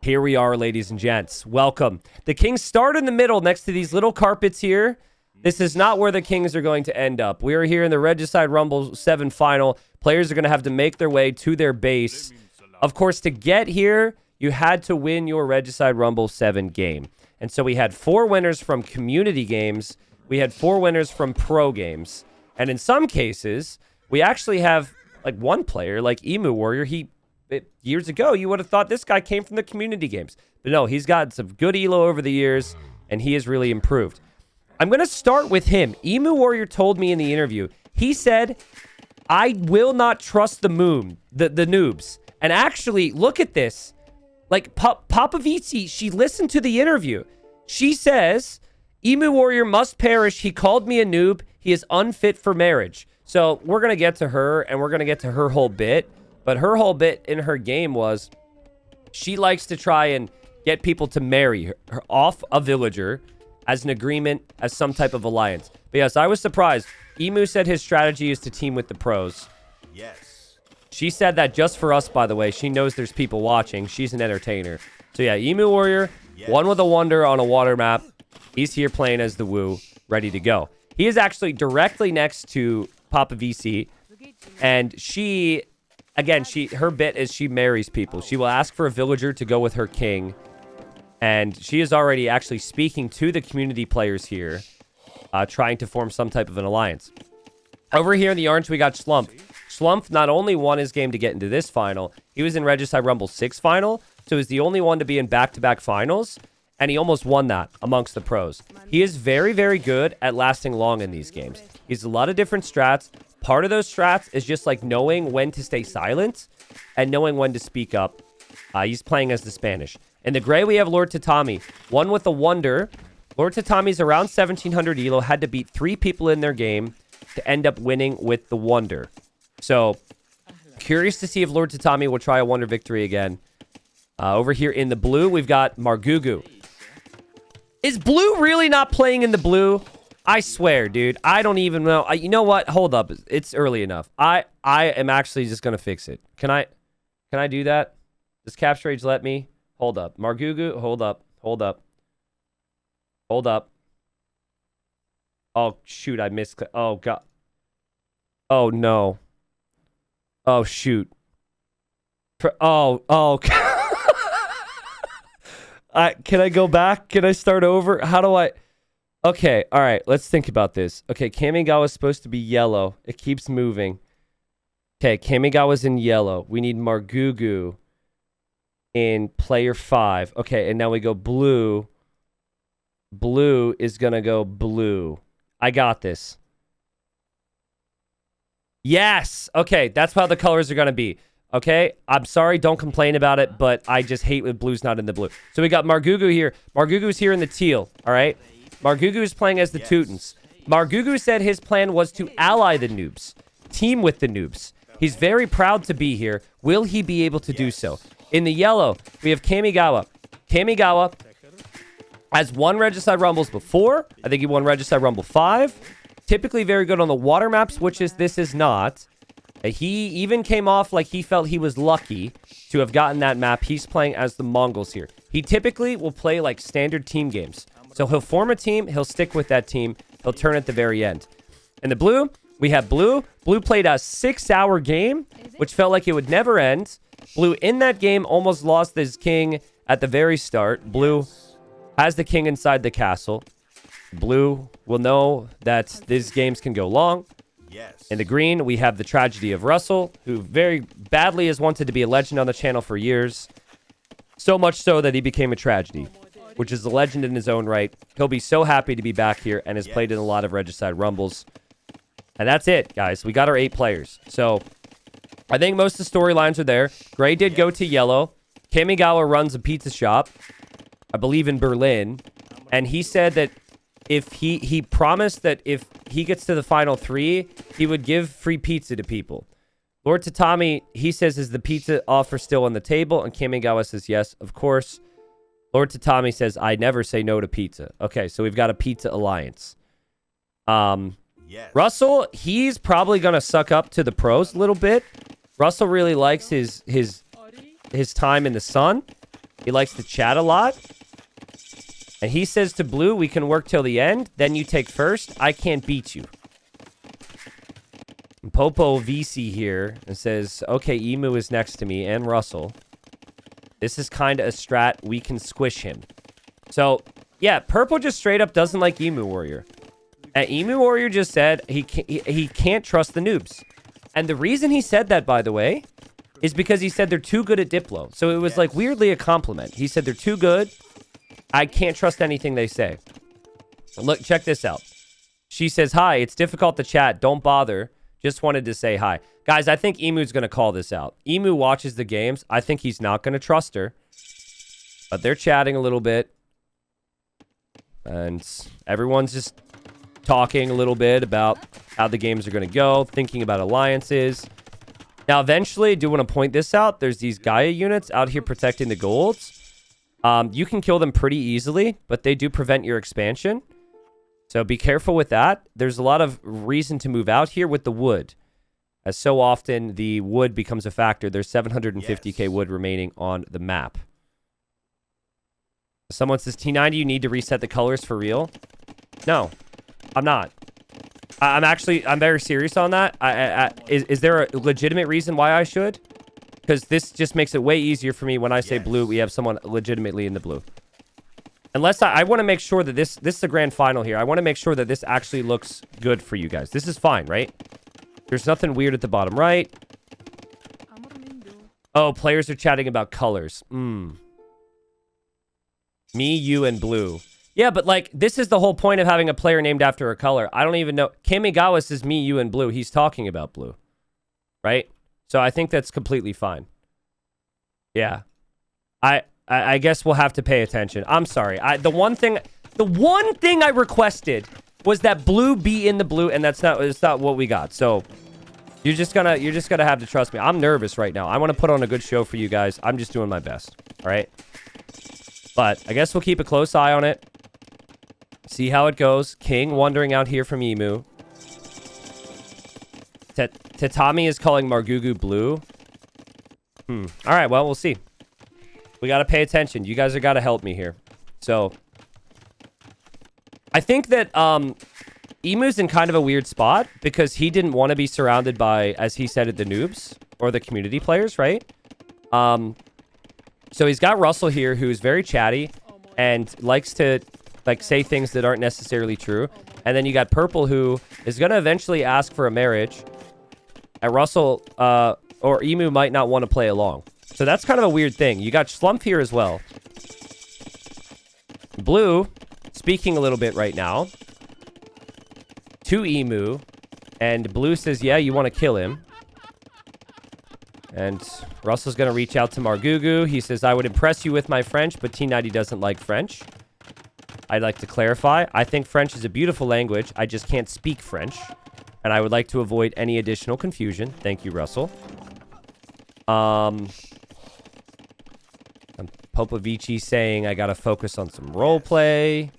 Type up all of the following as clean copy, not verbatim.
Here we are, ladies and gents. Welcome. The Kings start in the middle next to these little carpets here. This is not where the Kings are going to end up. We are here in the Regicide Rumble 7 final. Players are going to have to make their way to their base. Of course, to get here, you had to win your Regicide Rumble 7 game. And so we had 4 winners from community games. We had 4 winners from pro games. And in some cases, we actually have like one player, like Emu Warrior. Years ago, you would have thought this guy came from the community games. But no, he's got some good elo over the years, and he has really improved. I'm going to start with him. Emu Warrior told me in the interview, he said, I will not trust the noobs. And actually, look at this. Like, Papavici, she listened to the interview. She says, Emu Warrior must perish. He called me a noob. He is unfit for marriage. So we're going to get to her, and we're going to get to her whole bit. But her whole bit in her game was she likes to try and get people to marry her off a villager as an agreement, as some type of alliance. But yes, I was surprised. Emu said his strategy is to team with the pros. Yes. She said that just for us, by the way. She knows there's people watching. She's an entertainer. So yeah, Emu Warrior, one with a wonder on a water map. He's here playing as the Woo, ready to go. He is actually directly next to Papa VC. And she... Again, her bit is she marries people. She will ask for a villager to go with her king. And she is already actually speaking to the community players here, trying to form some type of an alliance. Over here in the orange, we got Slump. Slump not only won his game to get into this final, he was in Regicide Rumble 6 final, so he's the only one to be in back-to-back finals, and he almost won that amongst the pros. He is very, very good at lasting long in these games. He has a lot of different strats. Part of those strats is just like knowing when to stay silent and knowing when to speak up. He's playing as the Spanish. In the gray, we have Lord Tatami, one with a wonder. Lord Tatami's around 1700 elo, had to beat 3 people in their game to end up winning with the wonder. So, curious to see if Lord Tatami will try a wonder victory again. Over here in the blue, we've got Margugu. Is blue really not playing in the blue? I swear, dude. I don't even know. You know what? Hold up. It's early enough. I am actually just going to fix it. Can I do that? Does Capture Age let me? Hold up. Margugu, hold up. Hold up. Hold up. Oh, shoot. I missed. Oh, God. Oh, no. Oh, shoot. Oh. Can I go back? Can I start over? How do I... Okay, all right, let's think about this. Okay, Kamigawa's supposed to be yellow. It keeps moving. Okay, Kamigawa's in yellow. We need Margugu in player 5. Okay, and now we go blue. Blue is going to go blue. I got this. Yes! Okay, that's how the colors are going to be. Okay, I'm sorry, don't complain about it, but I just hate when blue's not in the blue. So we got Margugu here. Margugu's here in the teal, all right? Margugu is playing as the Teutons. Margugu said his plan was to ally the noobs, team with the noobs. He's very proud to be here. Will he be able to do so? In the yellow, we have Kamigawa. Kamigawa has won Regicide Rumbles before. I think he won Regicide Rumble 5. Typically very good on the water maps, which this is not. He even came off like he felt he was lucky to have gotten that map. He's playing as the Mongols here. He typically will play like standard team games. So he'll form a team, he'll stick with that team, he'll turn at the very end. In the blue, we have Blue. Blue played a 6-hour game, which felt like it would never end. Blue in that game almost lost his king at the very start. Blue has the king inside the castle. Blue will know that these games can go long. In the green, we have the tragedy of Russell, who very badly has wanted to be a legend on the channel for years. So much so that he became a tragedy, which is a legend in his own right. He'll be so happy to be back here and has played in a lot of Regicide Rumbles. And that's it, guys. We got our 8 players. So I think most of the storylines are there. Gray did go to yellow. Kamigawa runs a pizza shop, I believe in Berlin. And he said that if he promised that if he gets to the final 3, he would give free pizza to people. Lord Tatami, he says, is the pizza offer still on the table? And Kamigawa says, yes, of course. Lord Tatami says, I never say no to pizza. Okay, so we've got a pizza alliance. Russell, he's probably going to suck up to the pros a little bit. Russell really likes his time in the sun. He likes to chat a lot. And he says to Blue, we can work till the end. Then you take first. I can't beat you. And Popo VC here and says, okay, Emu is next to me and Russell. This is kind of a strat. We can squish him. So, yeah, Purple just straight up doesn't like Emu Warrior. And Emu Warrior just said he can't trust the noobs. And the reason he said that, by the way, is because he said they're too good at Diplo. So it was like weirdly a compliment. He said they're too good. I can't trust anything they say. Look, check this out. She says, hi, it's difficult to chat. Don't bother. Just wanted to say hi. Guys, I think Emu's going to call this out. Emu watches the games. I think he's not going to trust her. But they're chatting a little bit. And everyone's just talking a little bit about how the games are going to go, thinking about alliances. Now, eventually, I do want to point this out. There's these Gaia units out here protecting the golds. You can kill them pretty easily, but they do prevent your expansion. So be careful with that. There's a lot of reason to move out here with the wood. As so often, the wood becomes a factor. There's 750k wood remaining on the map. Someone says, T90, you need to reset the colors for real? No, I'm not. I'm very serious on that. Is there a legitimate reason why I should? Because this just makes it way easier for me when I say blue. We have someone legitimately in the blue. Unless I want to make sure that this is the grand final here. I want to make sure that this actually looks good for you guys. This is fine, right? There's nothing weird at the bottom right. Oh, players are chatting about colors. Me, you, and blue. Yeah, but like, this is the whole point of having a player named after a color. I don't even know. Kamigawa says me, you, and blue. He's talking about blue. Right? So I think that's completely fine. Yeah. I guess we'll have to pay attention. I'm sorry. The one thing I requested was that blue be in the blue, and it's not what we got. So you're just gonna have to trust me. I'm nervous right now. I want to put on a good show for you guys. I'm just doing my best. All right. But I guess we'll keep a close eye on it. See how it goes. King wandering out here from Emu. Tatami is calling Margugu blue. All right, well, we'll see. We got to pay attention. You guys are got to help me here. So, I think that Emu's in kind of a weird spot because he didn't want to be surrounded by, as he said, the noobs or the community players, right? So he's got Russell here, who's very chatty and likes to like say things that aren't necessarily true. And then you got Purple, who is going to eventually ask for a marriage. And Russell or Emu might not want to play along. So that's kind of a weird thing. You got Schlump here as well. Blue, speaking a little bit right now. To Emu. And Blue says, yeah, you want to kill him. And Russell's going to reach out to Margugu. He says, I would impress you with my French, but T90 doesn't like French. I'd like to clarify. I think French is a beautiful language. I just can't speak French. And I would like to avoid any additional confusion. Thank you, Russell. Popovici saying I got to focus on some roleplay.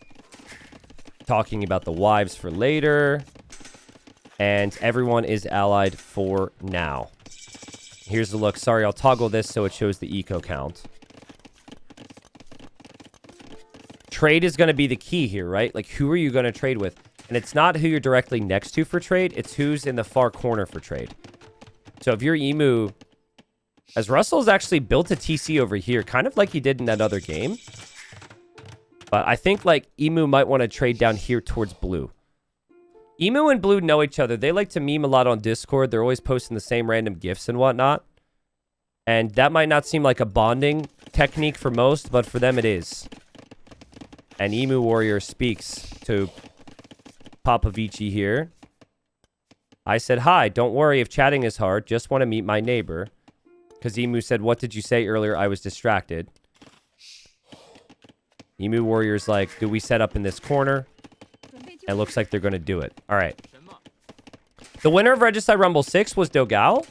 Talking about the wives for later. And everyone is allied for now. Here's the look. Sorry, I'll toggle this so it shows the eco count. Trade is going to be the key here, right? Like, who are you going to trade with? And it's not who you're directly next to for trade. It's who's in the far corner for trade. So if you're Emu, as Russell's actually built a TC over here, kind of like he did in that other game. But I think, like, Emu might want to trade down here towards Blue. Emu and Blue know each other. They like to meme a lot on Discord. They're always posting the same random GIFs and whatnot. And that might not seem like a bonding technique for most, but for them it is. And Emu Warrior speaks to Popovici here. I said, hi, don't worry if chatting is hard. Just want to meet my neighbor. Because Emu said, what did you say earlier? I was distracted. Emu Warrior's like, do we set up in this corner? And it looks like they're going to do it. All right. The winner of Regicide Rumble 6 was Dogao.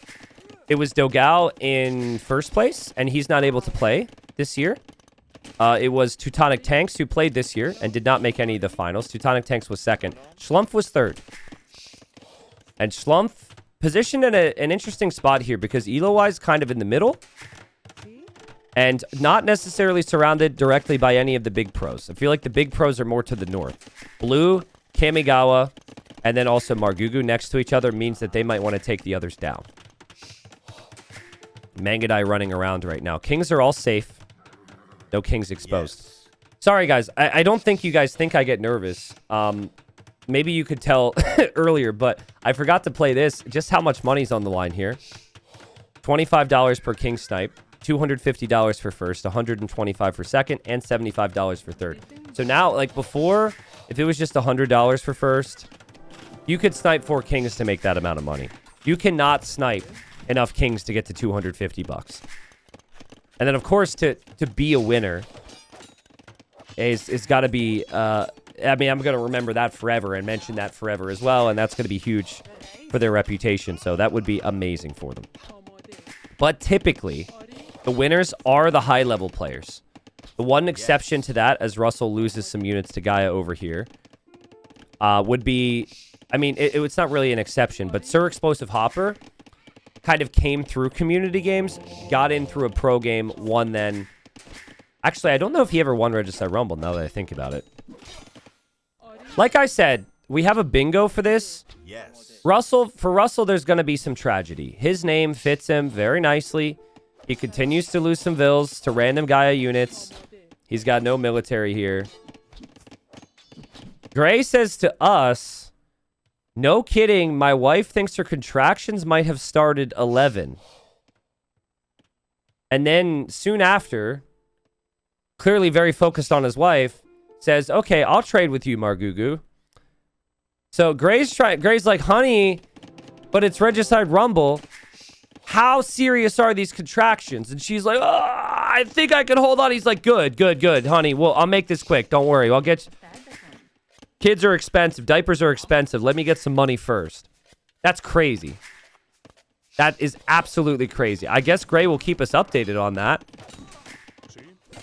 It was Dogao in first place, and he's not able to play this year. It was Teutonic Tanks who played this year and did not make any of the finals. Teutonic Tanks was second. Schlumpf was third. And Schlumpf positioned in an interesting spot here because Elo-wise kind of in the middle. And not necessarily surrounded directly by any of the big pros. I feel like the big pros are more to the north. Blue, Kamigawa, and then also Margugu next to each other means that they might want to take the others down. Mangadai running around right now. Kings are all safe. No kings exposed. Yes. Sorry, guys. I don't think you guys think I get nervous. Maybe you could tell earlier, but I forgot to play this. Just how much money's on the line here. $25 per king snipe. $250 for first, $125 for second, and $75 for third. So now, like before, if it was just $100 for first, you could snipe 4 kings to make that amount of money. You cannot snipe enough kings to get to 250 bucks. And then, of course, to be a winner, it's got to be... I mean, I'm going to remember that forever and mention that forever as well, and that's going to be huge for their reputation, so that would be amazing for them. But typically... the winners are the high-level players. The one exception to that, as Russell loses some units to Gaia over here, would be... I mean, it's not really an exception, but Sir Explosive Hopper kind of came through community games, got in through a pro game, won then... Actually, I don't know if he ever won Regicide Rumble, now that I think about it. Like I said, we have a bingo for this. Yes. For Russell, there's going to be some tragedy. His name fits him very nicely. He continues to lose some vills to random Gaia units. He's got no military here. Gray says to us, no kidding, my wife thinks her contractions might have started 11. And then soon after, clearly very focused on his wife, says, okay, I'll trade with you, Margugu. So Gray's like, honey, but it's Regicide Rumble. How serious are these contractions? And she's like, oh, I think I can hold on. He's like, good, honey. Well, I'll make this quick. Don't worry. I'll get... Kids are expensive. Diapers are expensive. Let me get some money first. That's crazy. That is absolutely crazy. I guess Gray will keep us updated on that.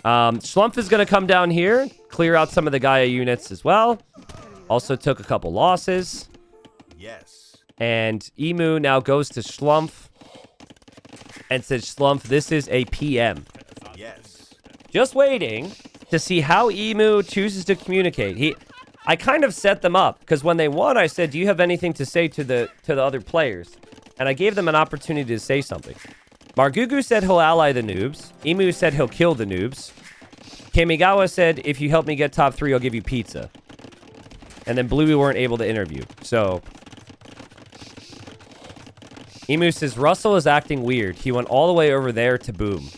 Schlumpf is going to come down here, clear out some of the Gaia units as well. Also took a couple losses. Yes. And Emu now goes to Schlumpf. And says, Schlumpf, this is a PM. Yes. Just waiting to see how Emu chooses to communicate. I kind of set them up, because when they won, I said, do you have anything to say to the other players? And I gave them an opportunity to say something. Margugu said he'll ally the noobs. Emu said he'll kill the noobs. Kamigawa said, if you help me get top 3, I'll give you pizza. And then Blue we weren't able to interview. So... Emu says, Russell is acting weird. He went all the way over there to boom.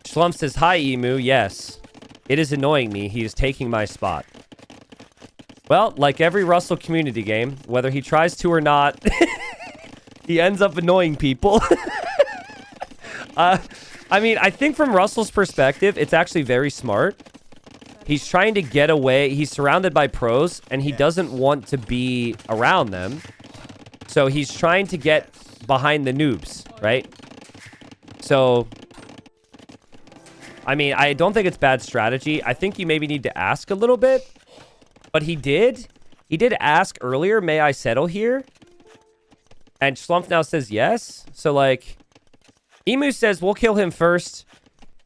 Schlump says, hi, Emu. Yes. It is annoying me. He is taking my spot. Well, like every Russell community game, whether he tries to or not, he ends up annoying people. I mean, I think from Russell's perspective, it's actually very smart. He's trying to get away. He's surrounded by pros, and he doesn't want to be around them. So he's trying to get behind the noobs, right? So, I mean, I don't think it's bad strategy. I think you maybe need to ask a little bit. But he did. He did ask earlier, may I settle here? And Schlumpf now says yes. So, like, Emu says, we'll kill him first.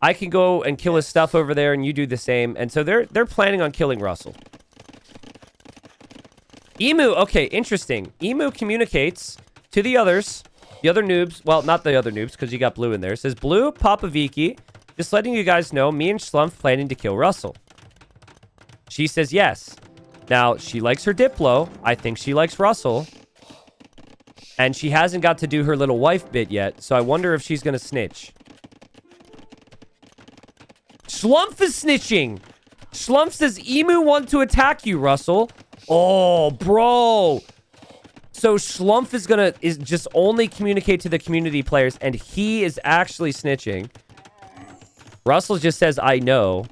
I can go and kill his stuff over there, and you do the same. And so they're planning on killing Russell. Emu, okay, interesting. Emu communicates to the others, the other noobs. Well, not the other noobs, because you got Blue in there. Says, Blue, Papa Viki, just letting you guys know, me and Schlumpf planning to kill Russell. She says yes. Now, she likes her Diplo. I think she likes Russell. And she hasn't got to do her little wife bit yet, so I wonder if she's going to snitch. Schlumpf is snitching. Schlumpf says, Emu want to attack you, Russell. Oh, bro. So Schlumpf is just only communicate to the community players, and he is actually snitching. Russell just says, I know.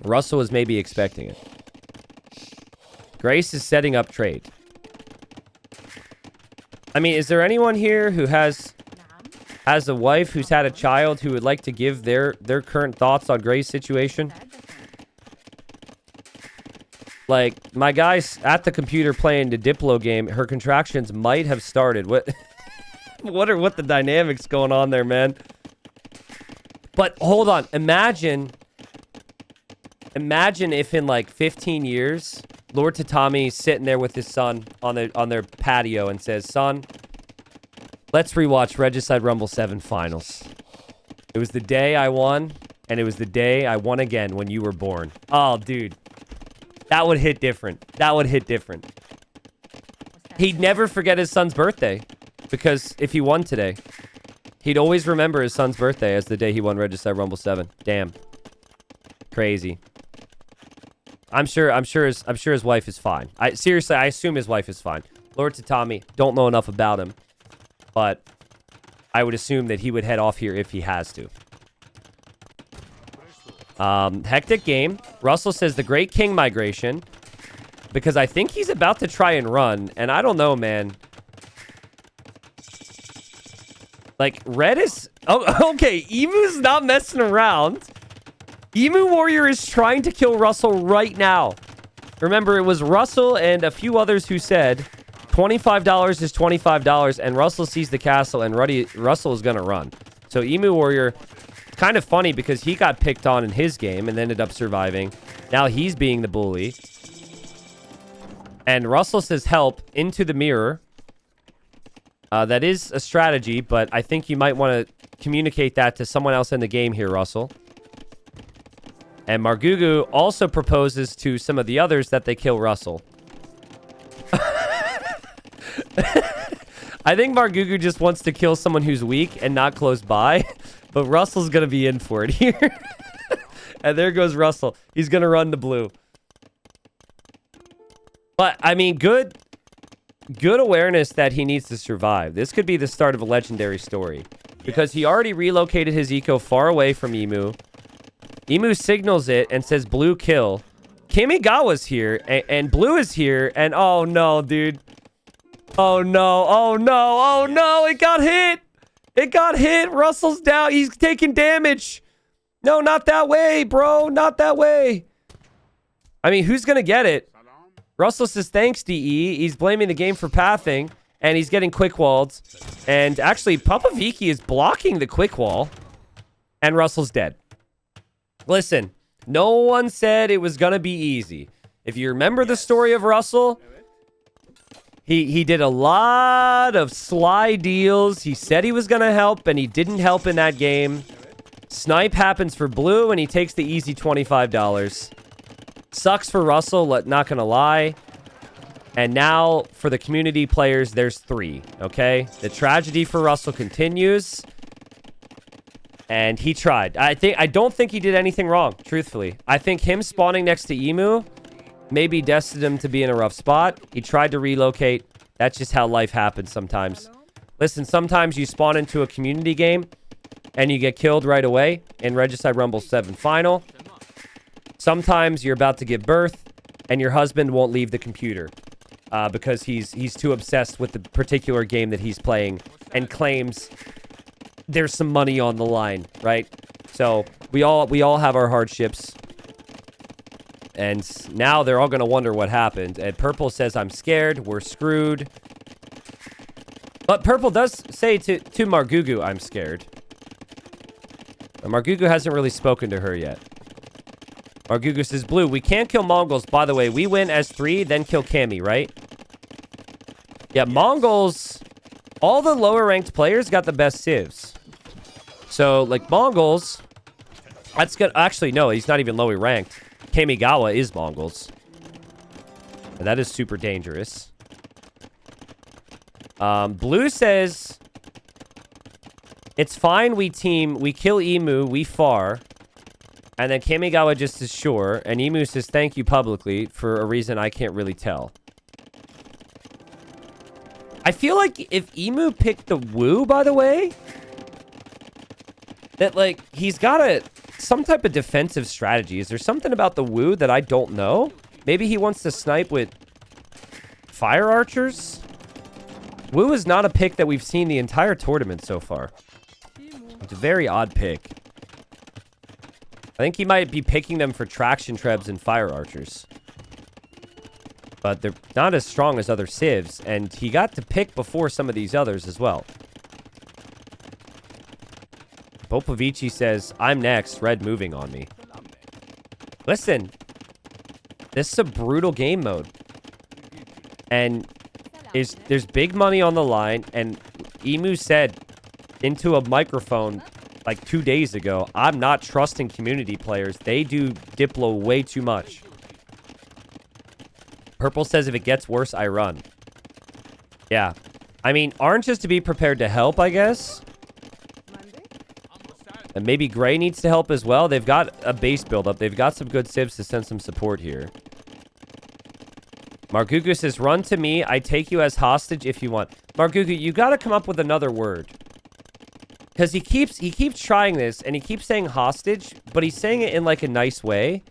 Russell was maybe expecting it. Grace is setting up trade. I mean, is there anyone here who has a wife who's had a child who would like to give their current thoughts on Grace's situation? Like, my guy's at the computer playing the Diplo game. Her contractions might have started. What the dynamics going on there, man? But hold on. Imagine if in like 15 years, Lord Tatami's sitting there with his son on their patio and says, son, let's rewatch Regicide Rumble 7 finals. It was the day I won, and it was the day I won again when you were born. Oh, dude. That would hit different. That would hit different. He'd never forget his son's birthday, because if he won today, he'd always remember his son's birthday as the day he won Regicide Rumble 7. Damn. Crazy. I'm sure his wife is fine. Seriously, I assume his wife is fine. Lord Tatami, don't know enough about him, but I would assume that he would head off here if he has to. Hectic game. Russell says the Great King migration, because I think he's about to try and run, and I don't know, man. Like, red is... Oh, okay, Emu's not messing around. Emu Warrior is trying to kill Russell right now. Remember, it was Russell and a few others who said $25 is $25, and Russell sees the castle, and Russell is going to run. So Emu Warrior, kind of funny because he got picked on in his game and ended up surviving. Now he's being the bully. And Russell says help into the mirror. That is a strategy, but I think you might want to communicate that to someone else in the game here, Russell. And Margugu also proposes to some of the others that they kill Russell. I think Margugu just wants to kill someone who's weak and not close by. But Russell's going to be in for it here. And there goes Russell. He's going to run the blue. But, I mean, good awareness that he needs to survive. This could be the start of a legendary story. Because he already relocated his eco far away from Emu. Emu signals it and says blue kill. Kamigawa's here, and blue is here, and oh no, dude. Oh no, oh no, oh no, it got hit! It got hit! Russell's down, he's taking damage! No, not that way, bro, not that way! I mean, who's gonna get it? Russell says thanks, DE. He's blaming the game for pathing, and he's getting quick walled. And actually, Papa Viki is blocking the quick wall, and Russell's dead. Listen, no one said it was going to be easy. If you remember the story of Russell, he did a lot of sly deals. He said he was going to help, and he didn't help in that game. Snipe happens for blue, and he takes the easy $25. Sucks for Russell, not going to lie. And now, for the community players, there's 3, okay? The tragedy for Russell continues. And he tried. I don't think he did anything wrong, truthfully. I think him spawning next to Emu maybe destined him to be in a rough spot. He tried to relocate. That's just how life happens sometimes. Listen, sometimes you spawn into a community game and you get killed right away in Regicide Rumble 7 final. Sometimes you're about to give birth and your husband won't leave the computer because he's too obsessed with the particular game that he's playing and claims there's some money on the line, right? So we all have our hardships. And now they're all going to wonder what happened. And Purple says, I'm scared. We're screwed. But Purple does say to Margugu, I'm scared. And Margugu hasn't really spoken to her yet. Margugu says, Blue, we can't kill Mongols. By the way, we win as 3, then kill Cammy, right? Yeah, Mongols... All the lower ranked players got the best civs. So, like, Mongols... That's good. Actually, no, he's not even lower ranked. Kamigawa is Mongols. And that is super dangerous. Blue says... It's fine, we kill Emu, we far. And then Kamigawa just is sure. And Emu says thank you publicly for a reason I can't really tell. I feel like if Emu picked the Woo, by the way, that, like, he's got some type of defensive strategy. Is there something about the Woo that I don't know? Maybe he wants to snipe with fire archers? Woo is not a pick that we've seen the entire tournament so far. It's a very odd pick. I think he might be picking them for traction trebs and fire archers. But they're not as strong as other civs, and he got to pick before some of these others as well. Popovici says, I'm next. Red moving on me. Listen. This is a brutal game mode. And there's big money on the line. And Emu said into a microphone like 2 days ago, I'm not trusting community players. They do Diplo way too much. Purple says if it gets worse, I run. Yeah. I mean, orange is to be prepared to help, I guess. And maybe gray needs to help as well. They've got a base build-up. They've got some good civs to send some support here. Margugu says, run to me. I take you as hostage if you want. Margugu, you got to come up with another word. Because he keeps trying this, and he keeps saying hostage, but he's saying it in like a nice way.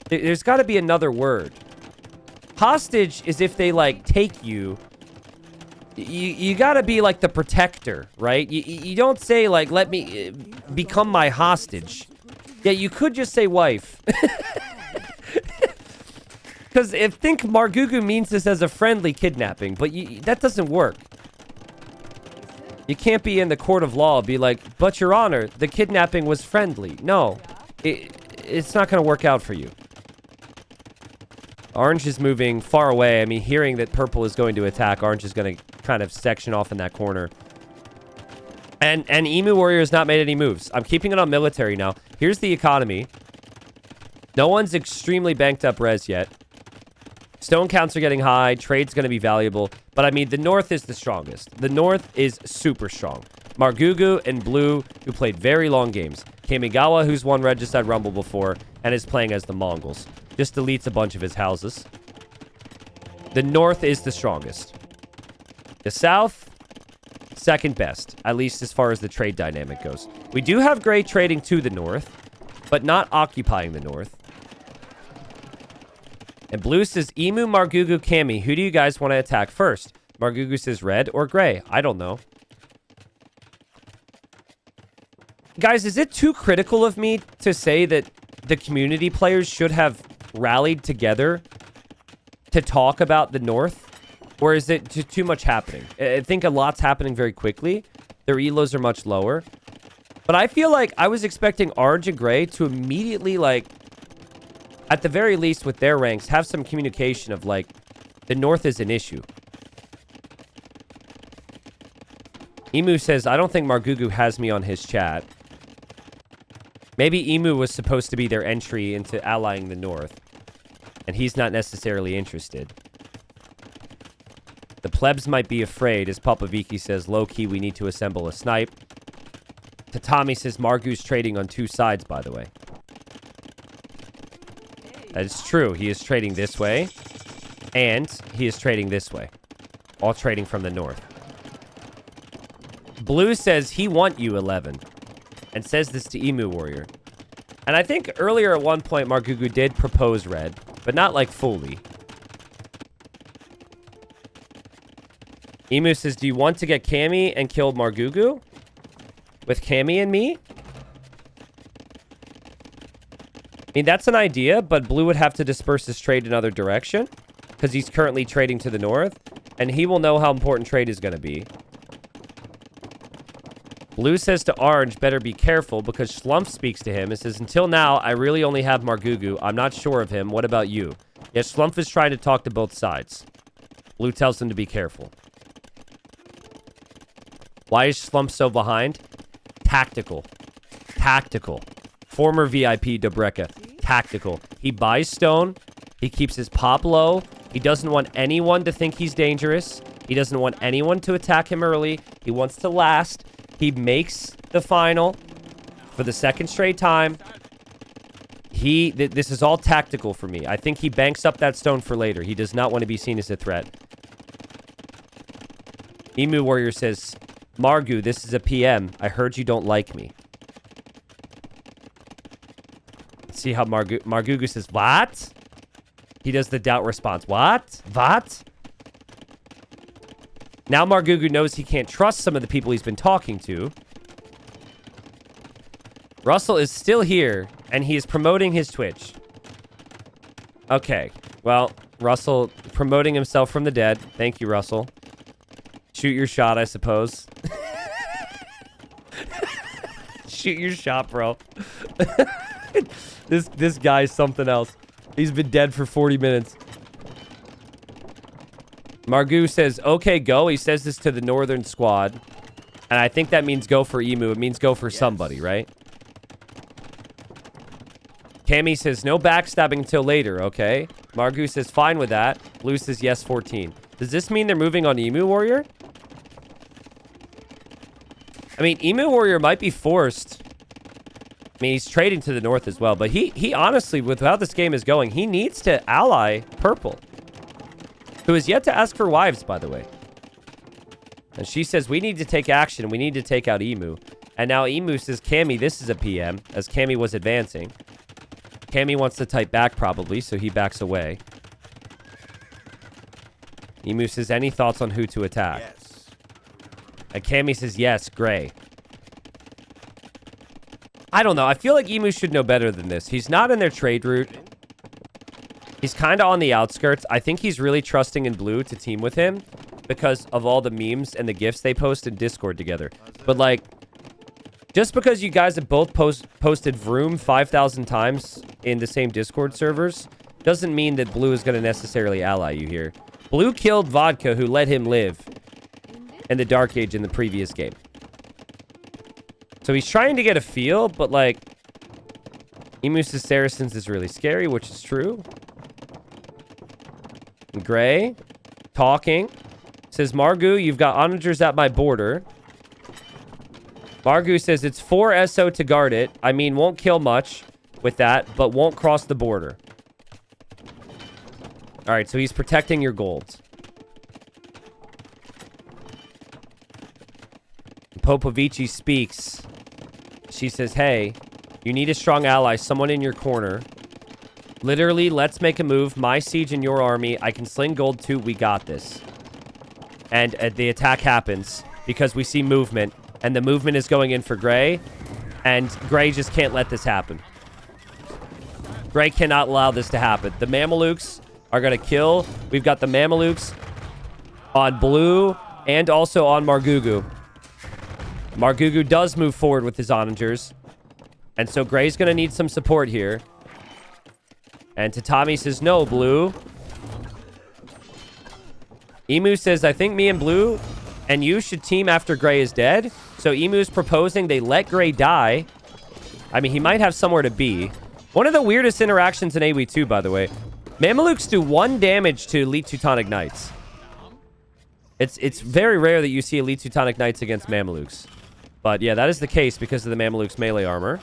There's got to be another word. Hostage is if they like take you. You got to be like the protector, right? You don't say like, let me become my hostage. Yeah, you could just say wife. Because think Margugu means this as a friendly kidnapping, but that doesn't work. You can't be in the court of law be like, but your honor, the kidnapping was friendly. No, it's not going to work out for you. Orange is moving far away. I mean, hearing that purple is going to attack, orange is going to kind of section off in that corner. And Emu Warrior has not made any moves. I'm keeping it on military now. Here's the economy. No one's extremely banked up res yet. Stone counts are getting high. Trade's going to be valuable. But I mean, the North is the strongest. The North is super strong. Margugu and Blue, who played very long games. Kamigawa, who's won Regicide Rumble before and is playing as the Mongols. Just deletes a bunch of his houses. The North is the strongest. The South, second best, at least as far as the trade dynamic goes. We do have gray trading to the North, but not occupying the North. And Blue says, Emu, Margugu, Kami, who do you guys want to attack first? Margugu says red or gray. I don't know. Guys, is it too critical of me to say that the community players should have rallied together to talk about the North? Or is it just too much happening? I think a lot's happening very quickly. Their elos are much lower. But I feel like I was expecting orange and gray to immediately, like, at the very least with their ranks, have some communication of, like, the North is an issue. Emu says, I don't think Margugu has me on his chat. Maybe Emu was supposed to be their entry into allying the North. And he's not necessarily interested. The plebs might be afraid, as Popovici says, low-key, we need to assemble a snipe. Tatami says, Margu's trading on two sides, by the way. That is true. He is trading this way. And he is trading this way. All trading from the North. Blue says he want you 11. And says this to Emu Warrior. And I think earlier at one point, Margugu did propose red. But not like fully. Emu says, do you want to get Kami and kill Margugu? With Kami and me? I mean, that's an idea, but Blue would have to disperse his trade in other direction. Because he's currently trading to the North. And he will know how important trade is going to be. Blue says to Orange, better be careful, because Schlumpf speaks to him and says, until now, I really only have Margugu. I'm not sure of him. What about you? Yes, Schlumpf is trying to talk to both sides. Blue tells him to be careful. Why is Schlumpf so behind? Tactical. Tactical. Former VIP Dobreka. Tactical. He buys stone. He keeps his pop low. He doesn't want anyone to think he's dangerous. He doesn't want anyone to attack him early. He wants to last. He makes the final for the second straight time. This is all tactical for me. I think he banks up that stone for later. He does not want to be seen as a threat. Emu Warrior says, Margu, this is a PM. I heard you don't like me. Let's see how Margugu says, what? He does the doubt response. What? What? Now Margugu knows he can't trust some of the people he's been talking to. Russell is still here, and he is promoting his Twitch. Okay. Well, Russell promoting himself from the dead. Thank you, Russell. Shoot your shot, I suppose. Shoot your shot, bro. This guy's something else. He's been dead for 40 minutes. Margoo says, okay, go. He says this to the northern squad. And I think that means go for Emu. It means go for somebody, right? Cammy says, no backstabbing until later, okay? Margoo says, fine with that. Blue says, yes, 14. Does this mean they're moving on Emu Warrior? I mean, Emu Warrior might be forced. I mean, he's trading to the north as well. But he honestly, with how this game is going, he needs to ally Purple. Who is yet to ask for wives, by the way. And she says, we need to take action. We need to take out Emu. And now Emu says, Cammy, this is a PM, as Cammy was advancing. Cammy wants to type back, probably, so he backs away. Emu says, any thoughts on who to attack? Yes. And Cammy says, yes, Gray. I don't know. I feel like Emu should know better than this. He's not in their trade route. He's kind of on the outskirts. I think he's really trusting in Blue to team with him because of all the memes and the GIFs they post in Discord together. But, like, just because you guys have both posted Vroom 5,000 times in the same Discord servers doesn't mean that Blue is going to necessarily ally you here. Blue killed Vodka, who let him live in the Dark Age in the previous game. So he's trying to get a feel, but, like, Emus' Saracens is really scary, which is true. Gray, talking. Says, Margoo, you've got onagers at my border. Margoo says, it's 4 SO to guard it. I mean, won't kill much with that, but won't cross the border. All right, so he's protecting your gold. Popovici speaks. She says, hey, you need a strong ally, someone in your corner. Literally, let's make a move. My siege in your army. I can sling gold too. We got this. And the attack happens because we see movement. And the movement is going in for Gray. And Gray just can't let this happen. Gray cannot allow this to happen. The Mamelukes are going to kill. We've got the Mamelukes on Blue and also on Margugu. Margugu does move forward with his onagers. And so Gray's going to need some support here. And Tatami says, no, Blue. Emu says, I think me and Blue and you should team after Gray is dead. So Emu's proposing they let Gray die. I mean, he might have somewhere to be. One of the weirdest interactions in AoE2, by the way. Mamelukes do 1 damage to Elite Teutonic Knights. It's very rare that you see Elite Teutonic Knights against Mamelukes. But yeah, that is the case because of the Mamelukes' melee armor.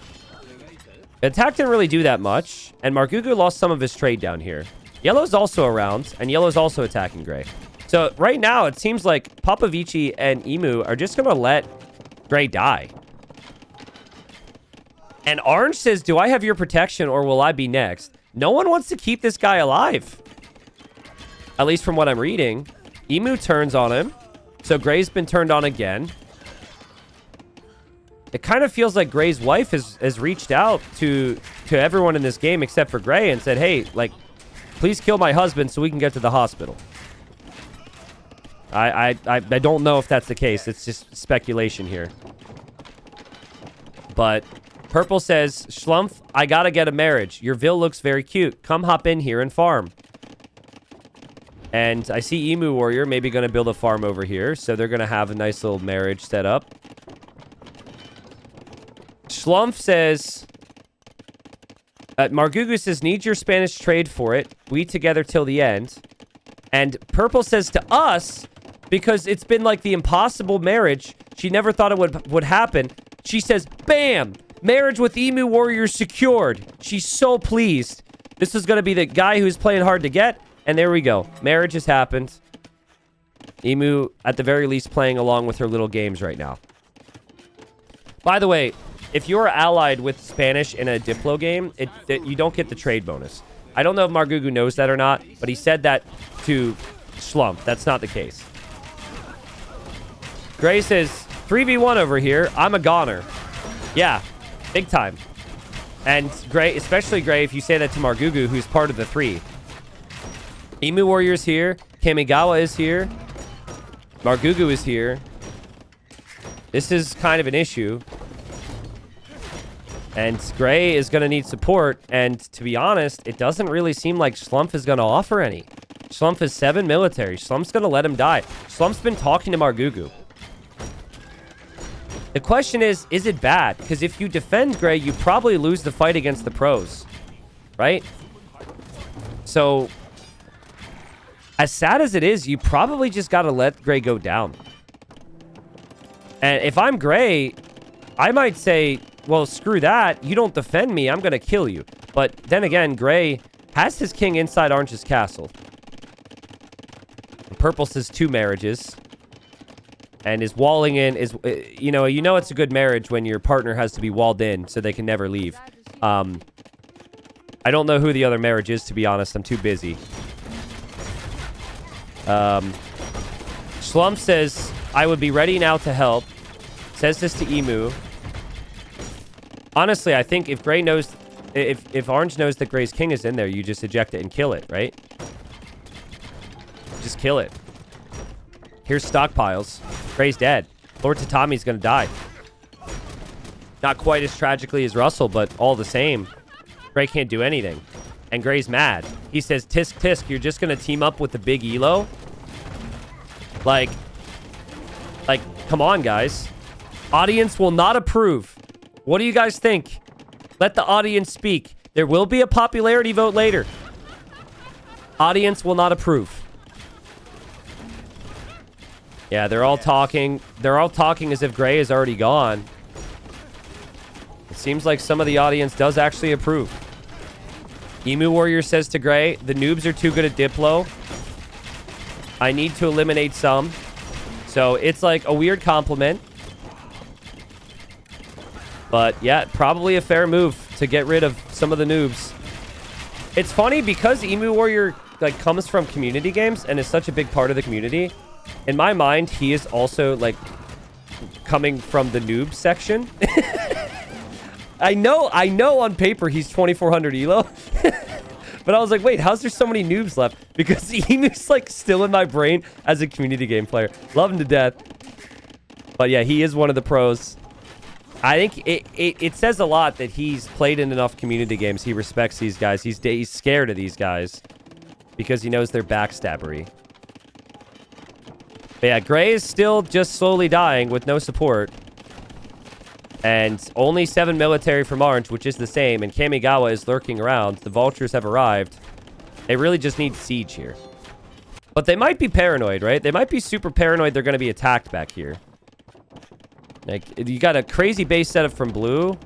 The attack didn't really do that much. And Margugu lost some of his trade down here. Yellow's also around. And Yellow's also attacking Gray. So right now, it seems like Popovici and Emu are just going to let Gray die. And Orange says, do I have your protection or will I be next? No one wants to keep this guy alive. At least from what I'm reading. Emu turns on him. So Gray's been turned on again. It kind of feels like Gray's wife has reached out to everyone in this game except for Gray and said, hey, like, please kill my husband so we can get to the hospital. I don't know if that's the case. It's just speculation here. But Purple says, Schlumpf, I gotta get a marriage. Your Vil looks very cute. Come hop in here and farm. And I see Emu Warrior maybe going to build a farm over here. So they're going to have a nice little marriage set up. Schlumpf says, Margugu says, need your Spanish trade for it. We together till the end. And Purple says to us, because it's been like the impossible marriage, she never thought it would happen. She says, bam, marriage with Emu Warrior secured. She's so pleased. This is going to be the guy who's playing hard to get. And there we go. Marriage has happened. Emu, at the very least, playing along with her little games right now. By the way, if you're allied with Spanish in a Diplo game, you don't get the trade bonus. I don't know if Margugu knows that or not, but he said that to Schlumpf. That's not the case. Gray says, 3v1 over here. I'm a goner. Yeah, big time. And Gray, especially Gray, if you say that to Margugu, who's part of the 3. Emu Warrior's here. Kamigawa is here. Margugu is here. This is kind of an issue. And Gray is going to need support. And to be honest, it doesn't really seem like Schlumpf is going to offer any. Schlumpf is 7 military. Schlumpf's going to let him die. Schlumpf's been talking to Margugu. The question is it bad? Because if you defend Gray, you probably lose the fight against the pros. Right? So, as sad as it is, you probably just got to let Gray go down. And if I'm Gray, I might say, well, screw that. You don't defend me. I'm going to kill you. But then again, Gray has his king inside Orange's castle. Purple says 2 marriages. And is walling in is, you know it's a good marriage when your partner has to be walled in so they can never leave. I don't know who the other marriage is, to be honest. I'm too busy. Schlumpf says, I would be ready now to help. Says this to Emu. Honestly, I think if Gray knows, if Orange knows that Gray's king is in there, you just eject it and kill it, right? Just kill it. Here's stockpiles. Gray's dead. Lord Tatami's gonna die. Not quite as tragically as Russell, but all the same. Gray can't do anything. And Gray's mad. He says, tisk, tisk, you're just gonna team up with the big Elo? Like, come on, guys. Audience will not approve. What do you guys think? Let the audience speak. There will be a popularity vote later. Audience will not approve. Yeah, they're all talking. They're all talking as if Gray is already gone. It seems like some of the audience does actually approve. Emu Warrior says to Gray, the noobs are too good at Diplo. I need to eliminate some. So it's like a weird compliment. But yeah, probably a fair move to get rid of some of the noobs. It's funny because Emu Warrior like comes from community games and is such a big part of the community. In my mind, he is also like coming from the noob section. I know on paper he's 2400 elo. But I was like, wait, how's there so many noobs left? Because Emu's like still in my brain as a community game player. Love him to death. But yeah, he is one of the pros. I think it says a lot that he's played in enough community games. He respects these guys. He's scared of these guys because he knows they're backstabbery. But yeah, Gray is still just slowly dying with no support. And only 7 military from Orange, which is the same. And Kamigawa is lurking around. The vultures have arrived. They really just need siege here. But they might be paranoid, right? They might be super paranoid they're going to be attacked back here. Like, you got a crazy base setup from Blue.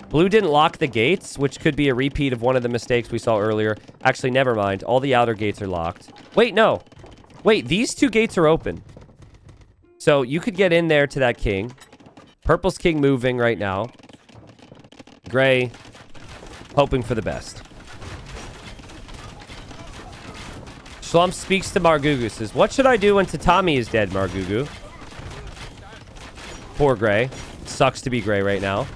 Blue didn't lock the gates, which could be a repeat of one of the mistakes we saw earlier. Actually, never mind. All the outer gates are locked. Wait, no. Wait, these 2 gates are open. So you could get in there to that king. Purple's king moving right now. Gray hoping for the best. Schlumpf speaks to Margugu. Says, what should I do when Tatami is dead, Margugu? Poor Gray. Sucks to be Gray right now.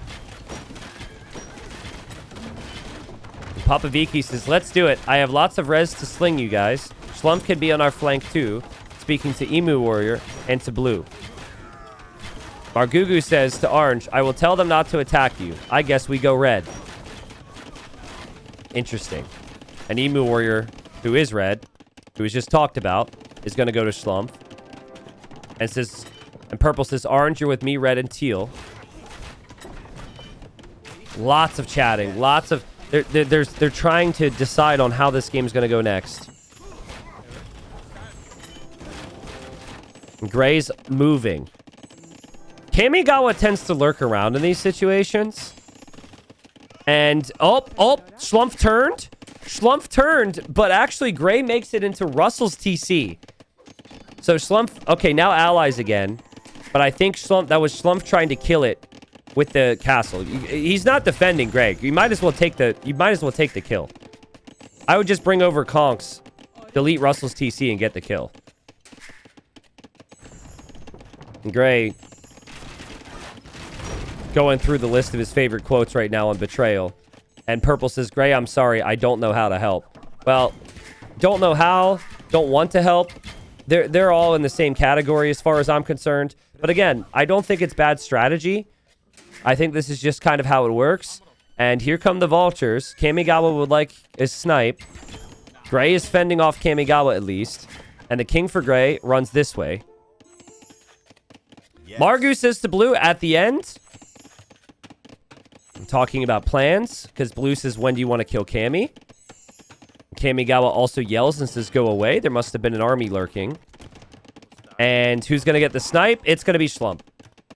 And Papa Viki says, let's do it. I have lots of res to sling you guys. Schlumpf can be on our flank too. Speaking to Emu Warrior and to Blue. Margugu says to Orange, I will tell them not to attack you. I guess we go red. Interesting. An Emu Warrior who is red, who was just talked about, is going to go to Schlumpf. And says, and Purple says, Orange, you're with me, red and teal. Lots of chatting. Lots of... They're trying to decide on how this game's going to go next. Gray's moving. Kamigawa tends to lurk around in these situations. And, Schlumpf turned. Schlumpf turned, but actually Gray makes it into Russell's TC. So Schlumpf, okay, now allies again. But I think that was Schlumpf trying to kill it with the castle. He's not defending Gray. You might as well take the kill. I would just bring over Conks, delete Russell's TC, and get the kill. And Gray going through the list of his favorite quotes right now on betrayal. And Purple says, Gray, I'm sorry, I don't know how to help. Well, don't know how, don't want to help. They're all in the same category as far as I'm concerned. But again, I don't think it's bad strategy. I think this is just kind of how it works. And here come the vultures. Kamigawa would like a snipe. Gray is fending off Kamigawa at least. And the king for Gray runs this way. Yes. Margu says to Blue at the end. I'm talking about plans. Because Blue says, when do you want to kill Kami? Kamigawa also yells and says, go away. There must have been an army lurking. And who's going to get the snipe? It's going to be Schlump.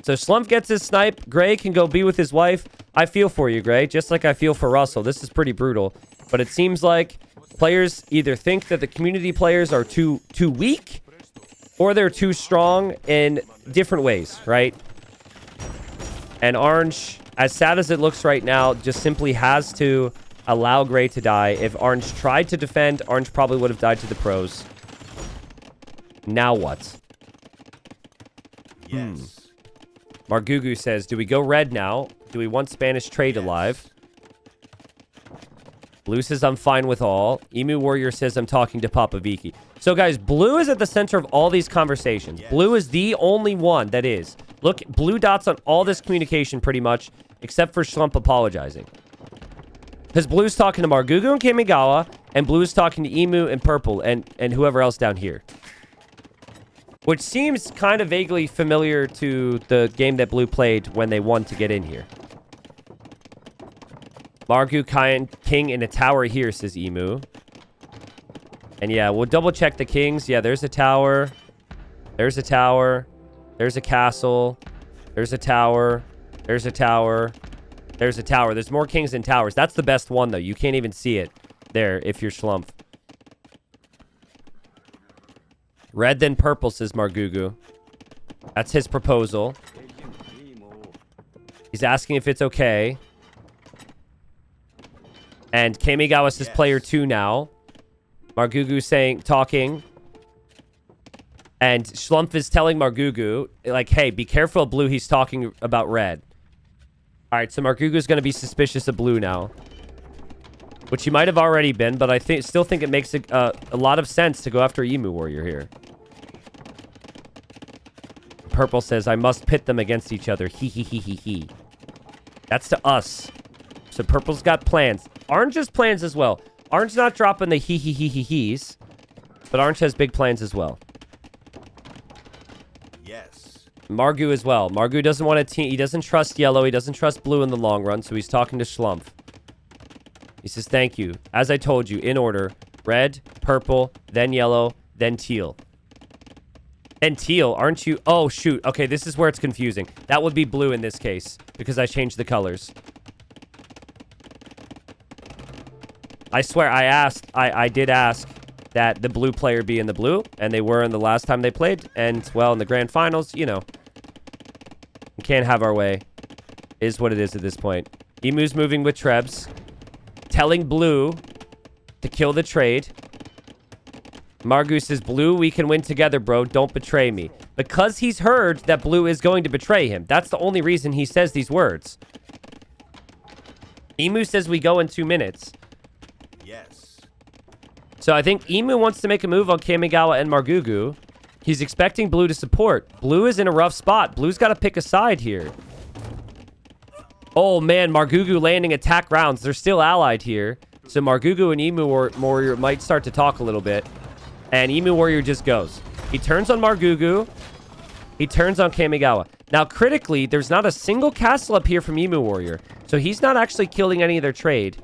So Schlump gets his snipe. Gray can go be with his wife. I feel for you, Gray. Just like I feel for Russell. This is pretty brutal. But it seems like players either think that the community players are too weak or they're too strong in different ways, right? And Orange, as sad as it looks right now, just simply has to allow Gray to die. If Orange tried to defend, Orange probably would have died to the pros. Now what? Yes. Margugu says, do we go red now? Do we want Spanish trade alive? Blue says, I'm fine with all. Emu Warrior says, I'm talking to Papa Viki. So, guys, Blue is at the center of all these conversations. Yes. Blue is the only one that is. Look, blue dots on all this communication pretty much, except for Schlump apologizing. Because Blue's talking to Margugu and Kamigawa, and Blue's talking to Emu and Purple and whoever else down here. Which seems kind of vaguely familiar to the game that Blue played when they won to get in here. Margu King in a tower here, says Emu. And yeah, we'll double check the kings. Yeah, there's a tower. There's a tower. There's a castle. There's a tower. There's a tower. There's a tower. There's more kings than towers. That's the best one, though. You can't even see it there if you're Schlump. Red then purple, says Margugu. That's his proposal. He's asking if it's okay. And Kamigawa says player 2 now. Margugu talking. And Schlump is telling Margugu, like, hey, be careful of Blue. He's talking about red. All right, so Margugu's going to be suspicious of Blue now. Which he might have already been, but I still think it makes a lot of sense to go after Emu Warrior here. Purple says, I must pit them against each other. He, he, he, he, he. That's to us. So Purple's got plans. Orange has plans as well. Orange not dropping the he, he, he, he, he's. But Orange has big plans as well. Yes. Margu as well. Margu doesn't want to he doesn't trust yellow. He doesn't trust blue in the long run, so he's talking to Schlump. He says, thank you. As I told you, in order. Red, purple, then yellow, then teal. And teal, aren't you? Oh, shoot. Okay, this is where it's confusing. That would be blue in this case, because I changed the colors. I swear, I did ask that the blue player be in the blue, and they were in the last time they played. And, well, in the grand finals, you know. We can't have our way. Is what it is at this point. Emu's moving with Trebs. Telling Blue to kill the trade. Margu says, Blue, we can win together, bro. Don't betray me. Because he's heard that Blue is going to betray him. That's the only reason he says these words. Emu says we go in 2 minutes. Yes. So I think Emu wants to make a move on Kamigawa and Margugu. He's expecting Blue to support. Blue is in a rough spot. Blue's got to pick a side here. Oh, man. Margugu landing attack rounds. They're still allied here. So Margugu and Emu Warrior might start to talk a little bit. And Emu Warrior just goes. He turns on Margugu. He turns on Kamigawa. Now, critically, there's not a single castle up here from Emu Warrior. So he's not actually killing any of their trade.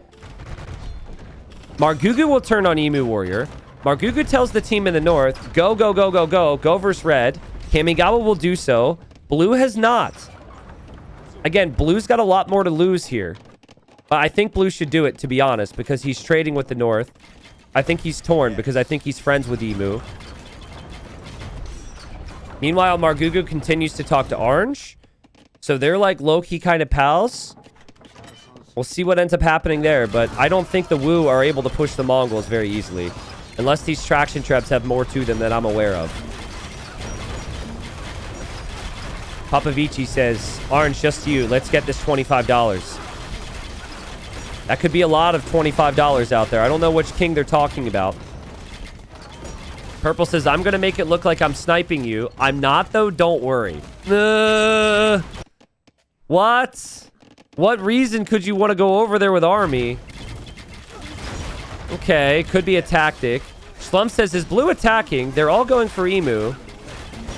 Margugu will turn on Emu Warrior. Margugu tells the team in the north, go, go, go, go, go. Go versus red. Kamigawa will do so. Blue has not. Again, Blue's got a lot more to lose here. But I think Blue should do it, to be honest, because he's trading with the north. I think he's torn because I think he's friends with Emu. Meanwhile, Margugu continues to talk to Orange. So they're like low-key kind of pals. We'll see what ends up happening there, but I don't think the Wu are able to push the Mongols very easily. Unless these traction traps have more to them than I'm aware of. Papavici says, Orange, just to you. Let's get this $25. That could be a lot of $25 out there. I don't know which king they're talking about. Purple says, I'm going to make it look like I'm sniping you. I'm not, though. Don't worry. What? What reason could you want to go over there with army? Okay, could be a tactic. Slump says, is blue attacking? They're all going for Emu.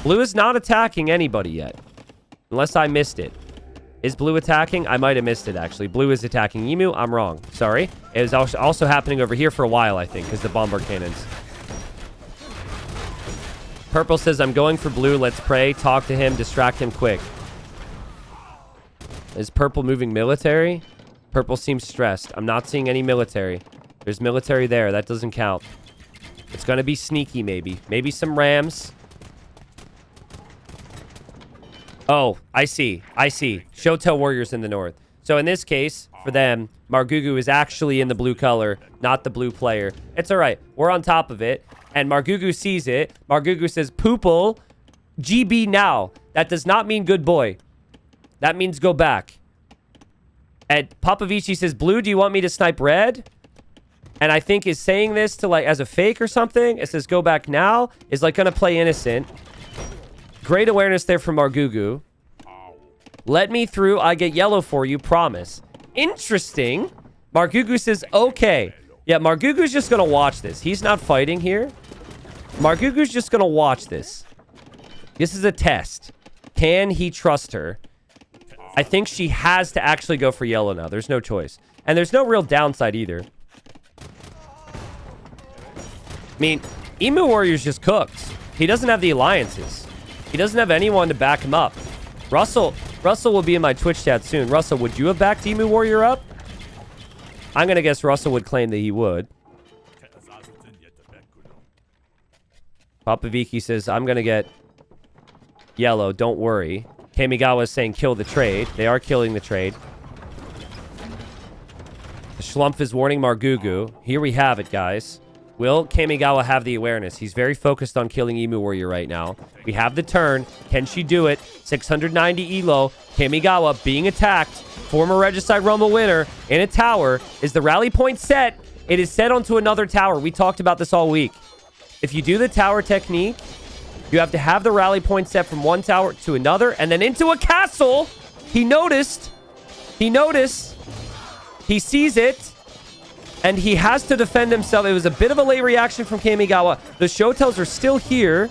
Blue is not attacking anybody yet. Unless I missed it. Is blue attacking? I might have missed it, actually. Blue is attacking Emu. I'm wrong. Sorry. It was also happening over here for a while, I think, because the bombard cannons. Purple says, I'm going for blue. Let's pray. Talk to him. Distract him quick. Is purple moving military? Purple seems stressed. I'm not seeing any military. There's military there. That doesn't count. It's going to be sneaky, maybe. Maybe some rams. Oh, I see. I see. Shotel Warriors in the north. So in this case, for them, Margugu is actually in the blue color, not the blue player. It's all right. We're on top of it. And Margugu sees it. Margugu says, Poople, GB now. That does not mean good boy. That means go back. And Papavici says, blue, do you want me to snipe red? And I think is saying this to like as a fake or something. It says go back now. Is like going to play innocent. Great awareness there from Margugu. Let me through. I get yellow for you. Promise. Interesting. Margugu says, okay. Yeah, Margugu's just going to watch this. He's not fighting here. Margugu's just going to watch this. This is a test. Can he trust her? I think she has to actually go for yellow now. There's no choice. And there's no real downside either. I mean, Emu Warrior's just cooked. He doesn't have the alliances. He doesn't have anyone to back him up. Russell will be in my Twitch chat soon. Russell, would you have backed Emu Warrior up? I'm going to guess Russell would claim that he would. Papavici says, I'm going to get yellow. Don't worry. Kamigawa is saying kill the trade. They are killing the trade. The Schlumpf is warning Margugu. Here we have it, guys. Will Kamigawa have the awareness? He's very focused on killing Emu Warrior right now. We have the turn. Can she do it? 690 elo. Kamigawa being attacked. Former Regicide Rumble winner in a tower. Is the rally point set? It is set onto another tower. We talked about this all week. If you do the tower technique, you have to have the rally point set from one tower to another and then into a castle. He noticed. He noticed. He sees it. And he has to defend himself. It was a bit of a late reaction from Kamigawa. The Shotels are still here.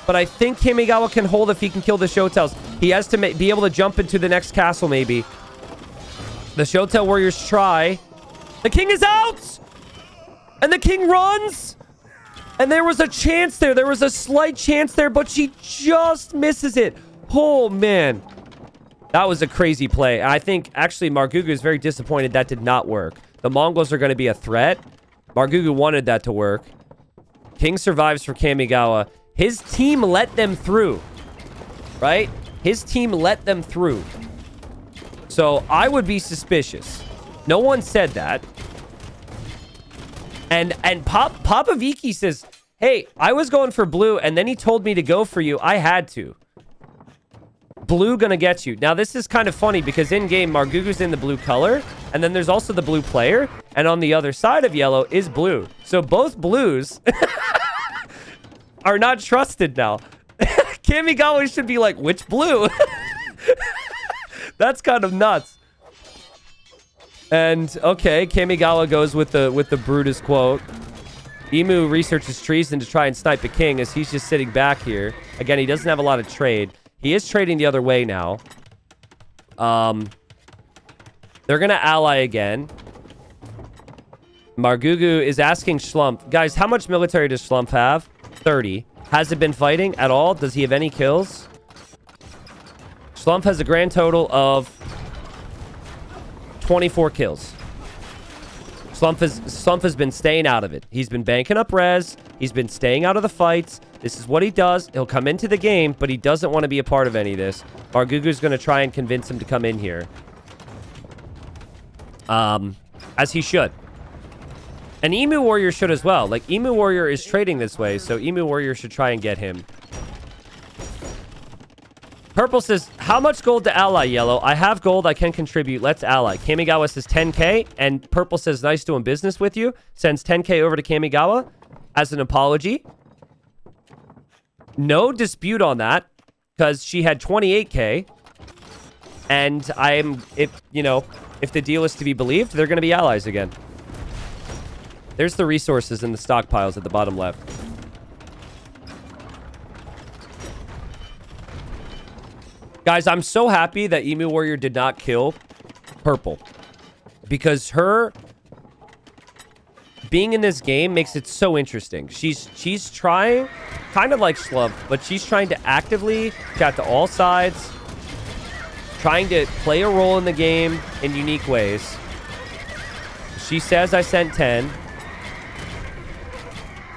But I think Kamigawa can hold if he can kill the Shotels. He has to be able to jump into the next castle, maybe. The Shotel Warriors try. The king is out! And the king runs! And there was a chance there. There was a slight chance there, but she just misses it. Oh, man. That was a crazy play. I think, actually, Margugu is very disappointed that did not work. The Mongols are going to be a threat. Margugu wanted that to work. King survives for Kamigawa. His team let them through. Right? His team let them through. So I would be suspicious. No one said that. And Papavici says, hey, I was going for blue, and then he told me to go for you. I had to. Blue gonna get you. Now, this is kind of funny because in-game, Margugu's in the blue color, and then there's also the blue player, and on the other side of yellow is blue. So both blues are not trusted now. Kamigawa should be like, which blue? That's kind of nuts. And, okay, Kamigawa goes with the Brutus quote. Emu researches treason to try and snipe the king as he's just sitting back here. Again, he doesn't have a lot of trade. He is trading the other way now. They're going to ally again. Margugu is asking Schlumpf. Guys, how much military does Schlumpf have? 30. Has it been fighting at all? Does he have any kills? Schlumpf has a grand total of 24 kills. Schlumpf has been staying out of it. He's been banking up res. He's been staying out of the fights. This is what he does. He'll come into the game, but he doesn't want to be a part of any of this. Margugu's going to try and convince him to come in here. As he should. And Emu Warrior should as well. Like, Emu Warrior is trading this way, so Emu Warrior should try and get him. Purple says, how much gold to ally, Yellow? I have gold. I can contribute. Let's ally. Kamigawa says 10k, and Purple says, nice doing business with you. Sends 10k over to Kamigawa as an apology. No dispute on that, because she had 28k. And if the deal is to be believed, they're going to be allies again. There's the resources in the stockpiles at the bottom left. Guys, I'm so happy that Emu Warrior did not kill Purple. Because her being in this game makes it so interesting. She's trying, kind of like Slump, but she's trying to actively chat to all sides, trying to play a role in the game in unique ways. She says I sent 10.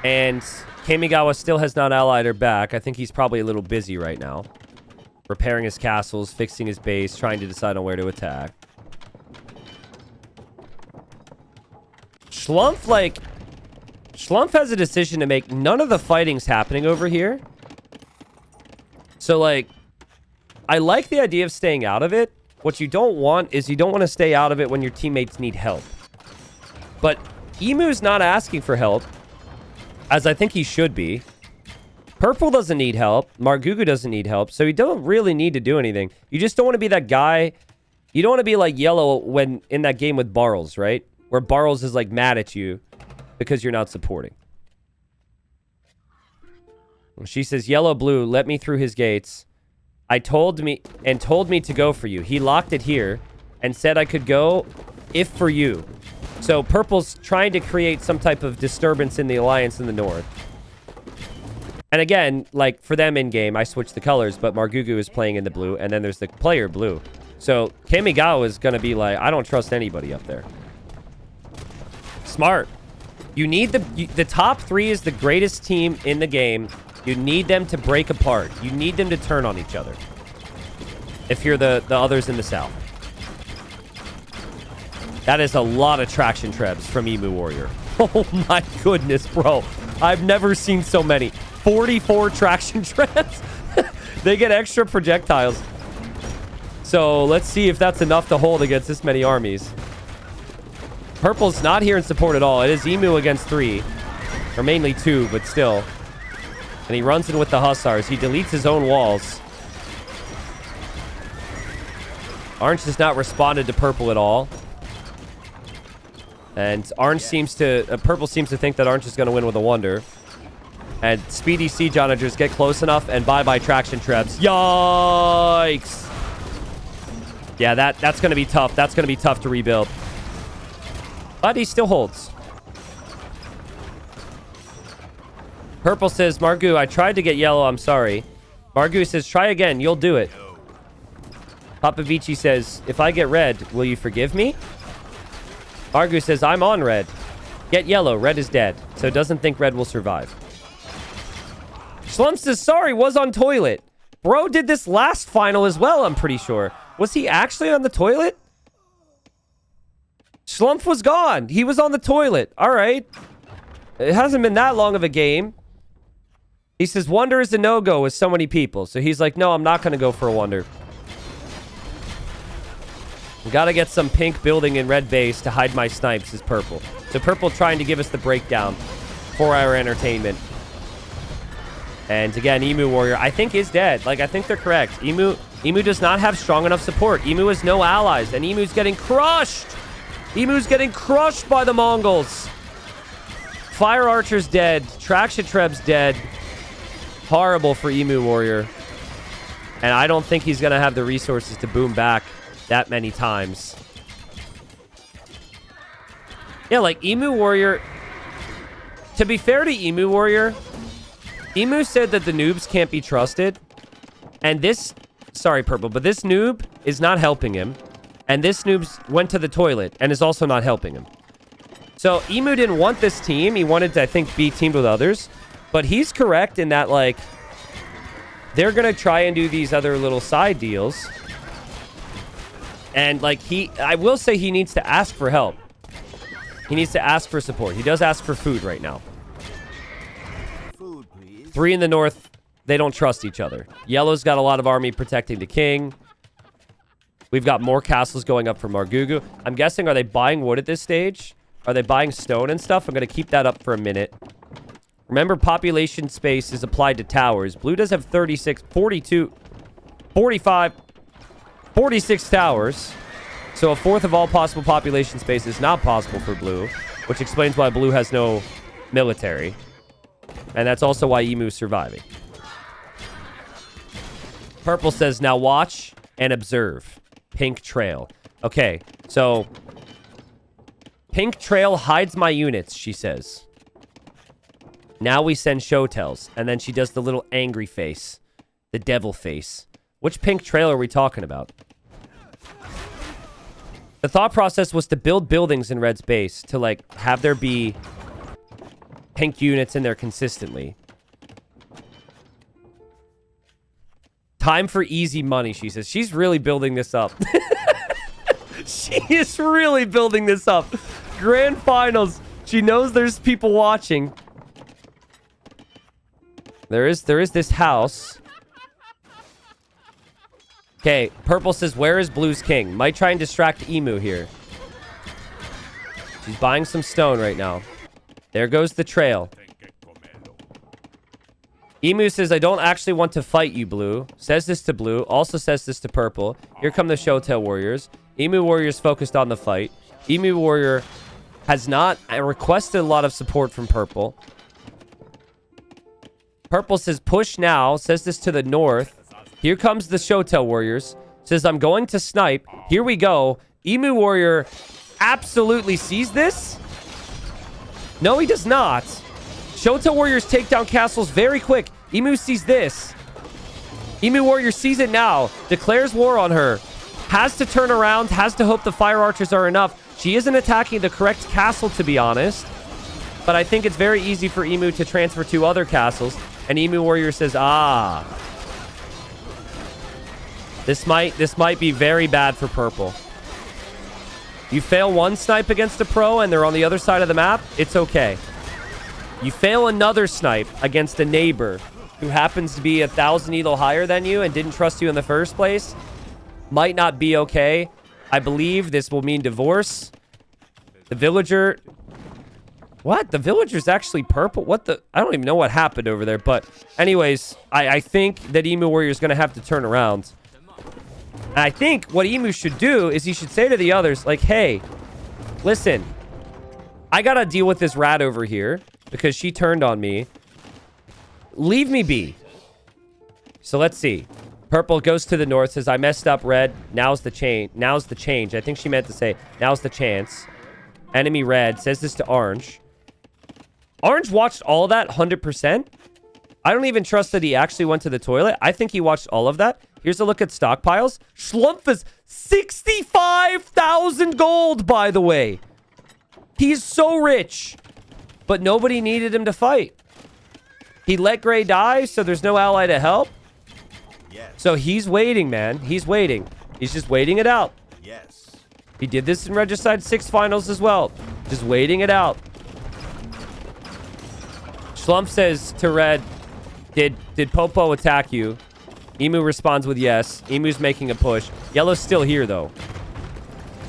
And Kamigawa still has not allied her back. I think he's probably a little busy right now. Repairing his castles, fixing his base, trying to decide on where to attack. Schlumpf has a decision to make. None of the fighting's happening over here. So, like, I like the idea of staying out of it. What you don't want is you don't want to stay out of it when your teammates need help. But Emu's not asking for help, as I think he should be. Purple doesn't need help. Margugu doesn't need help. So you don't really need to do anything. You just don't want to be that guy. You don't want to be like Yellow when in that game with Barles, right? Where Barles is like mad at you because you're not supporting. She says, Yellow, Blue, let me through his gates. Told me to go for you. He locked it here and said I could go if for you. So Purple's trying to create some type of disturbance in the alliance in the north. And again, like for them in game, I switched the colors, but Margugu is playing in the blue, and then there's the player blue. So Kamigawa is going to be like, I don't trust anybody up there. Smart. You need the top 3 is the greatest team in the game. You need them to break apart. You need them to turn on each other. If you're the others in the south. That is a lot of traction trebs from Emu Warrior. Oh my goodness, bro. I've never seen so many. 44 traction trebs. They get extra projectiles. So let's see if that's enough to hold against this many armies. Purple's not here in support at all. It is Emu against 3. Or mainly 2, but still. And he runs in with the Hussars. He deletes his own walls. Orange has not responded to Purple at all. And Orange seems to... Purple seems to think that Orange is going to win with a wonder. And speedy siege onagers get close enough, and bye-bye traction trebs. Yikes! Yeah, that's going to be tough. That's going to be tough to rebuild. But he still holds. Purple says, Margu, I tried to get Yellow. I'm sorry. Margu says, try again. You'll do it. Papa Vici says, if I get red, will you forgive me? Margu says, I'm on red. Get Yellow. Red is dead. So doesn't think red will survive. Slump says, sorry, was on toilet. Bro did this last final as well, I'm pretty sure. Was he actually on the toilet? Slump was gone. He was on the toilet. All right. It hasn't been that long of a game. He says, wonder is a no-go with so many people. So he's like, no, I'm not going to go for a wonder. We got to get some pink building in red base to hide my snipes is Purple. So Purple trying to give us the breakdown for our entertainment. And again, Emu Warrior, I think is dead. Like, I think they're correct. Emu does not have strong enough support. Emu has no allies, and Emu's getting crushed. Emu's getting crushed by the Mongols. Fire Archer's dead. Traction Treb's dead. Horrible for Emu Warrior. And I don't think he's going to have the resources to boom back that many times. Yeah, like Emu Warrior... To be fair to Emu Warrior, Emu said that the noobs can't be trusted. And this... Sorry, Purple, but this noob is not helping him. And this noob went to the toilet and is also not helping him. So Emu didn't want this team. He wanted to, I think, be teamed with others. But he's correct in that, like, they're going to try and do these other little side deals. And, like, I will say he needs to ask for help. He needs to ask for support. He does ask for food right now. Food, please. 3 in the north, they don't trust each other. Yellow's got a lot of army protecting the king. We've got more castles going up for Margugu. I'm guessing, are they buying wood at this stage? Are they buying stone and stuff? I'm going to keep that up for a minute. Remember, population space is applied to towers. Blue does have 36, 42, 45. 46 towers. So a fourth of all possible population space is not possible for blue, which explains why blue has no military. And that's also why Emu's surviving. Purple says, now watch and observe. Pink trail. Okay, so pink trail hides my units, she says. Now we send show tells. And then she does the little angry face. The devil face. Which pink trail are we talking about? The thought process was to build buildings in Red's base. To, like, have there be pink units in there consistently. Time for easy money, she says. She's really building this up. She is really building this up. Grand finals. She knows there's people watching. There is this house. Okay, purple says, where is blue's king? Might try and distract Emu here. She's buying some stone right now. There goes the trail. Emu says, I don't actually want to fight you, blue. Says this to blue. Also says this to purple. Here come the Showtail warriors. Emu warrior's focused on the fight. Emu warrior has not requested a lot of support from purple. Purple says, push now. Says this to the north. Here comes the Showtail warriors. Says, I'm going to snipe. Here we go. Emu warrior absolutely sees this. No, he does not. Showtail warriors take down castles very quick. Emu sees this. Emu warrior sees it now. Declares war on her. Has to turn around. Has to hope the fire archers are enough. She isn't attacking the correct castle, to be honest. But I think it's very easy for Emu to transfer to other castles. And Emu warrior says, ah. This might be very bad for purple. You fail one snipe against a pro and they're on the other side of the map, it's okay. You fail another snipe against a neighbor who happens to be 1,000 elo higher than you and didn't trust you in the first place, might not be okay. I believe this will mean divorce. The villager... What? The villager's actually purple? What the... I don't even know what happened over there, but anyways, I think that Emu Warrior's going to have to turn around. And I think what Emu should do is he should say to the others, like, hey, listen, I got to deal with this rat over here because she turned on me. Leave me be. So let's see. Purple goes to the north, says, I messed up, red. Now's the change. Now's the change. I think she meant to say, now's the chance. Enemy red says this to orange. Orange watched all that 100%. I don't even trust that he actually went to the toilet. I think he watched all of that. Here's a look at stockpiles. Schlumpf is 65,000 gold, by the way. He's so rich. But nobody needed him to fight. He let Gray die, so there's no ally to help. Yes. So he's waiting, man. He's waiting. He's just waiting it out. Yes. He did this in Regicide 6 finals as well. Just waiting it out. Schlumpf says to Red, Did Popo attack you? Emu responds with yes. Emu's making a push. Yellow's still here, though.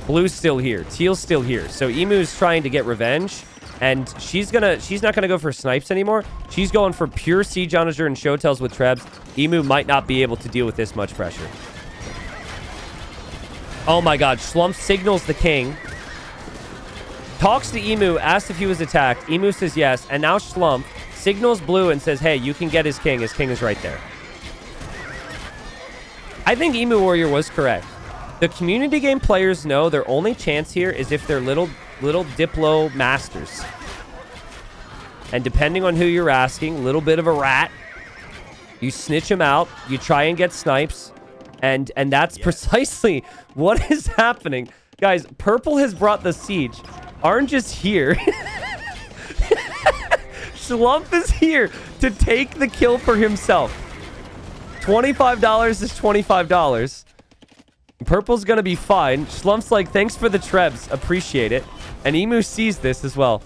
Blue's still here. Teal's still here. So Emu's trying to get revenge. And she's not gonna go for snipes anymore. She's going for pure siege onager and showtells with trebs. Emu might not be able to deal with this much pressure. Oh my god. Schlumpf signals the king. Talks to Emu, asks if he was attacked. Emu says yes. And now Schlumpf signals Blue and says, hey, you can get his king. His king is right there. I think Emu Warrior was correct. The community game players know their only chance here is if they're little Diplo masters. And depending on who you're asking, a little bit of a rat. You snitch him out. You try and get snipes. And that's precisely what is happening. Guys, purple has brought the siege. Orange is here. Schlumpf is here to take the kill for himself. $25 is $25. Purple's gonna be fine. Schlumpf's like, thanks for the trebs. Appreciate it. And Emu sees this as well.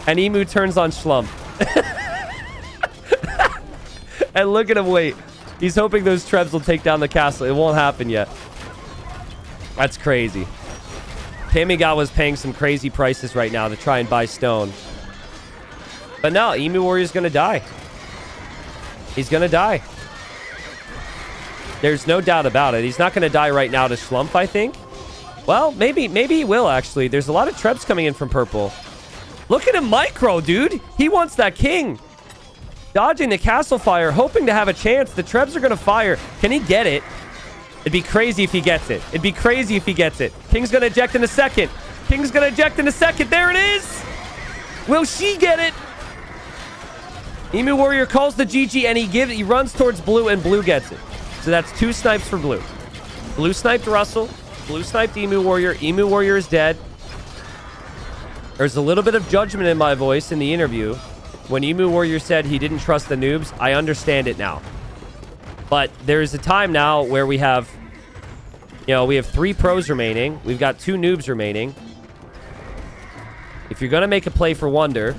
And Emu turns on Schlumpf. And look at him wait. He's hoping those trebs will take down the castle. It won't happen yet. That's crazy. Kamigawa's paying some crazy prices right now to try and buy stone. But no, Emu Warrior's gonna die. He's gonna die. There's no doubt about it. He's not going to die right now to Schlumpf, I think. Well, maybe he will, actually. There's a lot of trebs coming in from purple. Look at him micro, dude. He wants that king. Dodging the castle fire, hoping to have a chance. The trebs are going to fire. Can he get it? It'd be crazy if he gets it. It'd be crazy if he gets it. King's going to eject in a second. King's going to eject in a second. There it is. Will she get it? Emu Warrior calls the GG, and he runs towards blue, and blue gets it. So that's 2 snipes for blue. Blue sniped Russell. Blue sniped Emu Warrior. Emu Warrior is dead. There's a little bit of judgment in my voice in the interview. When Emu Warrior said he didn't trust the noobs, I understand it now. But there is a time now where we have, we have 3 pros remaining. We've got 2 noobs remaining. If you're going to make a play for Wonder,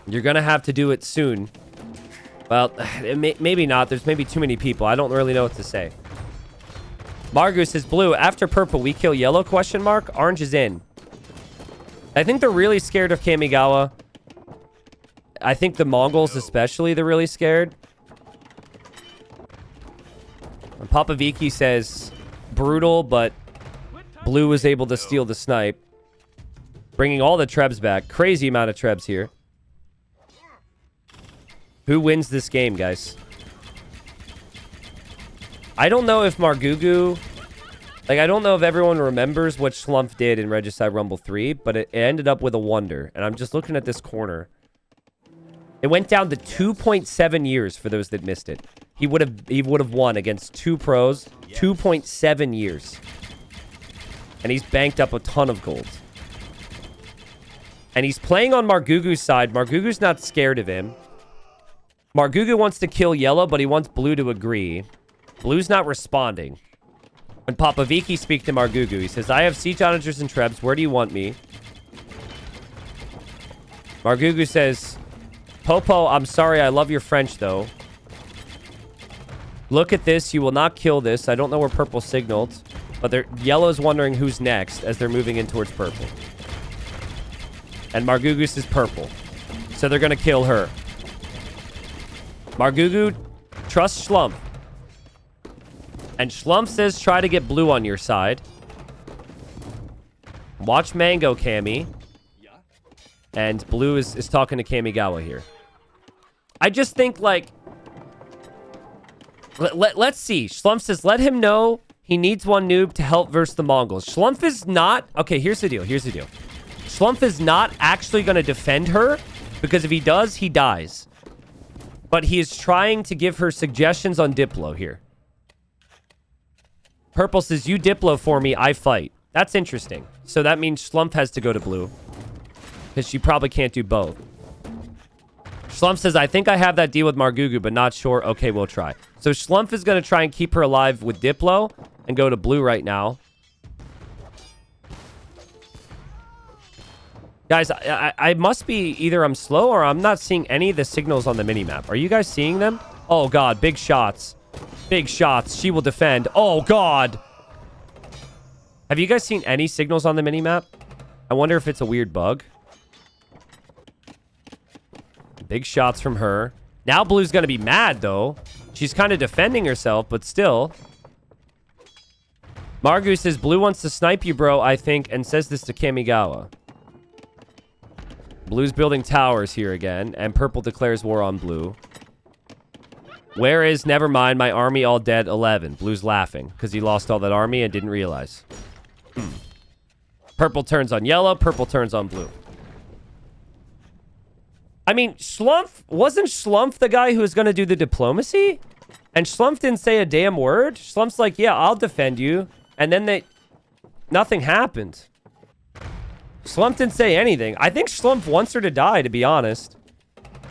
you're going to have to do it soon. Well, maybe not. There's maybe too many people. I don't really know what to say. Margus says, blue, after purple, we kill yellow, question mark? Orange is in. I think they're really scared of Kamigawa. I think the Mongols especially, they're really scared. And Papa Viki says, brutal, but blue was able to steal the snipe. Bringing all the trebs back. Crazy amount of trebs here. Who wins this game, guys? I don't know if Margugu... Like, I don't know if everyone remembers what Schlumpf did in Regicide Rumble 3, but it ended up with a wonder. And I'm just looking at this corner. It went down to 2.7 years for those that missed it. He would have won against 2 pros. 2.7 years. And he's banked up a ton of gold. And he's playing on Margugu's side. Margugu's not scared of him. Margugu wants to kill yellow, but he wants blue to agree. Blue's not responding. When Papa Viki speaks to Margugu, he says, I have siege onagers and trebs. Where do you want me? Margugu says, Popo, I'm sorry. I love your French, though. Look at this. You will not kill this. I don't know where purple signaled. But yellow's wondering who's next as they're moving in towards purple. And Margugu says purple. So they're going to kill her. Margugu trusts Schlumpf. And Schlumpf says try to get blue on your side. Watch Mango, Cammy. And blue is talking to Kamigawa here. I just think, like... Let's see. Schlumpf says, let him know he needs 1 noob to help versus the Mongols. Schlumpf is not... Okay, here's the deal. Schlumpf is not actually going to defend her. Because if he does, he dies. But he is trying to give her suggestions on Diplo here. Purple says, you Diplo for me, I fight. That's interesting. So that means Schlumpf has to go to blue. Because she probably can't do both. Schlumpf says, I think I have that deal with Margugu, but not sure. Okay, we'll try. So Schlumpf is going to try and keep her alive with Diplo and go to blue right now. Guys, I must be either I'm slow or I'm not seeing any of the signals on the minimap. Are you guys seeing them? Oh, God. Big shots. Big shots. She will defend. Oh, God. Have you guys seen any signals on the minimap? I wonder if it's a weird bug. Big shots from her. Now blue's going to be mad, though. She's kind of defending herself, but still. Margu says, blue wants to snipe you, bro, I think, and says this to Kamigawa. Blue's building towers here again, and purple declares war on blue. Where is, never mind, my army all dead, 11. Blue's laughing, because he lost all that army and didn't realize. Purple turns on yellow, purple turns on blue. I mean, wasn't Schlumpf the guy who was going to do the diplomacy? And Schlumpf didn't say a damn word? Schlumpf's like, yeah, I'll defend you. And then nothing happened. Schlumpf didn't say anything. I think Schlumpf wants her to die, to be honest.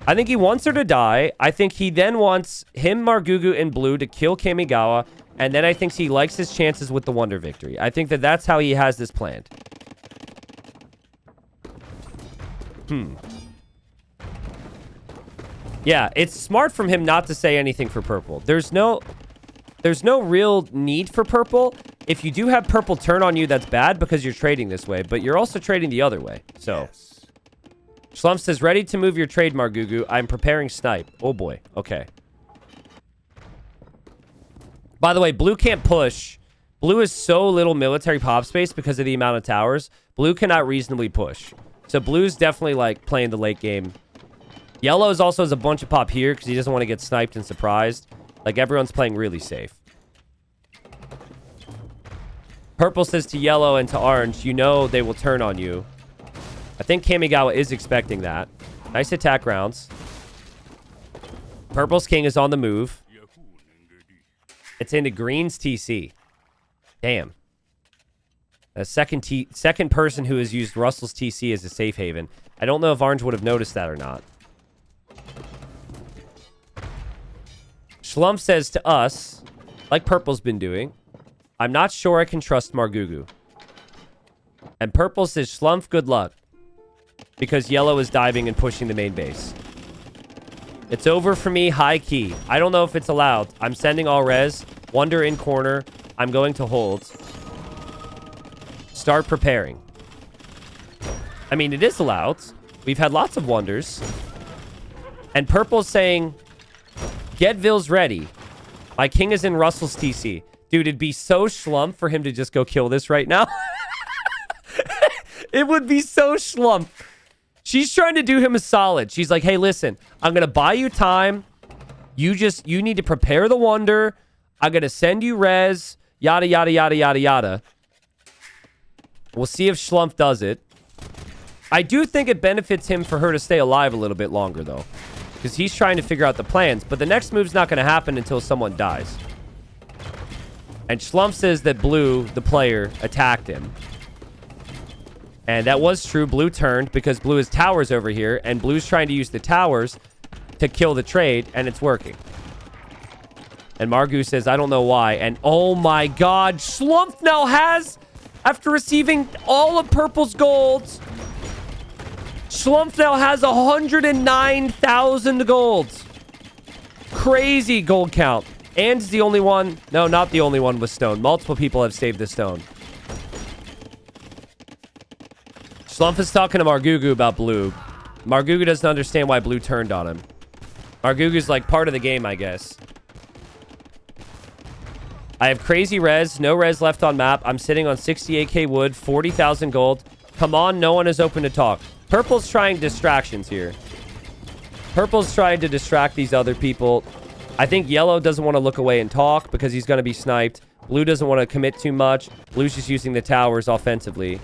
I think he wants her to die. I think he then wants him, Margugu, and blue to kill Kamigawa. And then I think he likes his chances with the Wonder Victory. I think that's how he has this planned. Yeah, it's smart from him not to say anything for purple. There's no real need for purple. If you do have purple turn on you, that's bad because you're trading this way. But you're also trading the other way. So, yes. Schlumpf says, ready to move your trade, Margugu. I'm preparing snipe. Oh, boy. Okay. By the way, blue can't push. Blue is so little military pop space because of the amount of towers. Blue cannot reasonably push. So blue's definitely like playing the late game. Yellow's also has a bunch of pop here because he doesn't want to get sniped and surprised. Like everyone's playing really safe. Purple says to yellow and to orange, you know they will turn on you. I think Kamigawa is expecting that. Nice attack rounds. Purple's king is on the move. It's into green's TC. Damn. A second person who has used Russell's TC as a safe haven. I don't know if orange would have noticed that or not. Schlumpf says to us, like purple's been doing, I'm not sure I can trust Margugu. And purple says, Schlumpf, good luck. Because yellow is diving and pushing the main base. It's over for me, high key. I don't know if it's allowed. I'm sending all res. Wonder in corner. I'm going to hold. Start preparing. I mean, it is allowed. We've had lots of wonders. And purple's saying, get Vils ready. My king is in Russell's TC. Dude, it'd be so Schlumpf for him to just go kill this right now. It would be so Schlumpf. She's trying to do him a solid. She's like, hey, listen, I'm going to buy you time. You need to prepare the wonder. I'm going to send you res. Yada, yada, yada, yada, yada. We'll see if Schlumpf does it. I do think it benefits him for her to stay alive a little bit longer, though. Because he's trying to figure out the plans. But the next move's not going to happen until someone dies. And Schlumpf says that blue, the player, attacked him. And that was true. Blue turned because blue has towers over here. And blue's trying to use the towers to kill the trade. And it's working. And Margu says, I don't know why. And oh my god, Schlumpf now has, after receiving all of purple's golds, Schlumpf now has 109,000 golds. Crazy gold count. And is the only one. No, not the only one with stone. Multiple people have saved the stone. Schlumpf is talking to Margugu about blue. Margugu doesn't understand why blue turned on him. Margugu's like part of the game, I guess. I have crazy res. No res left on map. I'm sitting on 68k wood. 40,000 gold. Come on, no one is open to talk. Purple's trying distractions here. Purple's trying to distract these other people. I think yellow doesn't want to look away and talk because he's going to be sniped. Blue doesn't want to commit too much. Blue's just using the towers offensively.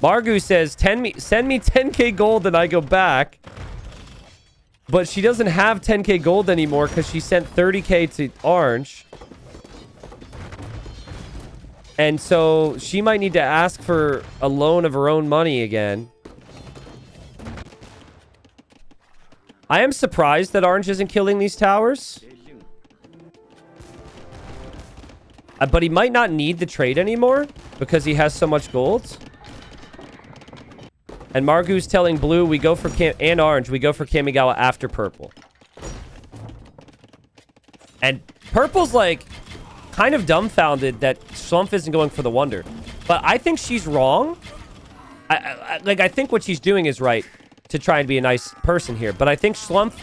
Margu says, send me 10k gold and I go back. But she doesn't have 10k gold anymore because she sent 30k to orange. And so she might need to ask for a loan of her own money again. I am surprised that orange isn't killing these towers. But he might not need the trade anymore because he has so much gold. And Margu's telling blue, we go for and orange, we go for Kamigawa after purple. And purple's like kind of dumbfounded that Schlumpf isn't going for the wonder. But I think she's wrong. I think what she's doing is right to try and be a nice person here. But I think Schlumpf,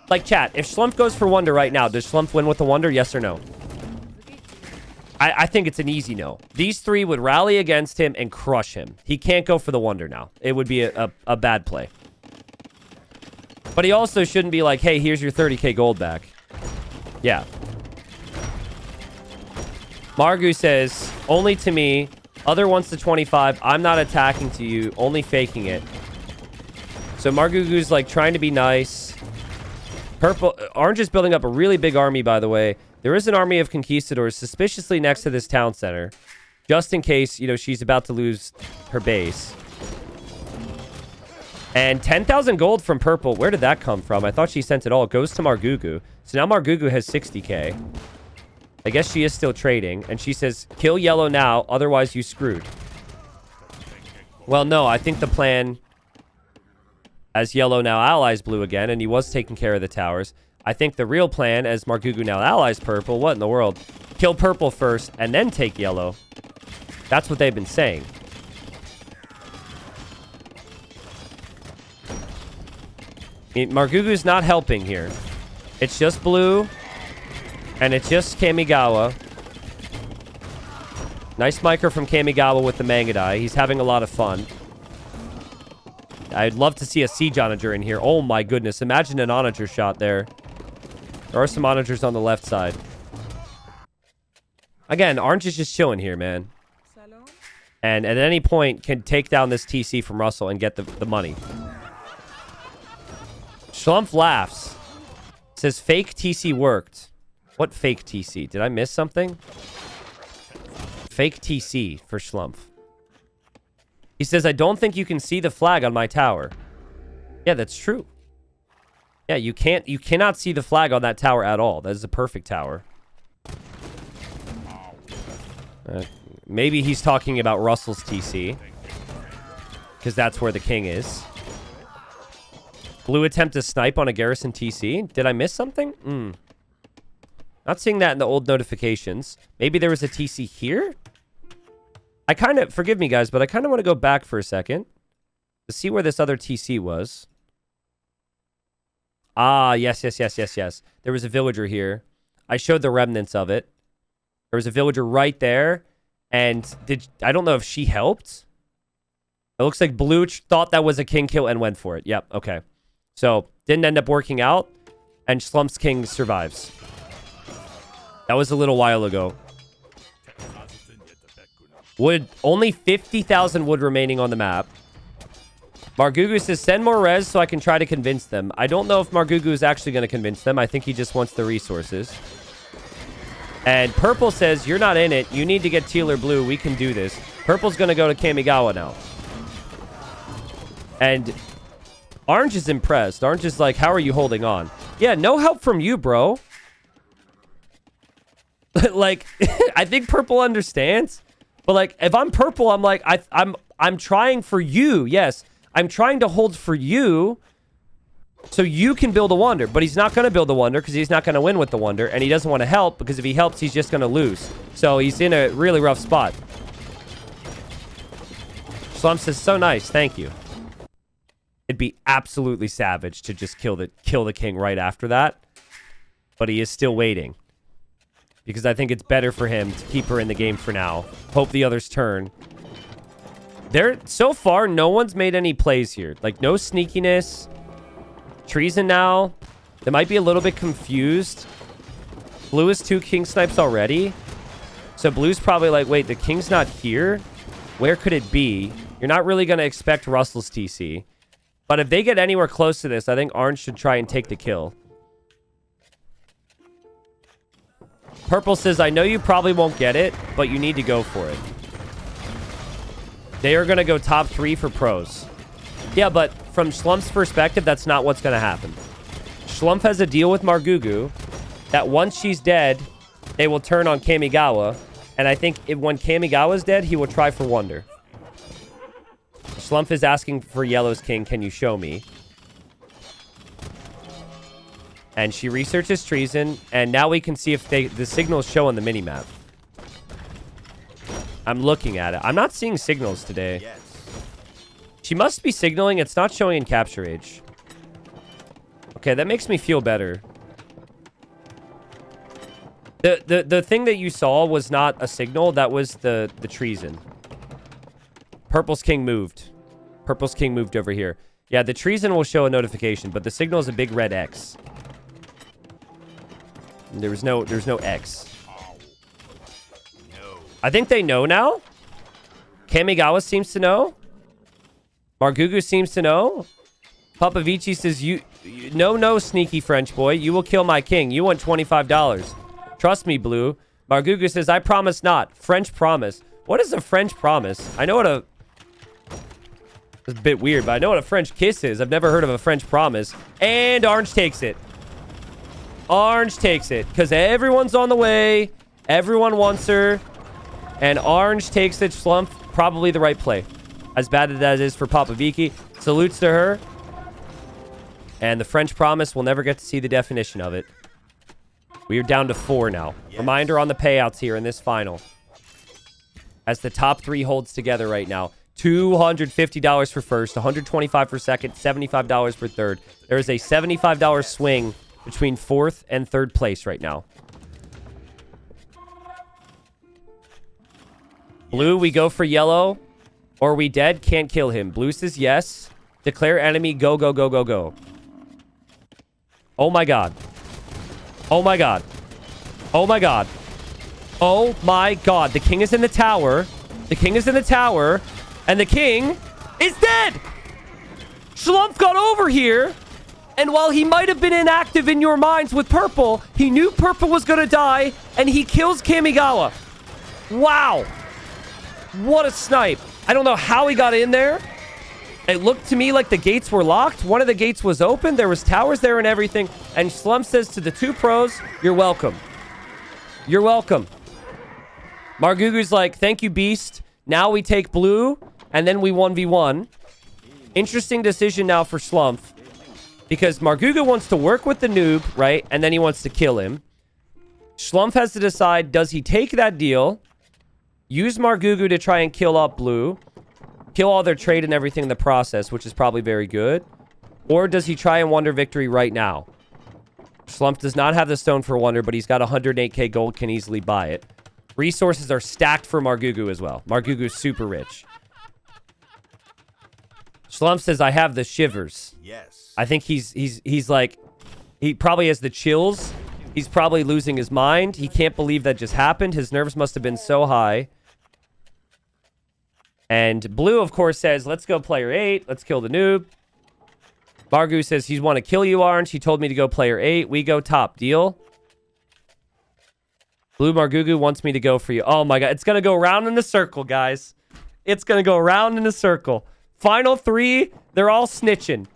like chat, if Schlumpf goes for wonder right now, does Schlumpf win with the wonder? Yes or no? I think it's an easy no. These three would rally against him and crush him. He can't go for the wonder now. It would be a bad play. But he also shouldn't be like, hey, here's your 30k gold back. Yeah. Margu says, only to me. Other wants to 25. I'm not attacking to you, only faking it. So Margugu's like trying to be nice. Orange is building up a really big army, by the way. There is an army of conquistadors suspiciously next to this town center. Just in case, you know, she's about to lose her base. And 10,000 gold from purple. Where did that come from? I thought she sent it all. It goes to Margugu. So now Margugu has 60k. I guess she is still trading. And she says, kill yellow now, otherwise you screwed. Well, no, I think the plan, as yellow now allies blue again, and he was taking care of the towers. I think the real plan, as Margugu now allies purple, what in the world? Kill purple first, and then take yellow. That's what they've been saying. Margugu's not helping here. It's just blue. And it's just Kamigawa. Nice micro from Kamigawa with the Mangadai. He's having a lot of fun. I'd love to see a Siege Onager in here. Oh my goodness. Imagine an Onager shot there. There are some Onagers on the left side. Again, Orange is just chilling here, man. And at any point can take down this TC from Russell and get the money. Schlumpf laughs. Says fake TC worked. What fake TC? Did I miss something? Fake TC for Schlumpf. He says, I don't think you can see the flag on my tower. Yeah, that's true. Yeah, you cannot see the flag on that tower at all. That is a perfect tower. Maybe he's talking about Russell's TC. Because that's where the king is. Blue attempt to snipe on a garrison TC. Did I miss something? Not seeing that in the old notifications. Maybe there was a TC here? I kind of, forgive me guys, but I kind of want to go back for a second. To see where this other TC was. Ah, yes. There was a villager here. I showed the remnants of it. There was a villager right there. And I don't know if she helped. It looks like Blue thought that was a king kill and went for it. Yep, okay. So, didn't end up working out. And Schlumpf's king survives. That was a little while ago. Wood, only 50,000 wood remaining on the map. Margugu says, send more res so I can try to convince them. I don't know if Margugu is actually going to convince them. I think he just wants the resources. And Purple says, you're not in it. You need to get teal or blue. We can do this. Purple's going to go to Kamigawa now. And Orange is impressed. Orange is like, how are you holding on? Yeah, no help from you, bro. Like, I think Purple understands. But like, if I'm Purple, I'm like, I'm trying for you. Yes, I'm trying to hold for you so you can build a wonder. But he's not going to build a wonder because he's not going to win with the wonder. And he doesn't want to help because if he helps, he's just going to lose. So he's in a really rough spot. Slump says, so nice. Thank you. It'd be absolutely savage to just kill the king right after that. But he is still waiting. Because I think it's better for him to keep her in the game for now. Hope the others turn. So far, no one's made any plays here. Like, no sneakiness. Treason now. They might be a little bit confused. Blue is 2 king snipes already. So Blue's probably like, wait, the king's not here? Where could it be? You're not really going to expect Russell's TC. But if they get anywhere close to this, I think Orange should try and take the kill. Purple says, I know you probably won't get it, but you need to go for it. They are going to go top 3 for pros. Yeah, but from Schlumpf's perspective, that's not what's going to happen. Schlumpf has a deal with Margugu that once she's dead, they will turn on Kamigawa. And I think when Kamigawa's dead, he will try for Wonder. Schlumpf is asking for Yellow's king. Can you show me? And she researches treason, and now we can see if the signals show on the minimap. I'm looking at it. I'm not seeing signals today. Yes. She must be signaling. It's not showing in capture age. Okay, that makes me feel better. The thing that you saw was not a signal. That was the treason. Purple's king moved. Purple's king moved over here. Yeah, the treason will show a notification, but the signal is a big red X. There's no X. I think they know now. Kamigawa seems to know. Margugu seems to know. Papavici says, no, sneaky French boy. You will kill my king. You want $25. Trust me, Blue. Margugu says, I promise not. French promise. What is a French promise? I know what a... It's a bit weird, but I know what a French kiss is. I've never heard of a French promise. And Orange takes it. Orange takes it. Because everyone's on the way. Everyone wants her. And Orange takes it. Schlumpf, probably the right play. As bad as that is for Papavici. Salutes to her. And the French promise, we'll never get to see the definition of it. We are down to 4 now. Yes. Reminder on the payouts here in this final. As the top 3 holds together right now. $250 for first, $125 for second, $75 for third. There is a $75 swing between 4th and 3rd place right now. Blue, we go for yellow. Or we dead, can't kill him. Blue says yes. Declare enemy, go, go, go, go, go. Oh my god. Oh my god. Oh my god. Oh my god. The king is in the tower. The king is in the tower. And the king is dead! Schlumpf got over here. And while he might have been inactive in your minds with purple, he knew purple was gonna die. And he kills Kamigawa. Wow. What a snipe. I don't know how he got in there. It looked to me like the gates were locked. One of the gates was open. There was towers there and everything. And Schlumpf says to the two pros, you're welcome. You're welcome. Margugu's like, thank you, Beast. Now we take blue, and then we 1v1. Interesting decision now for Schlumpf. Because Margugu wants to work with the noob, right? And then he wants to kill him. Schlumpf has to decide, does he take that deal, use Margugu to try and kill off blue, kill all their trade and everything in the process, which is probably very good, or does he try and wonder victory right now? Schlumpf does not have the stone for wonder, but he's got 108k gold, can easily buy it. Resources are stacked for Margugu as well. Margugu's super rich. Schlumpf says, I have the shivers. Yes. I think he's like, he probably has the chills. He's probably losing his mind. He can't believe that just happened. His nerves must have been so high. And Blue, of course, says, let's go player 8. Let's kill the noob. Margu says, he's want to kill you, Orange. He told me to go player 8. We go top. Deal? Blue Margugu wants me to go for you. Oh, my God. It's going to go around in a circle, guys. It's going to go around in a circle. Final 3, they're all snitching.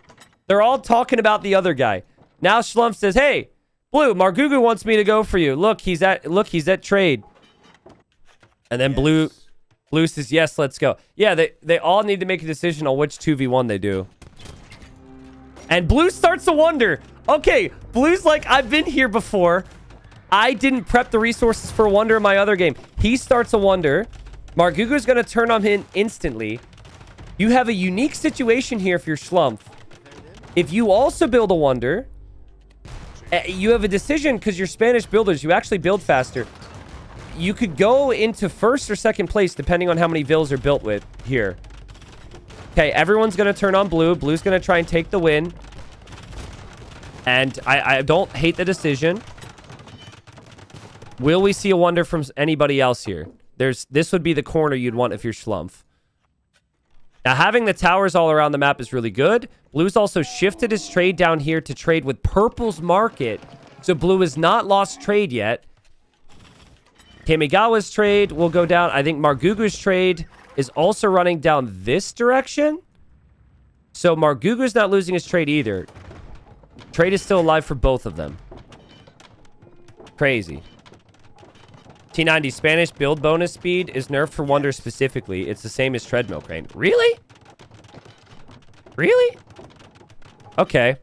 They're all talking about the other guy. Now Schlumpf says, hey, Blue, Margugu wants me to go for you. Look, he's at trade. And then Yes. Blue says, yes, let's go. Yeah, they all need to make a decision on which 2v1 they do. And Blue starts to wonder. Okay, Blue's like, I've been here before. I didn't prep the resources for wonder in my other game. He starts to wonder. Margugu's going to turn on him instantly. You have a unique situation here if you're Schlumpf. If you also build a wonder, you have a decision because you're Spanish builders. You actually build faster. You could go into first or second place depending on how many villas are built with here. Okay, everyone's going to turn on Blue. Blue's going to try and take the win. And I don't hate the decision. Will we see a wonder from anybody else here? This would be the corner you'd want if you're Schlumpf. Now, having the towers all around the map is really good. Blue's also shifted his trade down here to trade with Purple's market. So Blue has not lost trade yet. Kamigawa's trade will go down. I think Margugu's trade is also running down this direction. So Margugu's not losing his trade either. Trade is still alive for both of them. Crazy. T90 Spanish build bonus speed is nerfed for wonder specifically. It's the same as treadmill crane. Really? Really? Okay.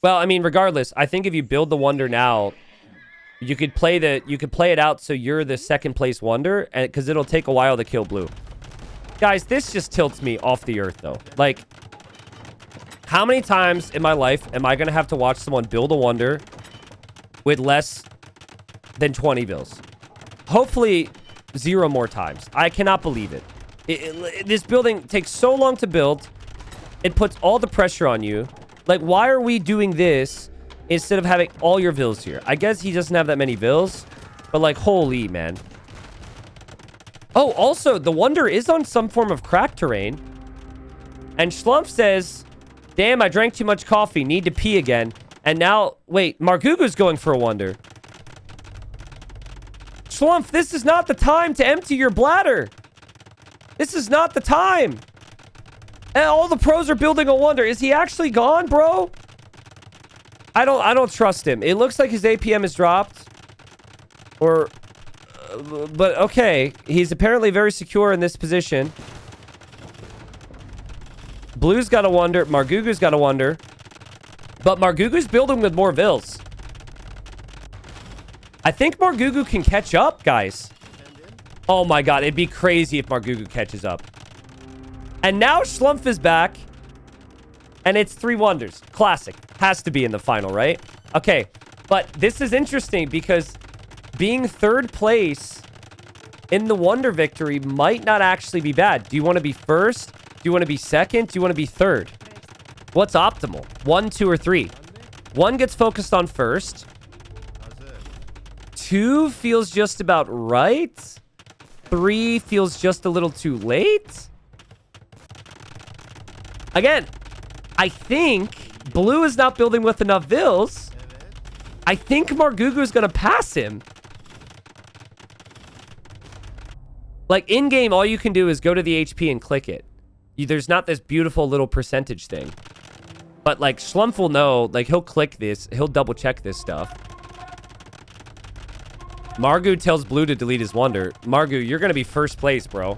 Well, I mean, regardless, I think if you build the wonder now, you could play it out so you're the second place wonder, and because it'll take a while to kill Blue. Guys, this just tilts me off the earth though. Like, how many times in my life am I gonna have to watch someone build a wonder with less than 20 bills? Hopefully 0 more times. I cannot believe it. This building takes so long to build. It puts all the pressure on you. Like, why are we doing this instead of having all your vills here? I guess he doesn't have that many vills, but like, holy man. Oh, also, the wonder is on some form of crack terrain. And Schlumpf says, damn, I drank too much coffee. Need to pee again. And now, wait, Margugu's going for a wonder. Schlumpf, this is not the time to empty your bladder. This is not the time. And all the pros are building a wonder. Is he actually gone, bro? I don't trust him. It looks like his APM is dropped. Or, but okay. He's apparently very secure in this position. Blue's got a wonder. Margugu's got a wonder. But Margugu's building with more vills. I think Margugu can catch up, guys. Oh my god, it'd be crazy if Margugu catches up. And now Schlumpf is back. And it's 3 wonders. Classic. Has to be in the final, right? Okay, but this is interesting because being third place in the Wonder victory might not actually be bad. Do you want to be first? Do you want to be second? Do you want to be third? What's optimal? 1, 2, or 3? 1 gets focused on first. 2 feels just about right. 3 feels just a little too late. Again, I think blue is not building with enough vills. I think Margugu is going to pass him. Like, in-game, all you can do is go to the HP and click it. There's not this beautiful little percentage thing. But, like, Schlumpf will know. Like, he'll click this. He'll double-check this stuff. Margu tells blue to delete his Wonder. Margu, you're going to be first place, bro.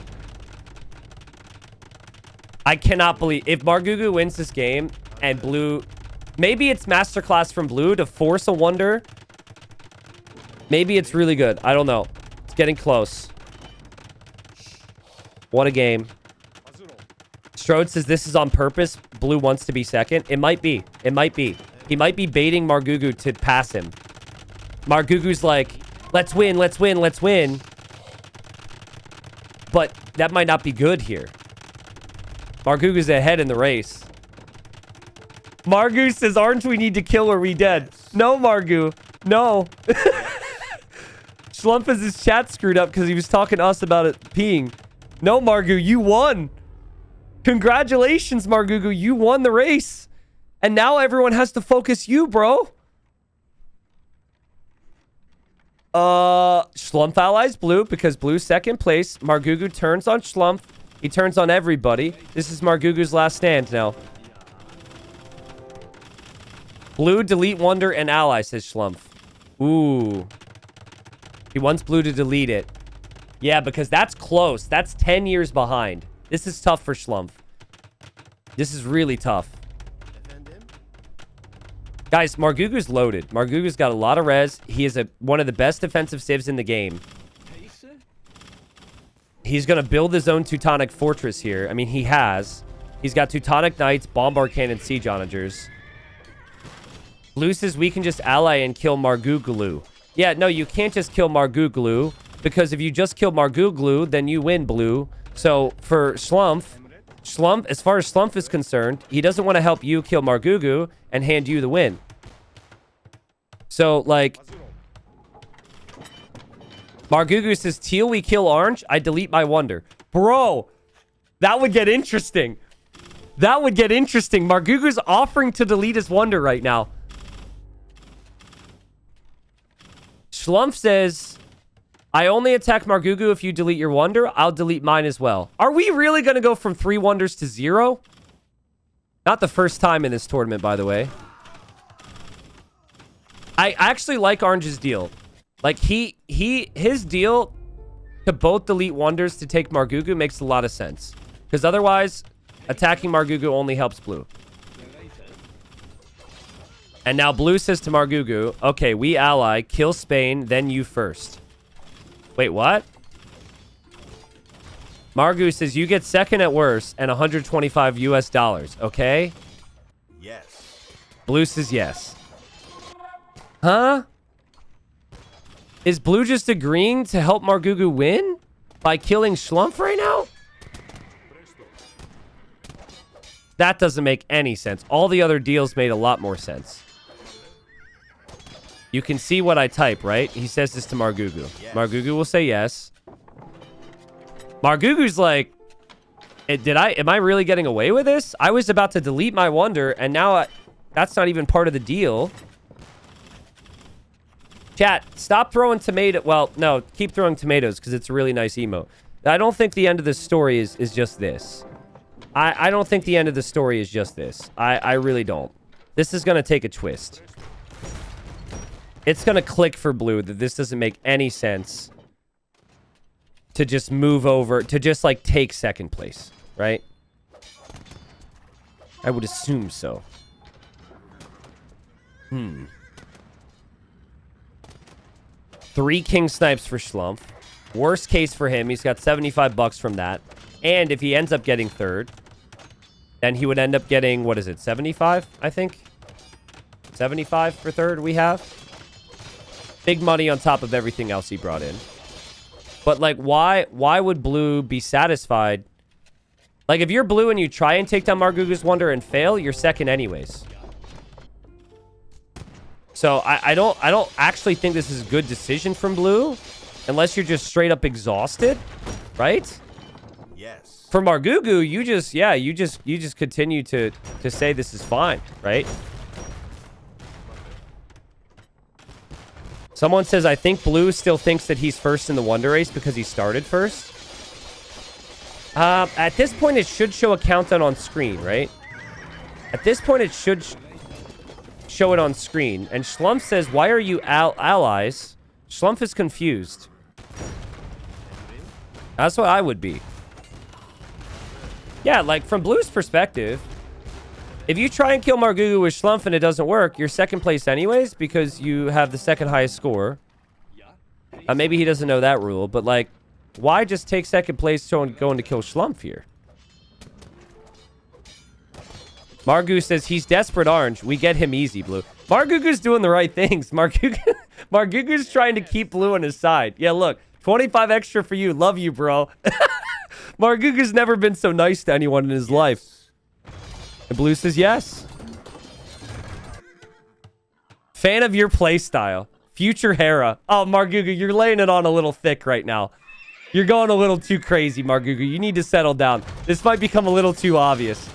I cannot believe... If Margugu wins this game and blue... Maybe it's masterclass from blue to force a Wonder. Maybe it's really good. I don't know. It's getting close. What a game. Strode says this is on purpose. Blue wants to be second. It might be. It might be. He might be baiting Margugu to pass him. Margugu's like, let's win, let's win, let's win. But that might not be good here. Margugu's ahead in the race. Margu says, aren't we need to kill or are we dead? No, Margu. No. Schlumpf has his chat screwed up because he was talking to us about it peeing. No, Margu, you won. Congratulations, Margugu. You won the race. And now everyone has to focus you, bro. Schlumpf allies blue because blue's second place. Margugu turns on Schlumpf. He turns on everybody. This is Margugu's last stand now. Blue, delete Wonder, and ally, says Schlumpf. Ooh. He wants blue to delete it. Yeah, because that's close. That's 10 years behind. This is tough for Schlumpf. This is really tough. Guys, Margugu's loaded. Margugu's got a lot of res. He is one of the best defensive civs in the game. He's going to build his own Teutonic fortress here. I mean, he has. He's got Teutonic Knights, Bombard Cannon, Siege Onagers. Blue says we can just ally and kill Marguglu. Yeah, no, you can't just kill Marguglu. Because if you just kill Marguglu, then you win, blue. So, for Schlumpf, as far as Schlumpf is concerned, he doesn't want to help you kill Margugu and hand you the win. So, like... Margugu says, teal, we kill orange, I delete my Wonder. Bro, that would get interesting. That would get interesting. Margugu's offering to delete his Wonder right now. Schlumpf says... I only attack Margugu if you delete your Wonder. I'll delete mine as well. Are we really going to go from 3 Wonders to 0? Not the first time in this tournament, by the way. I actually like Orange's deal. Like, his deal to both delete Wonders to take Margugu makes a lot of sense. Because otherwise, attacking Margugu only helps blue. And now blue says to Margugu, okay, we ally, kill Spain, then you first. Wait, what? Margu says you get second at worst and 125 US dollars, okay? Yes. Blue says yes. Huh? Is blue just agreeing to help Margugu win by killing Schlumpf right now? That doesn't make any sense. All the other deals made a lot more sense. You can see what I type, right? He says this to Margugu. Yes. Margugu will say yes. Margugu's like, am I really getting away with this? I was about to delete my Wonder, and now that's not even part of the deal. Chat, stop throwing tomato. Well, no, keep throwing tomatoes because it's a really nice emote. I don't think the end of the story is just this. I don't think the end of the story is just this. I really don't. This is going to take a twist. It's going to click for blue that this doesn't make any sense to just move over, to just, like, take second place, right? I would assume so. 3 king snipes for Schlumpf. Worst case for him, he's got 75 bucks from that. And if he ends up getting third, then he would end up getting, what is it, 75, I think? 75 for third we have. Big money on top of everything else he brought in. But, like, why would blue be satisfied? Like, if you're blue and you try and take down Margugu's Wonder and fail, you're second anyways. So, I don't actually think this is a good decision from blue. Unless you're just straight up exhausted. Right? Yes. For Margugu, you just continue to say this is fine, right? Someone says, I think blue still thinks that he's first in the Wonder Race because he started first. At this point, it should show a countdown on screen, right? At this point, it should show it on screen. And Schlumpf says, why are you allies? Schlumpf is confused. That's what I would be. Yeah, like, from Blue's perspective, if you try and kill Margugu with Schlumpf and it doesn't work, you're second place anyways because you have the second highest score. Maybe he doesn't know that rule, but, like, why just take second place going to kill Schlumpf here? Margu says he's desperate orange. We get him easy, Blue. Margugu's doing the right things. Margugu's trying to keep Blue on his side. Yeah, look. 25 extra for you. Love you, bro. Margugu's never been so nice to anyone in his life. And Blue says yes. Fan of your play style. Future Hera. Oh, Margugu, you're laying it on a little thick right now. You're going a little too crazy, Margugu. You need to settle down. This might become a little too obvious.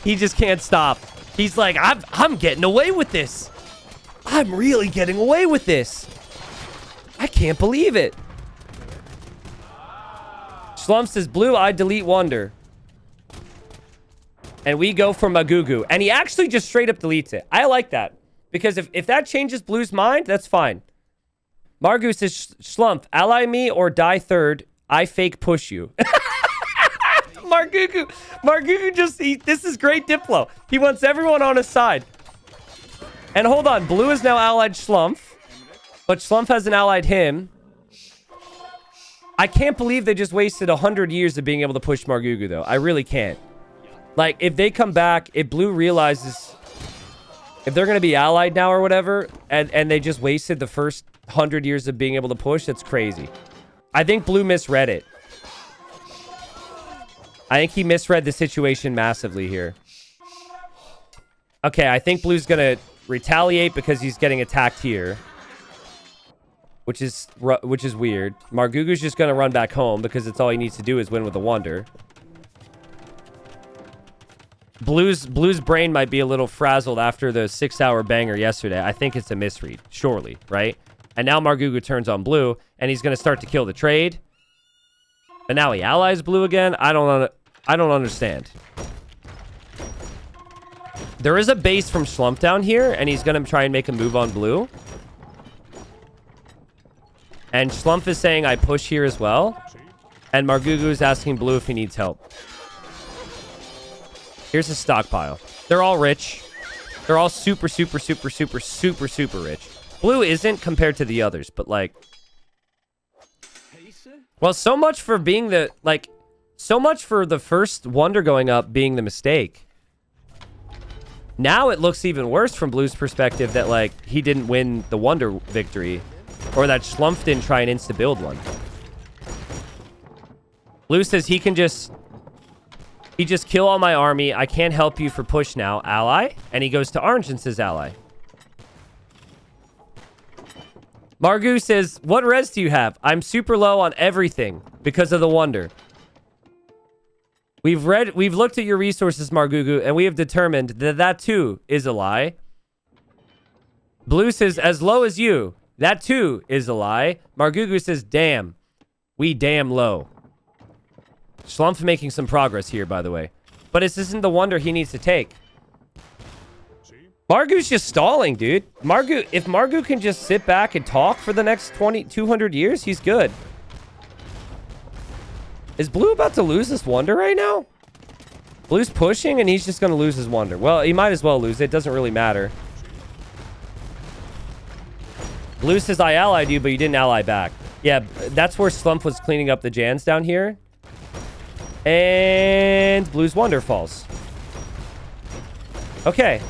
He just can't stop. He's like, I'm getting away with this. I'm really getting away with this. I can't believe it. Slump says, Blue, I delete Wonder. And we go for Margugu. And he actually just straight up deletes it. I like that. Because if that changes Blue's mind, that's fine. Margu says, Slump, ally me or die third. I fake push you. Margugu just, this is great Diplo. He wants everyone on his side. And hold on, Blue is now allied Schlumpf. But Schlumpf hasn't allied him. I can't believe they just wasted 100 years of being able to push Margugu, though. I really can't. Like, if they come back, if Blue realizes... If they're going to be allied now or whatever, and they just wasted the first 100 years of being able to push, that's crazy. I think Blue misread it. I think he misread the situation massively here. Okay, I think Blue's going to retaliate because he's getting attacked here. Which is weird. Margugu's just going to run back home because it's all he needs to do is win with a Wonder. Blue's brain might be a little frazzled after the 6-hour banger yesterday. I think it's a misread, surely, right? And now Margugu turns on Blue, and he's going to start to kill the trade. And now he allies Blue again. I don't understand. There is a base from Schlump down here, and he's going to try and make a move on Blue. And Schlump is saying, I push here as well. And Margugu is asking Blue if he needs help. Here's his stockpile. They're all rich. They're all super rich. Blue isn't compared to the others, but like... Well, so much for being the... Like, so much for the first Wonder going up being the mistake. Now it looks even worse from Blue's perspective that, like, he didn't win the Wonder victory. Or that Schlumpf didn't try and insta-build one. Blue says he can just... He just kill all my army. I can't help you for push now. Ally. And he goes to Orange and says ally. Margu says, what res do you have? I'm super low on everything because of the Wonder. We've looked at your resources, Margugu, and we have determined that that too is a lie. Blue says, as low as you. That too is a lie. Margugu says, damn. We damn low. Schlumpf making some progress here, by the way. But this isn't the Wonder he needs to take. Margu's just stalling, dude. If Margu can just sit back and talk for the next 200 years, he's good. Is Blue about to lose this Wonder right now? Blue's pushing and he's just going to lose his Wonder. Well, he might as well lose it. It doesn't really matter. Blue says, I allied you, but you didn't ally back. Yeah, that's where Slump was cleaning up the Jans down here. And Blue's Wonder falls. Okay.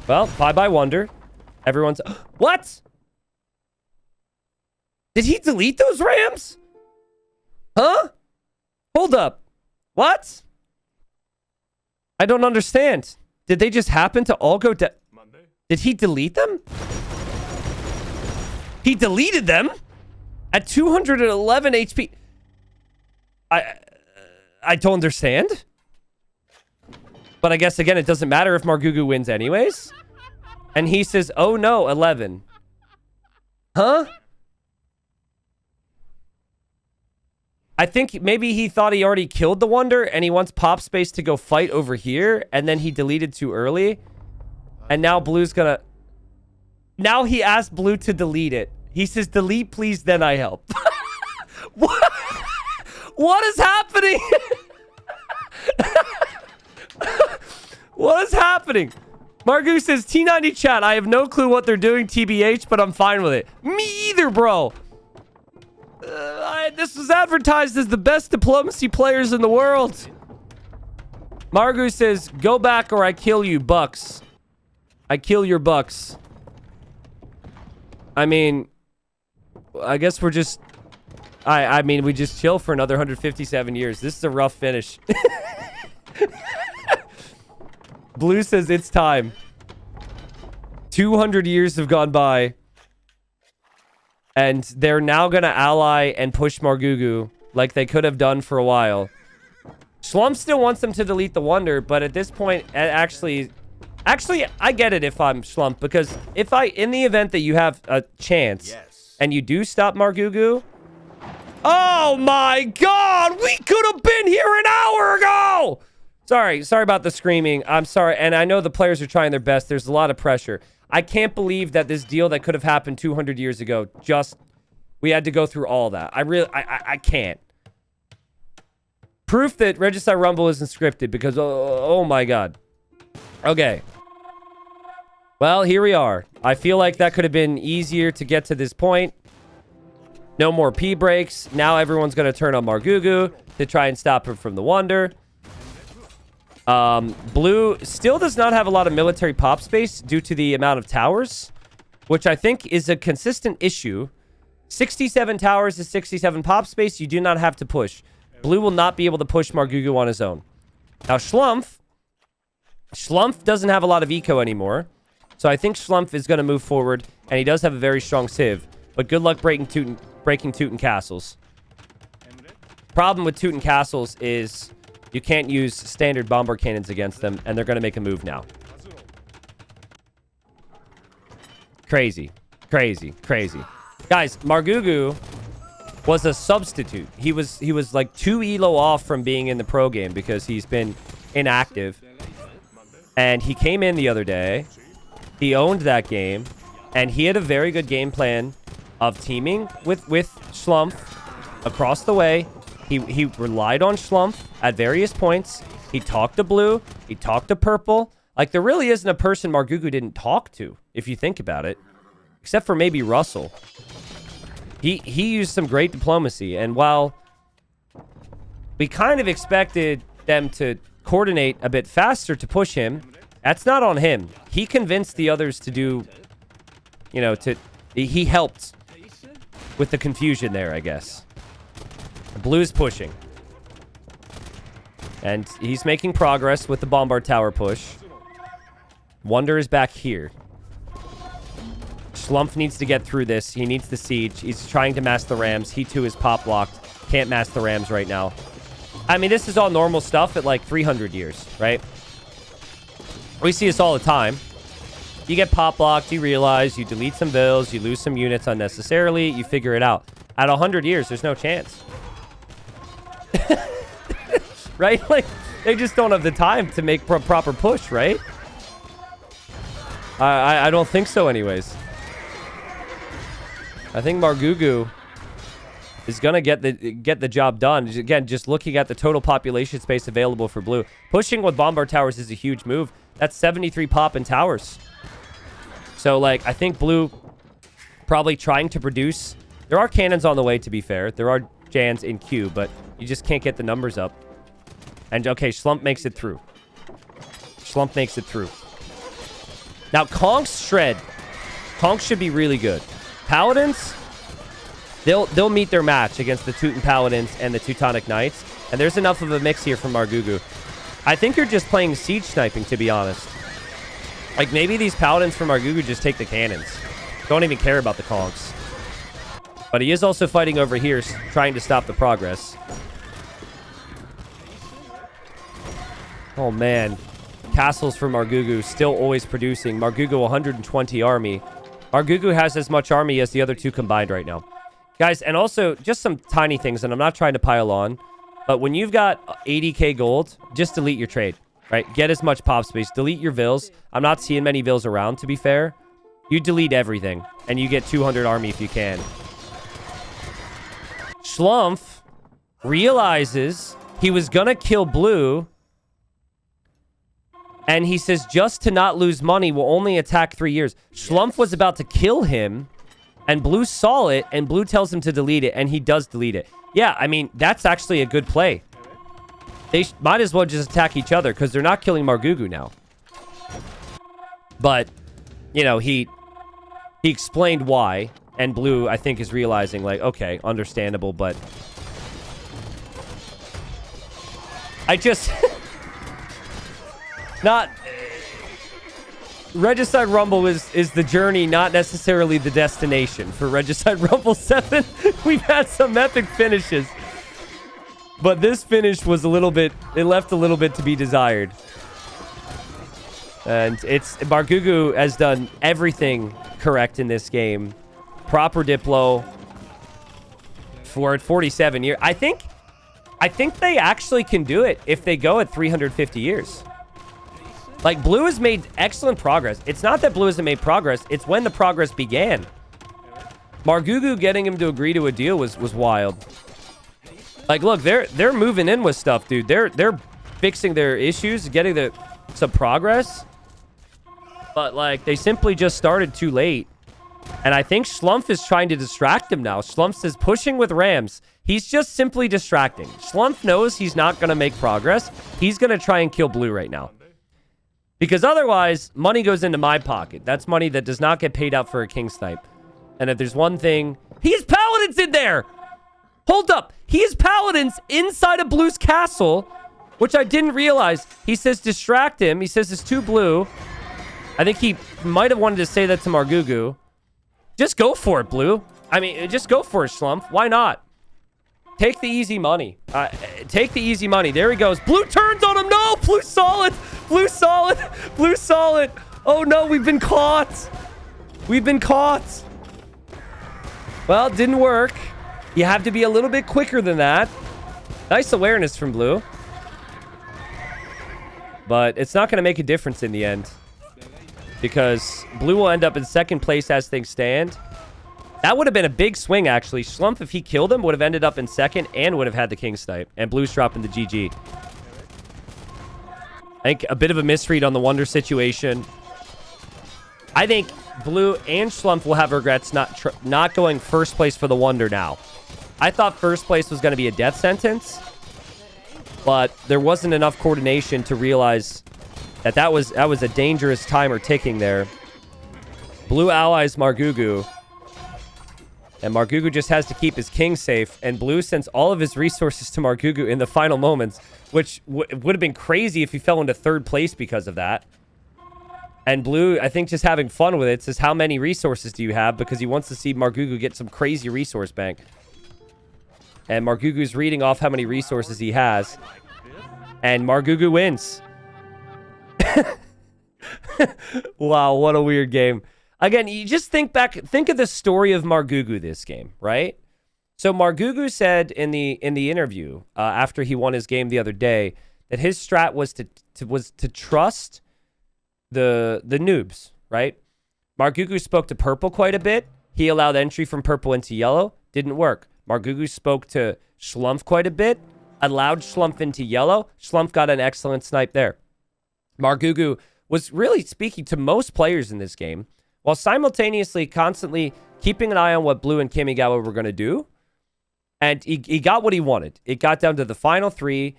Well, bye-bye Wonder. Everyone's... What? Did he delete those rams? Huh? Hold up. What? I don't understand. Did they just happen to all go down? Did he delete them? He deleted them at 211 HP. I don't understand. But I guess, again, it doesn't matter if Margugu wins anyways. And he says, oh no, 11. Huh? I think maybe he thought he already killed the Wonder and he wants Pop Space to go fight over here. And then he deleted too early. And now Blue's gonna... Now he asked Blue to delete it. He says, delete please, then I help. What? What is happening? What is happening? Margu says, T90 chat, I have no clue what they're doing, TBH, but I'm fine with it. Me either, bro. This was advertised as the best diplomacy players in the world. Margu says, go back or I kill you, Bucks. I kill your Bucks. I mean, I guess we're just... I mean, we just chill for another 157 years. This is a rough finish. Blue says it's time. 200 years have gone by. And they're now going to ally and push Margugu like they could have done for a while. Schlump still wants them to delete the Wonder, but at this point, actually, I get it if I'm Schlump, because if in the event that you have a chance and you do stop Margugu... Oh my God! We could have been here an hour ago! Sorry about the screaming. I'm sorry. And I know the players are trying their best. There's a lot of pressure. I can't believe that this deal that could have happened 200 years ago, we had to go through all that. I can't. Proof that Regicide Rumble isn't scripted because, oh my God. Okay. Well, here we are. I feel like that could have been easier to get to this point. No more P breaks. Now everyone's going to turn on Margugu to try and stop him from the Wonder. Blue still does not have a lot of military pop space due to the amount of towers, which I think is a consistent issue. 67 towers is 67 pop space. You do not have to push. Blue will not be able to push Margugu on his own. Now, Schlumpf doesn't have a lot of eco anymore. So I think Schlumpf is going to move forward, and he does have a very strong civ. But good luck breaking Teuton castles. Problem with Teuton castles is you can't use standard bomber cannons against them, and they're going to make a move now. Crazy. Guys, Margugu was a substitute. He was like 2 elo off from being in the pro game because he's been inactive. And he came in the other day. He owned that game, and he had a very good game plan of teaming with Schlumpf across the way. He relied on Schlumpf at various points. He talked to Blue. He talked to Purple. Like, there really isn't a person Margugu didn't talk to, if you think about it. Except for maybe Russell. He used some great diplomacy. And while we kind of expected them to coordinate a bit faster to push him, that's not on him. He convinced the others to do, he helped with the confusion there, I guess. Blue's pushing. And he's making progress with the Bombard Tower push. Wonder is back here. Schlumpf needs to get through this. He needs the siege. He's trying to mask the Rams. He too is pop locked. Can't mask the Rams right now. I mean, this is all normal stuff at like 300 years, right? We see this all the time. You get pop locked, you realize, you delete some bills, you lose some units unnecessarily, you figure it out. At 100 years, there's no chance. Right? Like, they just don't have the time to make proper push, right? I don't think so anyways. I think Margugu is going to get the job done. Again, just looking at the total population space available for Blue. Pushing with Bombard Towers is a huge move. That's 73 pop in towers. So, like, I think Blue probably trying to produce... There are cannons on the way, to be fair. There are Jans in queue, but you just can't get the numbers up. And, okay, Schlump makes it through. Schlump makes it through. Now, Konk's Shred. Konk should be really good. Paladins? they'll meet their match against the Teuton Paladins and the Teutonic Knights. And there's enough of a mix here from Margugu. I think you're just playing siege sniping, to be honest. Like, maybe these Paladins from Margugu just take the cannons. Don't even care about the conks. But he is also fighting over here, trying to stop the progress. Oh, man. Castles for Margugu, still always producing. Margugu, 120 army. Margugu has as much army as the other two combined right now. Guys, and also, just some tiny things, and I'm not trying to pile on, but when you've got 80k gold, just delete your trade, right? Get as much pop space. Delete your vills. I'm not seeing many vills around, to be fair. You delete everything, and you get 200 army if you can. Schlumpf realizes he was going to kill Blue, and he says, just to not lose money, we'll only attack 3 years. Schlumpf was about to kill him, and Blue saw it, and Blue tells him to delete it, and he does delete it. Yeah, I mean, that's actually a good play. They might as well just attack each other, because they're not killing Margugu now. But, you know, he explained why, and Blue, I think, is realizing, like, okay, understandable, but... I just... Not... Regicide Rumble is the journey, not necessarily the destination. For Regicide Rumble 7, we've had some epic finishes. But this finish was a little bit... It left a little bit to be desired. And it's... Margugu has done everything correct in this game. Proper Diplo. For 47 years. I think they actually can do it if they go at 350 years. Like, Blue has made excellent progress. It's not that Blue hasn't made progress. It's when the progress began. Margugu getting him to agree to a deal was wild. Like, look, they're moving in with stuff, dude. They're fixing their issues, getting some progress. But, like, they simply just started too late. And I think Schlumpf is trying to distract him now. Schlumpf is pushing with Rams. He's just simply distracting. Schlumpf knows he's not going to make progress. He's going to try and kill Blue right now. Because otherwise, money goes into my pocket. That's money that does not get paid out for a king snipe. And if there's one thing... He has Paladins in there! Hold up! He has Paladins inside of Blue's castle, which I didn't realize. He says distract him. He says it's too Blue. I think he might have wanted to say that to Margugu. Just go for it, Blue. I mean, just go for it, Schlumpf. Why not? Take the easy money. Take the easy money. There he goes. Blue turns on him. No! Blue solid! Blue solid! Blue solid! Oh, no. We've been caught. We've been caught. Well, it didn't work. You have to be a little bit quicker than that. Nice awareness from Blue. But it's not going to make a difference in the end. Because Blue will end up in second place as things stand. That would have been a big swing, actually. Schlumpf, if he killed him, would have ended up in second and would have had the king snipe. And Blue's dropping the GG. I think a bit of a misread on the Wonder situation. I think Blue and Schlumpf will have regrets not going first place for the Wonder now. I thought first place was going to be a death sentence. But there wasn't enough coordination to realize that was a dangerous timer ticking there. Blue allies Margugu. And Margugu just has to keep his king safe. And Blue sends all of his resources to Margugu in the final moments, which would have been crazy if he fell into third place because of that. And Blue, I think, just having fun with it, says, how many resources do you have? Because he wants to see Margugu get some crazy resource bank. And Margugu's reading off how many resources he has. And Margugu wins. Wow, what a weird game. Again, you just think of the story of Margugu this game, right? So Margugu said in the interview after he won his game the other day that his strat was to trust the noobs, right? Margugu spoke to purple quite a bit. He allowed entry from purple into yellow. Didn't work. Margugu spoke to Schlumpf quite a bit. Allowed Schlumpf into yellow. Schlumpf got an excellent snipe there. Margugu was really speaking to most players in this game, while simultaneously constantly keeping an eye on what Blue and Kamigawa were going to do. And he got what he wanted. It got down to the final three.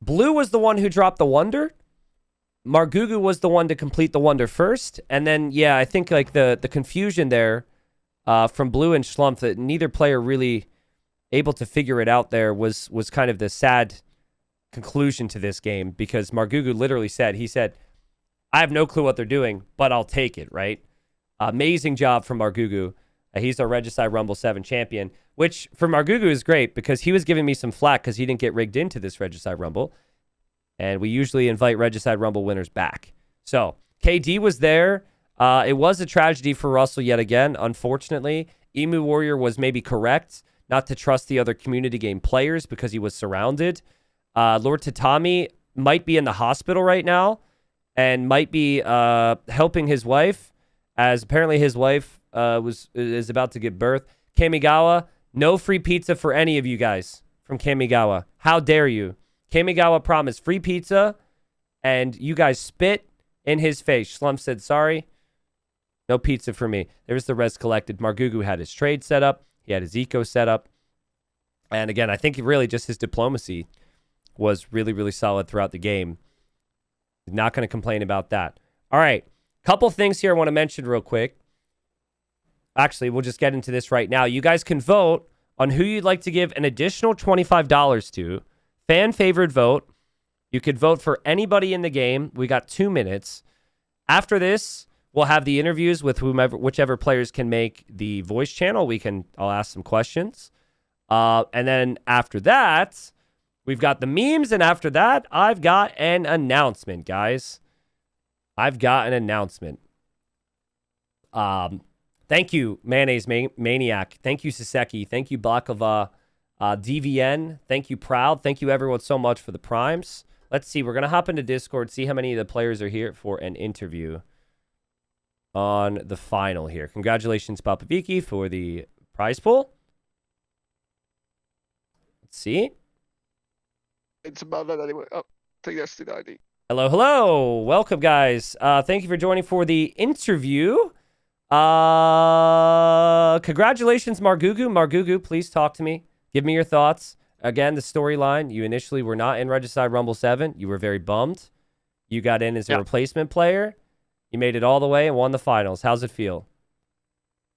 Blue was the one who dropped the Wonder. Margugu was the one to complete the Wonder first. And then, yeah, I think like the confusion there from Blue and Schlumpf that neither player really able to figure it out there was kind of the sad conclusion to this game because Margugu literally said, I have no clue what they're doing, but I'll take it, right? Amazing job from Margugu. He's our Regicide Rumble 7 champion, which for Margugu is great because he was giving me some flack because he didn't get rigged into this Regicide Rumble. And we usually invite Regicide Rumble winners back. So KD was there. It was a tragedy for Russell yet again, unfortunately. Emu Warrior was maybe correct not to trust the other community game players because he was surrounded. Lord Tatami might be in the hospital right now and might be helping his wife, as apparently his wife is about to give birth. Kamigawa, no free pizza for any of you guys from Kamigawa. How dare you? Kamigawa promised free pizza, and you guys spit in his face. Slump said, sorry, no pizza for me. There's the res collected. Margugu had his trade set up. He had his eco set up. And again, I think really just his diplomacy was really, really solid throughout the game. Not going to complain about that. All right. Couple things here I want to mention real quick. Actually, we'll just get into this right now. You guys can vote on who you'd like to give an additional $25 to. Fan favorite vote. You could vote for anybody in the game. We got 2 minutes. After this, we'll have the interviews with whichever players can make the voice channel. I'll ask some questions. And then after that, we've got the memes. And after that, I've got an announcement, guys. I've got an announcement. Thank you, Mayonnaise Maniac. Thank you, Saseki. Thank you, Blakova. DVN. Thank you, Proud. Thank you, everyone, so much for the primes. Let's see. We're going to hop into Discord, see how many of the players are here for an interview on the final here. Congratulations, Papa Vicky, for the prize pool. Let's see. It's about that anyway. Oh, take that's the ID. Hello, hello. Welcome, guys. Thank you for joining for the interview. Congratulations, Margugu. Margugu, please talk to me. Give me your thoughts. Again, the storyline. You initially were not in Regicide Rumble 7. You were very bummed. You got in as a replacement player. You made it all the way and won the finals. How's it feel?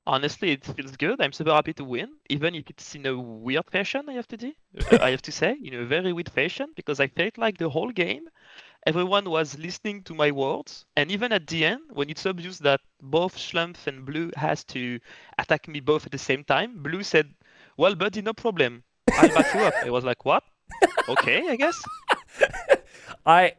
Honestly, it feels good. I'm super happy to win, even if it's in a weird fashion, I have to say, in a very weird fashion, because I felt like the whole game, everyone was listening to my words, and even at the end, when it's obvious that both Schlumpf and Blue has to attack me both at the same time, Blue said, well, buddy, no problem. I'll back you up. I was like, what? Okay, I guess. I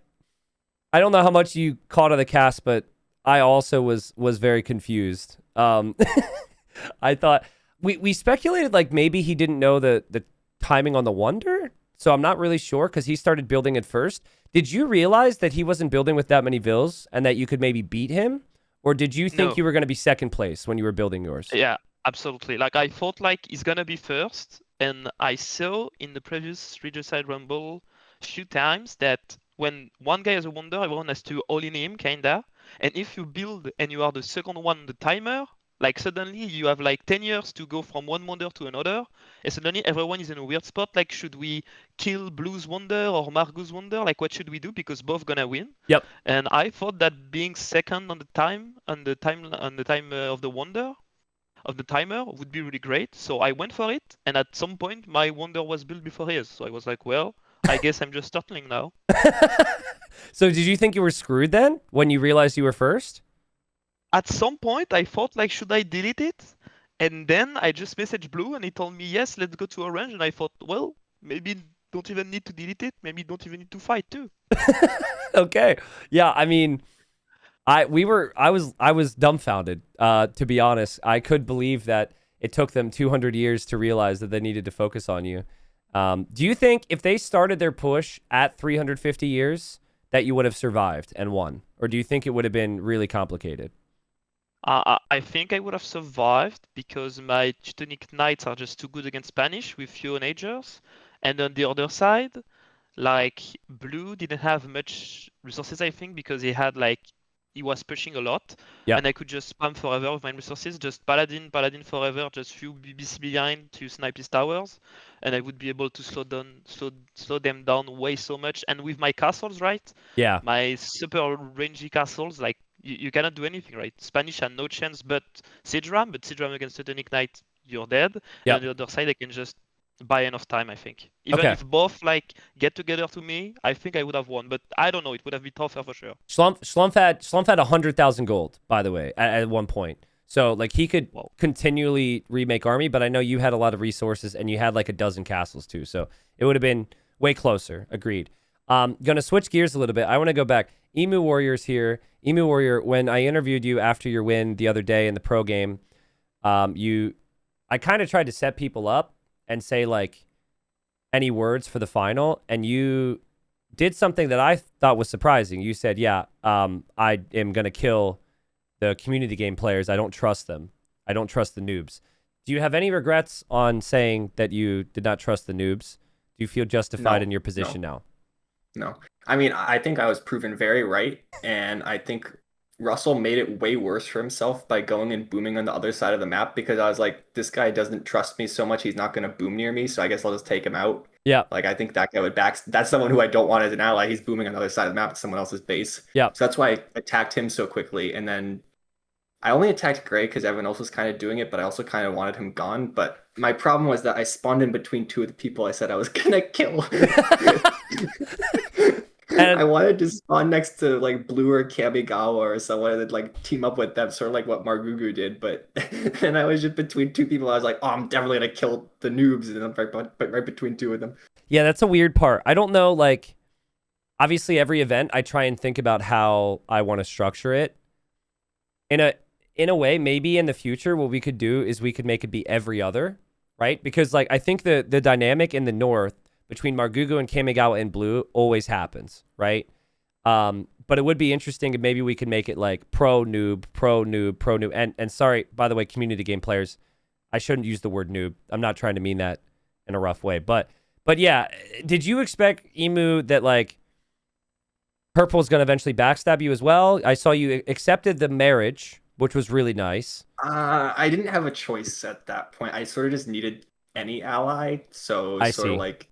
don't know how much you caught of the cast, but I also was very confused. I thought we speculated like maybe he didn't know the timing on the Wonder, so I'm not really sure because he started building it first. Did you realize that he wasn't building with that many vills and that you could maybe beat him, or did you think you were going to be second place when you were building yours? Yeah, absolutely. Like I thought like he's gonna be first, and I saw in the previous Regicide Rumble a few times that when one guy has a Wonder, everyone has to all in him, kinda. And if you build and you are the second one on the timer, like suddenly you have like 10 years to go from one Wonder to another, and suddenly everyone is in a weird spot. Like, should we kill Blue's Wonder or Margot's Wonder? Like, what should we do? Because both gonna win. Yep. And I thought that being second on the time of the Wonder, of the timer, would be really great. So I went for it, and at some point my Wonder was built before his. So I was like, well, I guess I'm just turtling now. So did you think you were screwed then when you realized you were first? At some point, I thought, like, should I delete it? And then I just messaged Blue, and he told me, yes, let's go to Orange. And I thought, well, maybe don't even need to delete it. Maybe don't even need to fight too. Okay. Yeah, I mean, I was dumbfounded. To be honest, I could believe that it took them 200 years to realize that they needed to focus on you. Do you think if they started their push at 350 years that you would have survived and won? Or do you think it would have been really complicated? I think I would have survived because my Teutonic Knights are just too good against Spanish with few onagers. And on the other side, like, Blue didn't have much resources, I think, because he was pushing a lot. Yeah. And I could just spam forever with my resources, just Paladin forever, just few BBC behind to snipe his towers. And I would be able to slow them down way so much. And with my castles, right? Yeah. My super rangy castles, like, you cannot do anything, right? Spanish had no chance but Siege Ram, but Siege Ram against Sudden Ignite, you're dead. And Yep. on the other side, they can just buy enough time, I think. Even Okay. if both like get together to me, I think I would have won. But I don't know, it would have been tougher for sure. Schlump had 100,000 gold, by the way, at one point. So like he could Whoa. continually remake army, but I know you had a lot of resources and you had like a dozen castles too. So it would have been way closer. Agreed. Gonna switch gears a little bit. I want to go back. Emu Warrior's here. Emu Warrior, when I interviewed you after your win the other day in the pro game, I kind of tried to set people up and say like any words for the final, and you did something that I thought was surprising. You said, yeah, I am going to kill the community game players. I don't trust them. I don't trust the noobs. Do you have any regrets on saying that you did not trust the noobs? Do you feel justified in your position now? No. I mean, I think I was proven very right, and I think Russell made it way worse for himself by going and booming on the other side of the map, because I was like, this guy doesn't trust me so much, he's not going to boom near me, so I guess I'll just take him out. Yeah. Like, I think that guy would that's someone who I don't want as an ally. He's booming on the other side of the map at someone else's base. Yeah. So that's why I attacked him so quickly, and then I only attacked Gray because everyone else was kind of doing it, but I also kind of wanted him gone. But my problem was that I spawned in between two of the people I said I was going to kill. And I wanted to spawn next to like Blue or Kamigawa or someone and like team up with them, sort of like what Margugu did. But and I was just between two people. I was like, oh, I'm definitely gonna kill the noobs, and I'm right between two of them. yeah, that's a weird part. I don't know, like, obviously every event I try and think about how I want to structure it. In a way, maybe in the future, what we could do is we could make it be every other, right? Because like I think the dynamic in the north between Margugu and Kamigawa and Blue always happens, right? But it would be interesting if maybe we could make it like pro noob, pro noob, pro noob. And sorry, by the way, community game players, I shouldn't use the word noob. I'm not trying to mean that in a rough way. But yeah, did you expect, Emu, that like Purple is going to eventually backstab you as well? I saw you accepted the marriage, which was really nice. I didn't have a choice at that point. I sort of just needed any ally, so I sort see. of like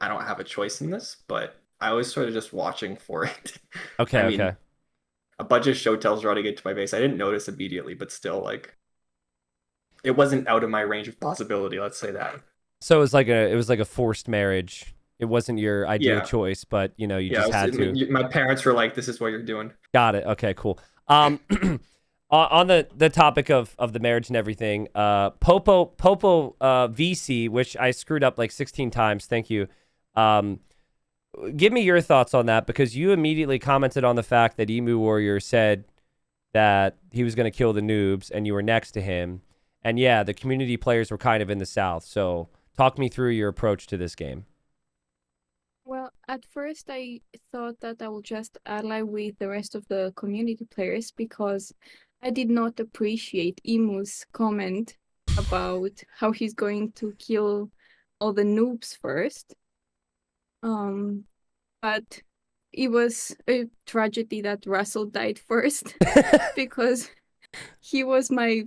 I don't have a choice in this, but I was sort of just watching for it. Okay, I mean, okay. a bunch of show tells running into my base. I didn't notice immediately, but still, like, it wasn't out of my range of possibility. Let's say that. So it was like a forced marriage. It wasn't your ideal Yeah. choice, but you know, you Yeah, just had to. my parents were like, "This is what you're doing." Got it. Okay, cool. On the topic of the marriage and everything, Popo VC, which I screwed up like 16 times. Thank you. Give me your thoughts on that, because you immediately commented on the fact that Emu Warrior said that he was going to kill the noobs and you were next to him. And yeah, the community players were kind of in the south. So talk me through your approach to this game. Well, at first I thought that I would just ally with the rest of the community players because I did not appreciate Emu's comment about how he's going to kill all the noobs first. But it was a tragedy that Russell died first because he was my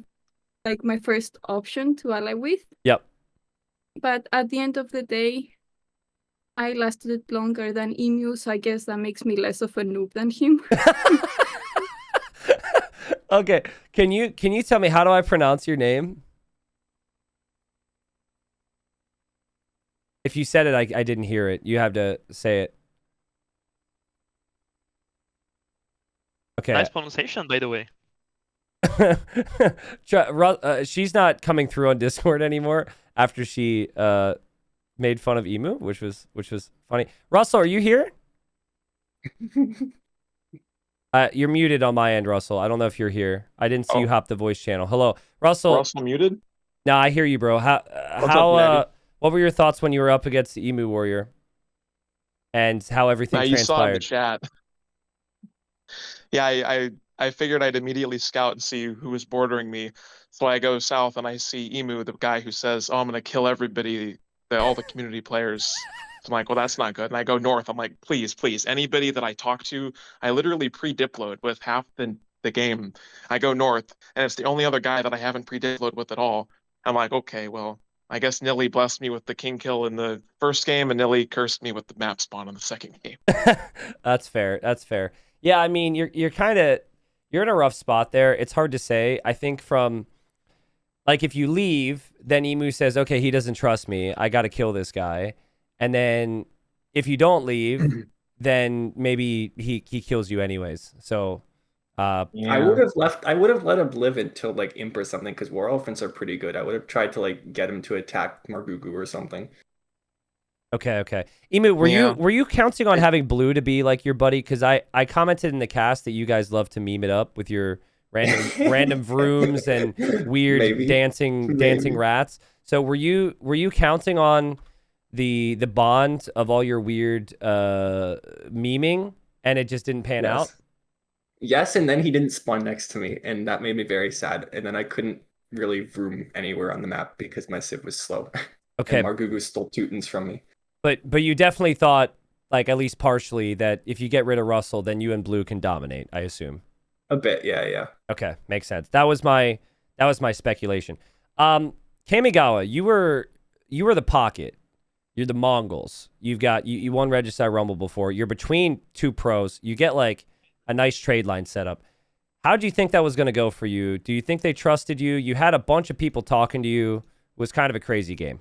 first option to ally with. Yep. But at the end of the day, I lasted longer than Emu, so I guess that makes me less of a noob than him. Okay. Can you tell me, how do I pronounce your name? If you said it, I didn't hear it. You have to say it. Okay. Nice pronunciation, by the way. She's not coming through on Discord anymore after she made fun of Emu, which was funny. Russell, are you here? You're muted on my end, Russell. I don't know if you're here. I didn't see you hop the voice channel. Hello, Russell. Russell muted? No, I hear you, bro. What were your thoughts when you were up against the Emu Warrior, and how everything You saw in the transpired? chat. Yeah, I figured I'd immediately scout and see who was bordering me. So I go south and I see Emu, the guy who says, "Oh, I'm gonna kill everybody, all the community players." So I'm like, well, that's not good. And I go north. I'm like, please, anybody that I talk to, I literally pre-diploed with half the game. I go north, and it's the only other guy that I haven't pre-diploed with at all. I'm like, okay, well, I guess Nilly blessed me with the king kill in the first game, and Nilly cursed me with the map spawn in the second game. That's fair. That's fair. Yeah, I mean, you're kind of, you're in a rough spot there. It's hard to say. I think from like if you leave, then Emu says, okay, he doesn't trust me. I got to kill this guy. And then if you don't leave, then maybe he kills you anyways. So I Yeah. would have left. I would have let him live until like Imp or something because War Elephants are pretty good. I would have tried to like get him to attack Margugu or something. okay. Emu, were you counting on having Blue to be like your buddy? Because I commented in the cast that you guys love to meme it up with your random vrooms and weird Maybe. dancing Maybe. rats. So were you counting on the bond of all your weird memeing and it just didn't pan out? Yes, and then he didn't spawn next to me, and that made me very sad. And then I couldn't really vroom anywhere on the map because my Civ was slow. Okay, And Margugu stole Teutons from me. but you definitely thought, like at least partially, that if you get rid of Russell, then you and Blue can dominate, I assume. A bit, yeah. Okay, makes sense. That was my speculation. Kamigawa, you were the pocket. You're the Mongols. You've got you won Regicide Rumble before. You're between two pros. You get like a nice trade line set up. How do you think that was going to go for you? Do you think they trusted you? You had a bunch of people talking to you. It was kind of a crazy game.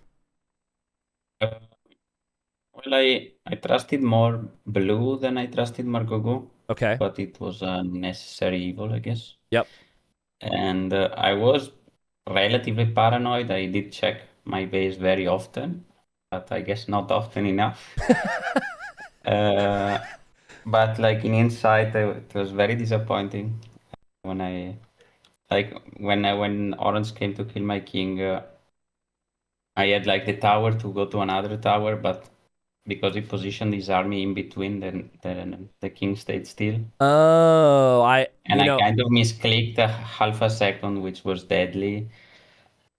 Well, I trusted more Blue than I trusted Margogo, Okay. but it was a necessary evil, I guess. Yep. And I was relatively paranoid. I did check my base very often, but I guess not often enough. But like in hindsight, it was very disappointing when when Orange came to kill my king. I had like the tower to go to another tower, but because he positioned his army in between, then the king stayed still. Oh, I kind of misclicked a half a second, which was deadly.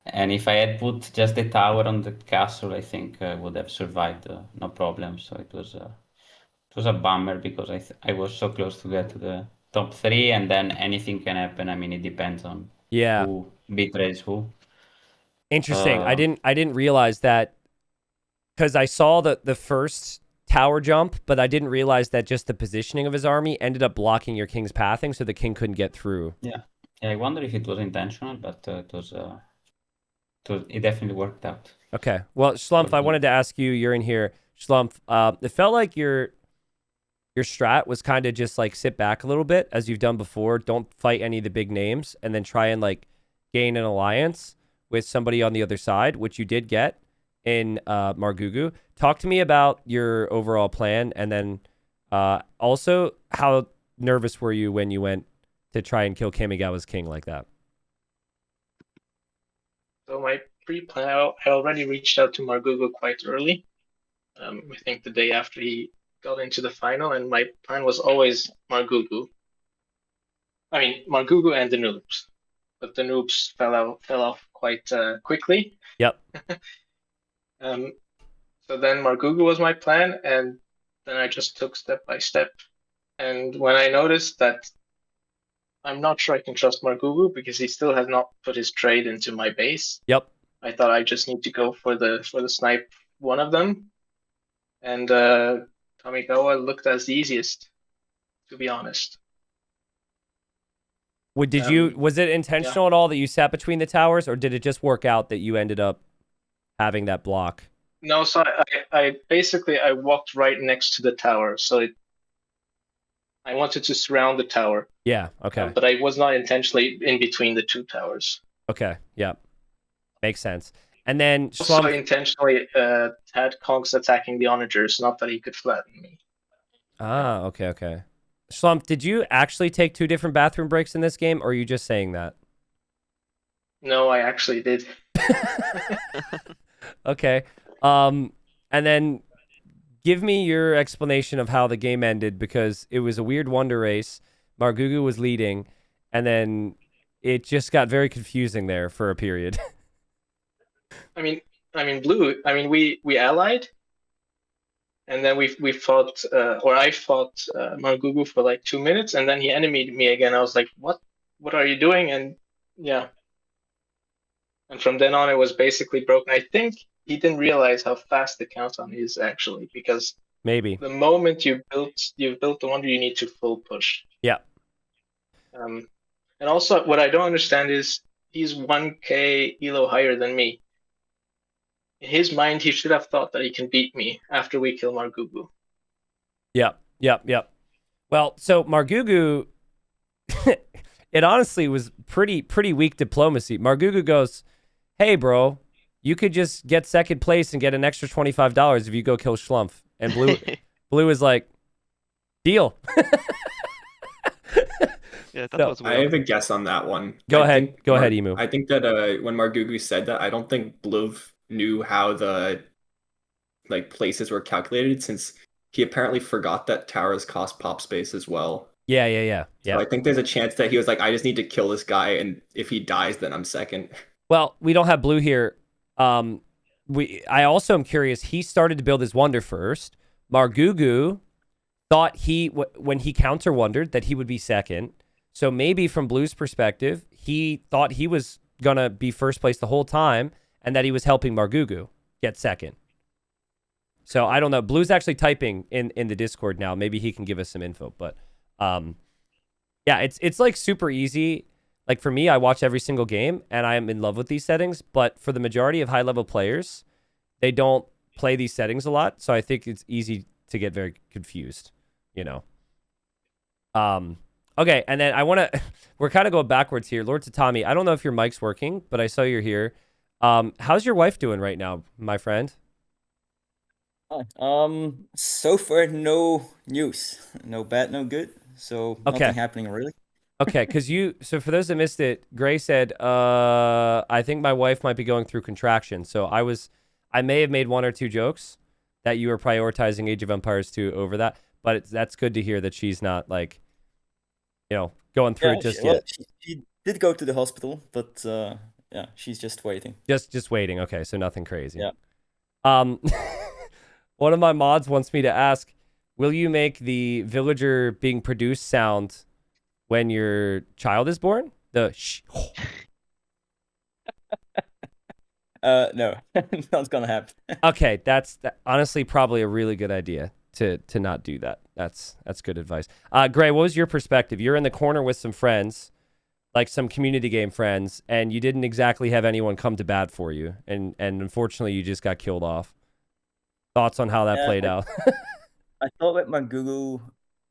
And if I had put just the tower on the castle, I think I would have survived, no problem. So it was a bummer because I was so close to get to the top 3, and then anything can happen. I mean, it depends on who betrays who. Interesting. I didn't realize that because I saw the first tower jump, but I didn't realize that just the positioning of his army ended up blocking your king's pathing, so the king couldn't get through. Yeah, I wonder if it was intentional, but it definitely worked out. Okay. Well, Schlumpf, I wanted to ask you. You're in here, Schlumpf. It felt like your strat was kind of just like sit back a little bit as you've done before. Don't fight any of the big names, and then try and like gain an alliance with somebody on the other side, which you did get in Margugu. Talk to me about your overall plan, and then also how nervous were you when you went to try and kill Kamigawa's king like that? So my pre-plan, I already reached out to Margugu quite early. I think the day after he got into the final, and my plan was always Margugu. I mean, Margugu and the noobs, but the noobs fell off quite quickly. Yep. So then Margugu was my plan, and then I just took step by step. And when I noticed that I'm not sure I can trust Margugu because he still has not put his trade into my base. Yep. I thought I just need to go for the snipe one of them, and Kamigawa looked as the easiest, to be honest. Was it intentional at all that you sat between the towers, or did it just work out that you ended up having that block? No, so I basically I walked right next to the tower, so I wanted to surround the tower. Yeah, okay. But I was not intentionally in between the two towers. Okay, yeah. Makes sense. And then also intentionally had Conks attacking the onagers, not that he could flatten me. Ah, okay. Schlump, did you actually take 2 different bathroom breaks in this game, or are you just saying that? No, I actually did. Okay. And then give me your explanation of how the game ended, because it was a weird wonder race. Margugu was leading, and then it just got very confusing there for a period. I mean, Blue. I mean, we allied, and then we fought, or I fought Margugu for like 2 minutes, and then he enemied me again. I was like, "What? What are you doing?" And yeah, and from then on, it was basically broken. I think he didn't realize how fast the countdown is actually, because maybe the moment you've built the wonder, you need to full push. Yeah. And also, what I don't understand is he's 1k elo higher than me. In his mind, he should have thought that he can beat me after we kill Margugu. Yep. Well, so Margugu, it honestly was pretty weak diplomacy. Margugu goes, "Hey, bro, you could just get second place and get an extra $25 if you go kill Schlumpf." And Blue is like, "Deal." Yeah, that So, was I weird. have a guess on that one. Go I ahead. think Go ahead, Emu. I think that when Margugu said that, I don't think Bluv knew how the places were calculated, since he apparently forgot that towers cost pop space as well. Yeah. So I think there's a chance that he was like, I just need to kill this guy, and if he dies, then I'm second. Well, we don't have Blue here. I also am curious. He started to build his wonder first. Margugu thought when he counter wondered that he would be second. So maybe from Blue's perspective, he thought he was gonna be first place the whole time, and that he was helping Margugu get second. So I don't know. Blue's actually typing in the Discord now. Maybe he can give us some info. But yeah, it's like super easy. Like for me, I watch every single game and I am in love with these settings. But for the majority of high level players, they don't play these settings a lot. So I think it's easy to get very confused, you know. Okay, and then I want to, we're kind of going backwards here. Lord Tatami, I don't know if your mic's working, but I saw you're here. How's your wife doing right now, my friend? So far, no news. No bad, no good. So Okay. nothing happening really. Okay, because so for those that missed it, Gray said, I think my wife might be going through contraction. So I may have made one or two jokes that you were prioritizing Age of Empires 2 over that, but that's good to hear that she's not like, you know, going through it just yet. She did go to the hospital, but yeah, she's just waiting. Just waiting. Okay, so nothing crazy. Yeah. One of my mods wants me to ask, will you make the villager being produced sound when your child is born? The shh. No, not gonna happen. Okay, that's honestly probably a really good idea to not do that. That's good advice. Gray, what was your perspective? You're in the corner with some friends, like some community game friends, and you didn't exactly have anyone come to bat for you, and unfortunately you just got killed off. Thoughts on how that played out? I thought with my Google,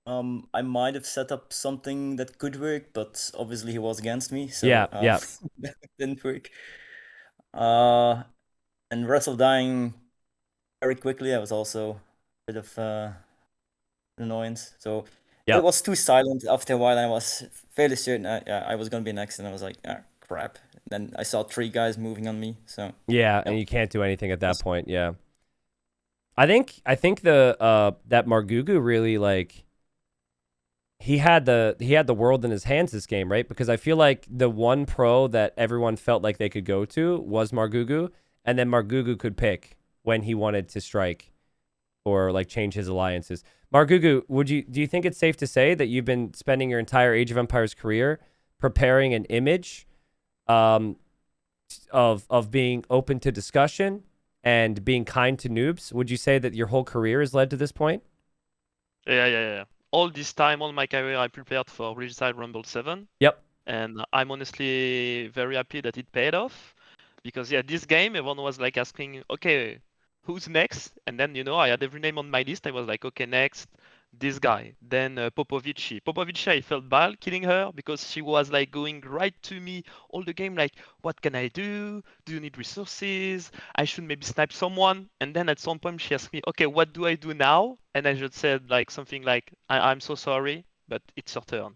I might have set up something that could work, but obviously he was against me, so Yeah. that didn't work. And Russell dying very quickly, I was also a bit of annoyance. So Yeah. it was too silent after a while, and I was fairly certain I was gonna be next, and I was like, crap. Then I saw 3 guys moving on me, so Yeah, and you can't do anything at that point. Yeah. I think the that Margugu really like he had the world in his hands this game, right? Because I feel like the one pro that everyone felt like they could go to was Margugu, and then Margugu could pick when he wanted to strike or like change his alliances. Margugu, do you think it's safe to say that you've been spending your entire Age of Empires career preparing an image of being open to discussion and being kind to noobs? Would you say that your whole career has led to this point? Yeah. All this time, all my career, I prepared for Regicide Rumble 7. Yep. And I'm honestly very happy that it paid off. Because, yeah, this game, everyone was like asking, okay, who's next? And then, I had every name on my list. I was like, okay, next, this guy. Then Popovici. Popovici, I felt bad killing her because she was like going right to me all the game, like, what can I do? Do you need resources? I should maybe snipe someone. And then at some point she asked me, okay, what do I do now? And I just said like something like, I'm so sorry, but it's your turn.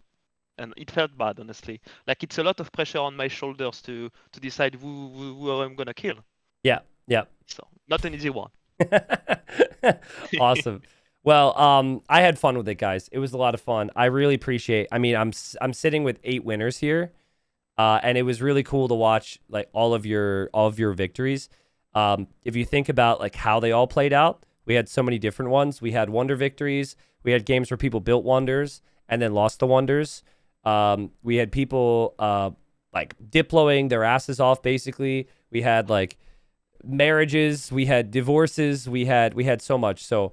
And it felt bad, honestly. Like it's a lot of pressure on my shoulders to decide who I'm gonna kill. Yeah. So not an easy one. Awesome. Well, I had fun with it, guys. It was a lot of fun. I really appreciate. I mean, I'm sitting with 8 winners here, and it was really cool to watch like all of your victories. If you think about like how they all played out, we had so many different ones. We had wonder victories. We had games where people built wonders and then lost the wonders. We had people like diploing their asses off. Basically, we had like marriages. We had divorces. We had so much. So.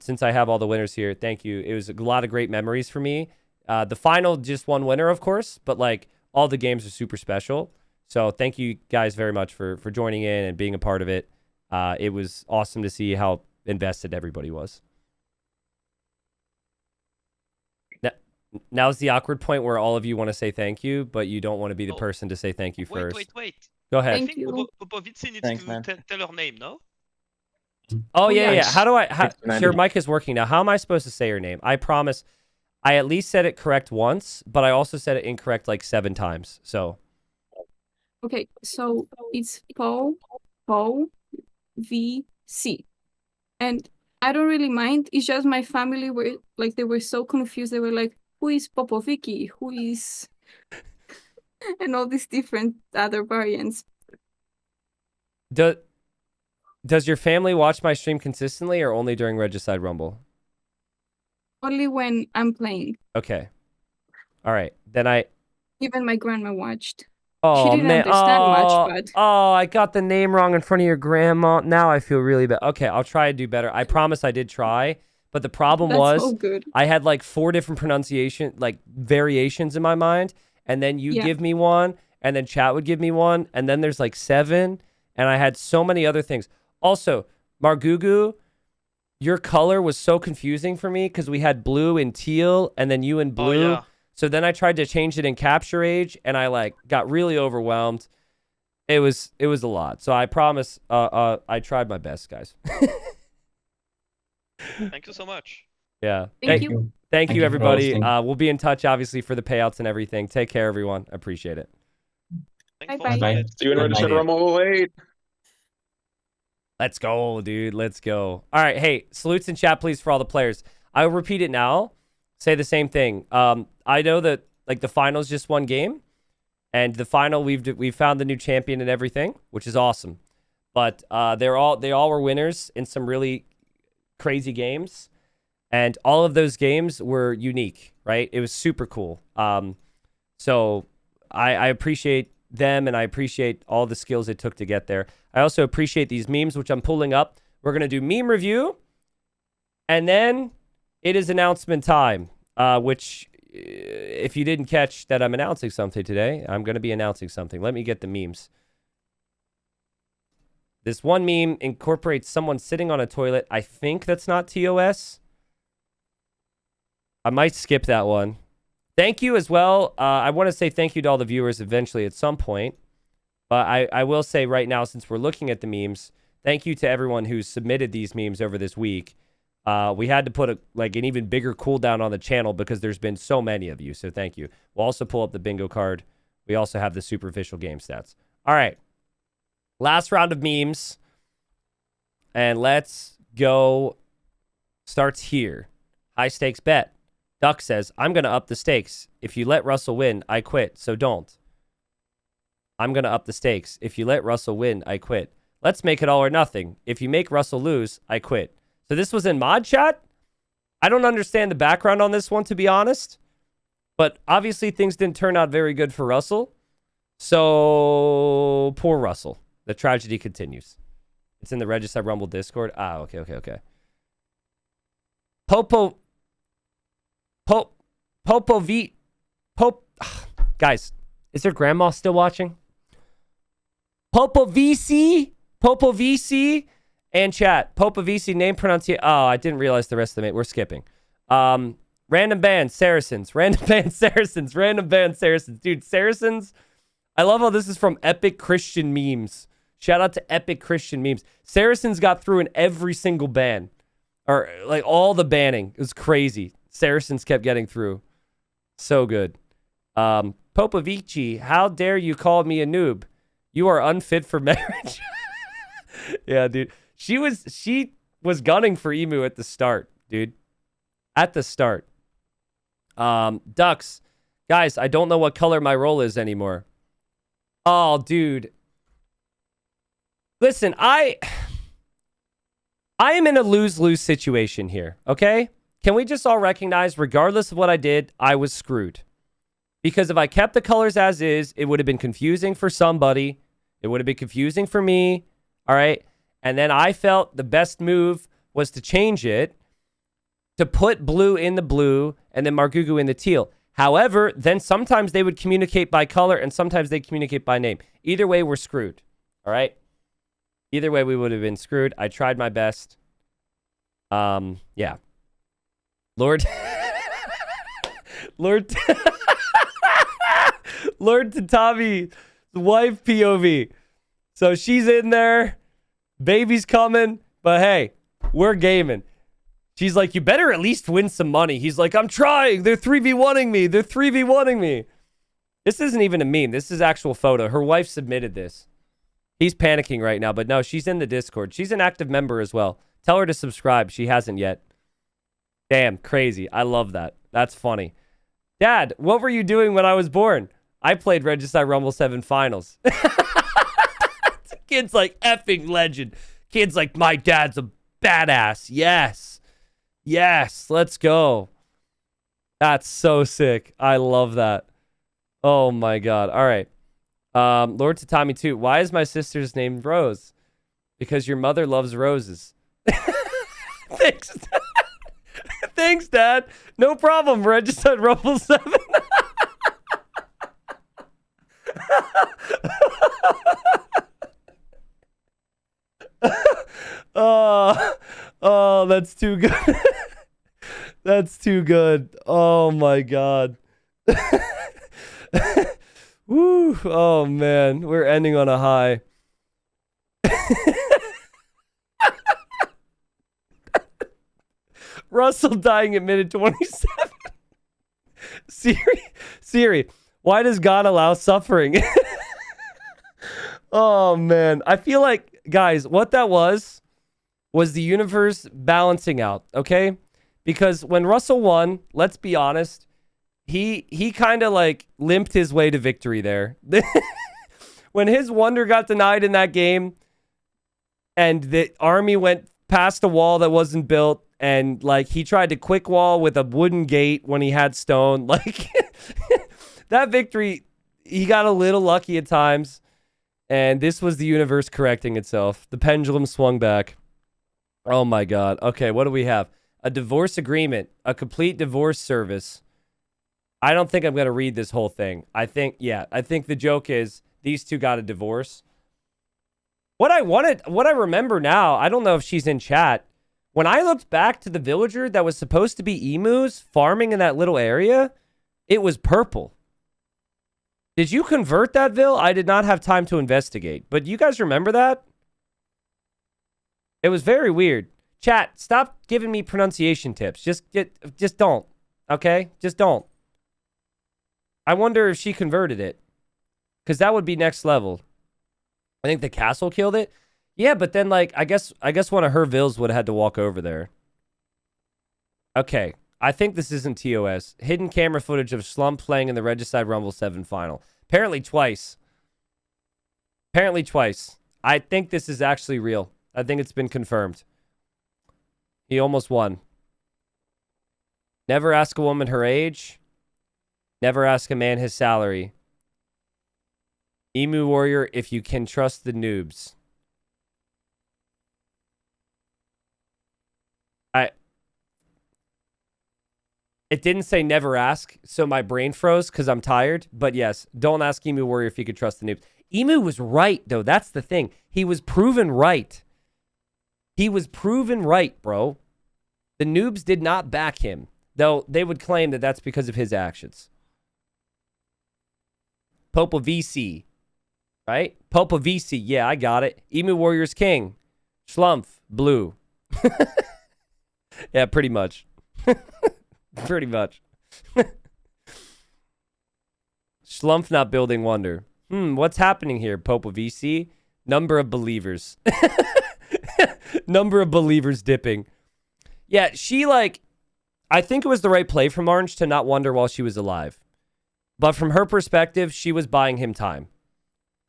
Since I have all the winners here, thank you. It was a lot of great memories for me. The final, just one winner, of course, but like all the games are super special. So thank you guys very much for joining in and being a part of it. It was awesome to see how invested everybody was. Now's the awkward point where all of you want to say thank you, but you don't want to be the Oh. person to say thank you first. Wait. Go ahead. I Thank think you. Popovici needs Thanks, to man. tell her name, no? Oh, Oh, yeah. yes. How do I... Thanks, man. Sure, mic is working now. How am I supposed to say your name? I promise I at least said it correct once, but I also said it incorrect like 7 times. So, Okay, so it's VC. And I don't really mind. It's just my family were like, they were so confused. They were like, who is Popoviki? Who is... and all these different other variants. does your family watch my stream consistently or only during Regicide Rumble? Only when I'm playing. Okay. All right. Then Even my grandma watched. Oh, She didn't man. understand much, but... Oh, I got the name wrong in front of your grandma. Now I feel really bad. Okay, I'll try to do better. I promise I did try. But the problem That's was so good. I had like 4 different pronunciation, like variations in my mind. And then you Yeah. give me one. And then chat would give me one. And then there's like 7. And I had so many other things. Also, Margugu, your color was so confusing for me because we had blue and teal and then you and blue. Oh, yeah. So then I tried to change it in Capture Age, and I like got really overwhelmed. It was a lot. So I promise, I tried my best, guys. Thank you so much. Yeah. Thank you. Thank Thank you, you for everybody. hosting. We'll be in touch, obviously, for the payouts and everything. Take care, everyone. I appreciate it. Thanks for Bye-bye. watching Bye. it. See you in Bye-bye. Registered Rumble 8. Let's go, dude. Let's go. All right. Hey, salutes in chat, please, for all the players. I will repeat it now. Say the same thing. I know that like the final's just one game, and the final we've found the new champion and everything, which is awesome. But they all were winners in some really crazy games, and all of those games were unique, right? It was super cool. So I appreciate them, and I appreciate all the skills it took to get there. I also appreciate these memes, which I'm pulling up. We're gonna do meme review, and then it is announcement time, which if you didn't catch that I'm announcing something today, I'm going to be announcing something. Let me get the memes. This one meme incorporates someone sitting on a toilet. I think that's not TOS. I might skip that one. Thank you as well. I want to say thank you to all the viewers eventually at some point. But I will say right now, since we're looking at the memes, thank you to everyone who's submitted these memes over this week. We had to put an even bigger cooldown on the channel because there's been so many of you. So thank you. We'll also pull up the bingo card. We also have the superficial game stats. All right. Last round of memes. And let's go. Starts here. High stakes bet. Duck says, I'm going to up the stakes. If you let Russell win, I quit. So don't. I'm going to up the stakes. If you let Russell win, I quit. Let's make it all or nothing. If you make Russell lose, I quit. So this was in mod chat. I don't understand the background on this one, to be honest. But obviously things didn't turn out very good for Russell. So poor Russell. The tragedy continues. It's in the Regicide Rumble Discord. Ah, okay. Guys, is their grandma still watching? Popovici and chat. Popovici name pronunciation. Oh, I didn't realize the rest of it. We're skipping. Random band Saracens. Random band Saracens. Dude, Saracens. I love how this is from Epic Christian Memes. Shout out to Epic Christian Memes. Saracens got through in every single ban. Or like all the banning. It was crazy. Saracens kept getting through. So good. Popovici, how dare you call me a noob? You are unfit for marriage. Yeah, dude. She was gunning for Emu at the start, dude. At the start. Ducks. Guys, I don't know what color my role is anymore. Oh, dude. Listen, I am in a lose-lose situation here, okay? Can we just all recognize, regardless of what I did, I was screwed? Because if I kept the colors as is, it would have been confusing for somebody. It would have been confusing for me. All right. And then I felt the best move was to change it, to put blue in the blue and then Margugu in the teal. However, then sometimes they would communicate by color and sometimes they communicate by name. Either way, we're screwed. All right? Either way, we would have been screwed. I tried my best. Yeah. Lord... Lord... Lord Tatami's wife POV. So she's in there. Baby's coming. But hey, we're gaming. She's like, you better at least win some money. He's like, I'm trying. They're 3v1ing me. They're 3v1ing me. This isn't even a meme. This is actual photo. Her wife submitted this. He's panicking right now. But no, she's in the Discord. She's an active member as well. Tell her to subscribe. She hasn't yet. Damn, crazy. I love that. That's funny. Dad, what were you doing when I was born? I played Regicide Rumble 7 Finals. Kid's like effing legend. Kid's like, my dad's a badass. Yes. Yes. Let's go. That's so sick. I love that. Oh my God. All right. Lord Tatami 2. Why is my sister's name Rose? Because your mother loves roses. Thanks. Thanks, Dad. No problem. Regicide Rumble 7. Oh, that's too good. That's too good. Oh my God. Woo. Oh man, we're ending on a high. Russell dying at minute 27. Siri, why does God allow suffering? Oh man, I feel like, guys, what that was the universe balancing out, okay? Because when Russell won, let's be honest, he kind of like limped his way to victory there. When his wonder got denied in that game and the army went past a wall that wasn't built and like he tried to quick wall with a wooden gate when he had stone, like that victory, he got a little lucky at times. And this was the universe correcting itself. The pendulum swung back. Oh my God. Okay, what do we have? A divorce agreement, a complete divorce service. I don't think I'm going to read this whole thing. I think the joke is these two got a divorce. What I remember now, I don't know if she's in chat. When I looked back to the villager that was supposed to be emus farming in that little area, it was purple. Did you convert that, Vil? I did not have time to investigate. But you guys remember that? It was very weird. Chat, stop giving me pronunciation tips. Just don't. Okay? Just don't. I wonder if she converted it. Because that would be next level. I think the castle killed it. Yeah, but then, like, I guess one of her Vils would have had to walk over there. Okay. I think this isn't TOS. Hidden camera footage of Slump playing in the Regicide Rumble 7 final. Apparently twice. I think this is actually real. I think it's been confirmed. He almost won. Never ask a woman her age. Never ask a man his salary. Emu Warrior, if you can trust the noobs. It didn't say never ask, so my brain froze because I'm tired. But yes, don't ask Emu Warrior if you could trust the noobs. Emu was right, though. That's the thing. He was proven right. He was proven right, bro. The noobs did not back him, though they would claim that that's because of his actions. Popa VC, right? Popa VC, yeah, I got it. Emu Warrior's king. Schlumpf, blue. Yeah, pretty much. Pretty much. Schlumpf not building wonder. What's happening here, Popa VC? Number of believers. Number of believers dipping. Yeah, she I think it was the right play from Orange to not wonder while she was alive. But from her perspective, she was buying him time.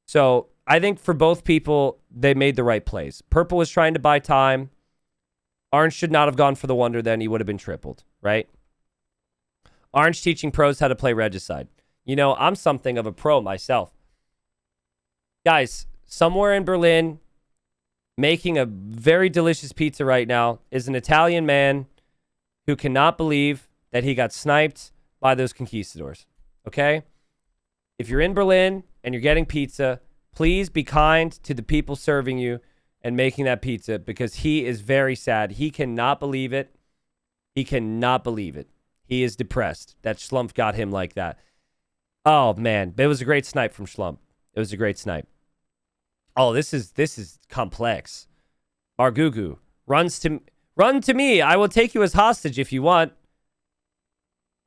So I think for both people, they made the right plays. Purple was trying to buy time. Orange should not have gone for the wonder then. He would have been tripled, right? Orange teaching pros how to play Regicide. You know, I'm something of a pro myself. Guys, somewhere in Berlin, making a very delicious pizza right now is an Italian man who cannot believe that he got sniped by those conquistadors. Okay? If you're in Berlin and you're getting pizza, please be kind to the people serving you and making that pizza, because he is very sad. He cannot believe it. He cannot believe it. He is depressed that Schlump got him like that. Oh, man. It was a great snipe from Schlump. It was a great snipe. Oh, this is complex. Margugu run to me. I will take you as hostage if you want.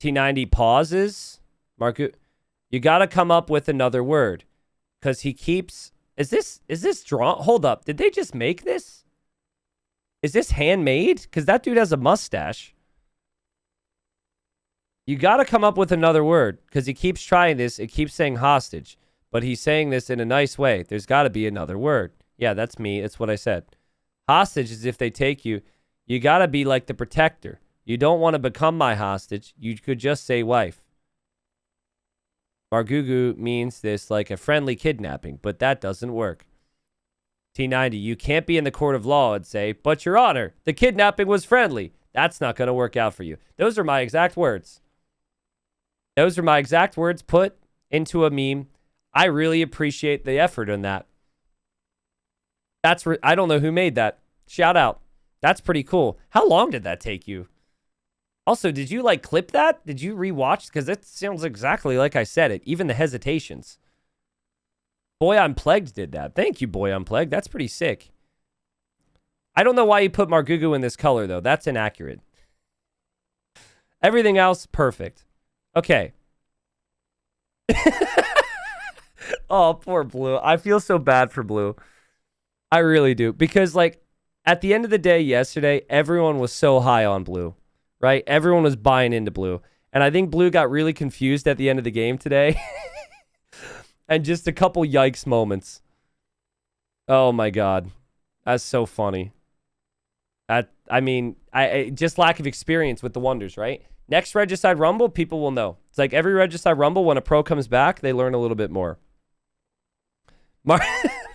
T90 pauses. Margugu, you got to come up with another word, because he keeps... Is this drawn? Hold up. Did they just make this? Is this handmade? Because that dude has a mustache. You got to come up with another word, because he keeps trying this. It keeps saying hostage, but he's saying this in a nice way. There's got to be another word. Yeah, that's me. That's what I said. Hostage is if they take you. You got to be like the protector. You don't want to become my hostage. You could just say wife. Margugu means this like a friendly kidnapping, but that doesn't work. T90, you can't be in the court of law and say, but your honor, the kidnapping was friendly. That's not going to work out for you. Those are my exact words. Those are my exact words put into a meme. I really appreciate the effort on that. I don't know who made that. Shout out. That's pretty cool. How long did that take you? Also, did you like clip that? Did you rewatch? Because it sounds exactly like I said it. Even the hesitations. Boy Unplugged did that. Thank you, Boy Unplugged. That's pretty sick. I don't know why you put Margugu in this color, though. That's inaccurate. Everything else, perfect. Okay. Oh, poor Blue. I feel so bad for Blue. I really do. Because, like, at the end of the day yesterday, everyone was so high on Blue. Right? Everyone was buying into Blue. And I think Blue got really confused at the end of the game today. And just a couple yikes moments. Oh my God. That's so funny. Just lack of experience with the Wonders, right? Next Regicide Rumble, people will know. It's like every Regicide Rumble, when a pro comes back, they learn a little bit more.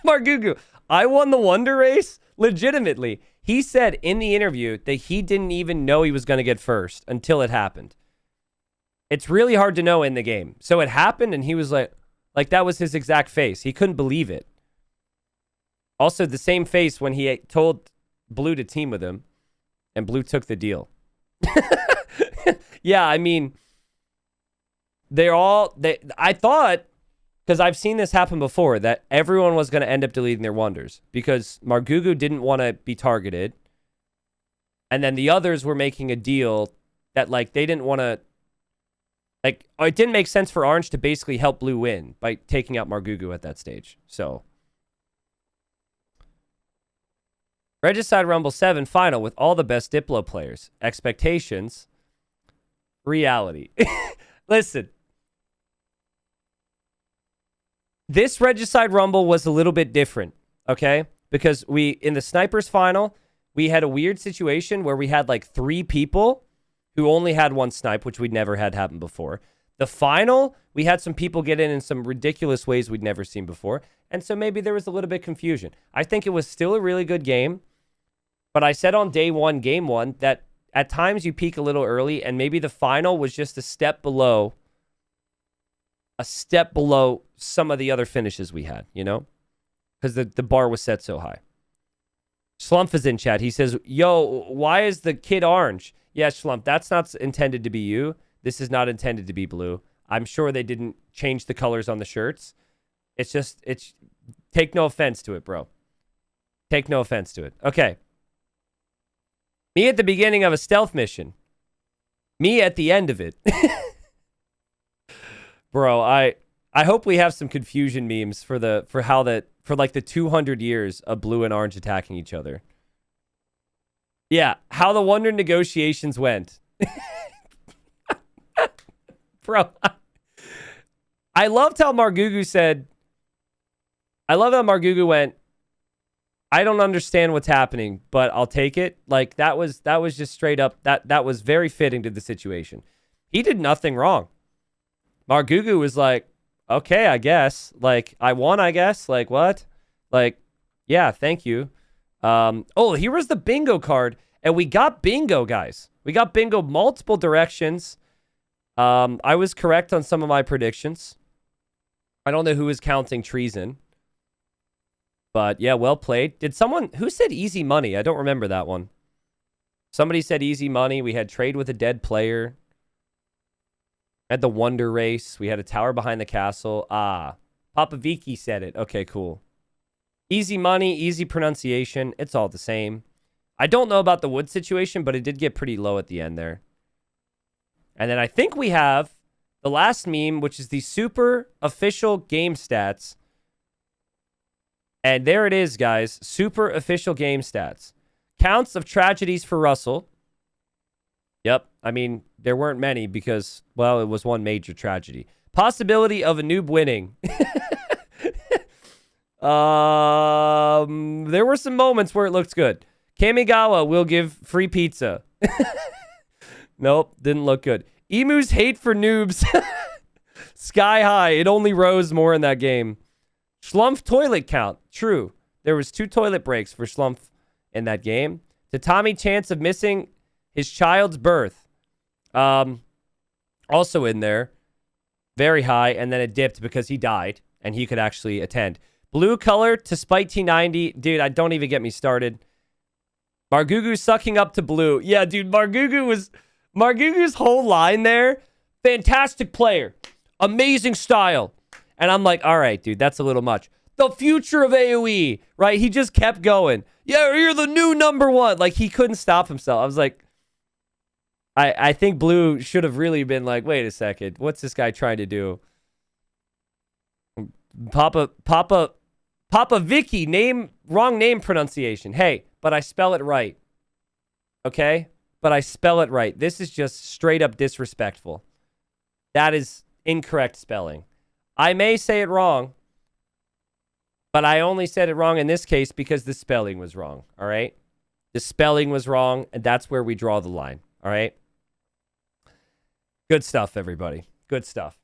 Margugu, I won the Wonder race? Legitimately. He said in the interview that he didn't even know he was going to get first until it happened. It's really hard to know in the game. So it happened, and he was like that was his exact face. He couldn't believe it. Also, the same face when he told Blue to team with him, and Blue took the deal. Yeah, I mean, I thought, because I've seen this happen before, that everyone was going to end up deleting their Wonders because Margugu didn't want to be targeted. And then the others were making a deal that, like, they didn't want to, like, it didn't make sense for Orange to basically help Blue win by taking out Margugu at that stage. So, Regicide Rumble 7 final with all the best Diplo players. Expectations, reality. Listen. This Regicide Rumble was a little bit different, okay? Because in the Snipers final, we had a weird situation where we had like 3 people who only had 1 snipe, which we'd never had happen before. The final, we had some people get in some ridiculous ways we'd never seen before. And so maybe there was a little bit of confusion. I think it was still a really good game. But I said on day 1, game 1, that at times you peak a little early, and maybe the final was just a step below some of the other finishes we had, you know? Because the bar was set so high. Slump is in chat. He says, yo, why is the kid orange? Yeah, Slump, that's not intended to be you. This is not intended to be blue. I'm sure they didn't change the colors on the shirts. It's take no offense to it, bro. Take no offense to it. Okay. Me at the beginning of a stealth mission. Me at the end of it. Bro, I hope we have some confusion memes for like the 200 years of blue and orange attacking each other. Yeah, how the Wonder negotiations went. Bro, I loved how Margugu said, I love how Margugu went, I don't understand what's happening, but I'll take it. Like, that was just straight up, that was very fitting to the situation. He did nothing wrong. Margugu was like, okay, I guess. Like, I won, I guess. Like, what? Like, yeah, thank you. Oh, here was the bingo card. And we got bingo, guys. We got bingo multiple directions. I was correct on some of my predictions. I don't know who was counting treason. But yeah, well played. Did someone... Who said easy money? I don't remember that one. Somebody said easy money. We had trade with a dead player. Had the wonder race. We had a tower behind the castle. Ah. Papa Viki said it. Okay, cool. Easy money, easy pronunciation. It's all the same. I don't know about the wood situation, but it did get pretty low at the end there. And then I think we have the last meme, which is the super official game stats. And there it is, guys. Super official game stats. Counts of tragedies for Russell. Yep. I mean, there weren't many because, well, it was one major tragedy. Possibility of a noob winning. There were some moments where it looked good. Kamigawa will give free pizza. Nope, didn't look good. Emu's hate for noobs. Sky high. It only rose more in that game. Schlumpf toilet count. True. There was 2 toilet breaks for Schlumpf in that game. Tatami chance of missing his child's birth. Also in there. Very high. And then it dipped because he died. And he could actually attend. Blue color to Spike T90. Dude, don't even get me started. Margugu sucking up to blue. Yeah, dude, Margugu's whole line there. Fantastic player. Amazing style. And I'm like, all right, dude, that's a little much. The future of AoE, right? He just kept going. Yeah, you're the new #1. Like, he couldn't stop himself. I was like, I think Blue should have really been like, wait a second. What's this guy trying to do? Papa Vicky, wrong name pronunciation. Hey, but I spell it right. Okay? But I spell it right. This is just straight up disrespectful. That is incorrect spelling. I may say it wrong, but I only said it wrong in this case because the spelling was wrong, all right? The spelling was wrong, and that's where we draw the line, all right? Good stuff, everybody. Good stuff.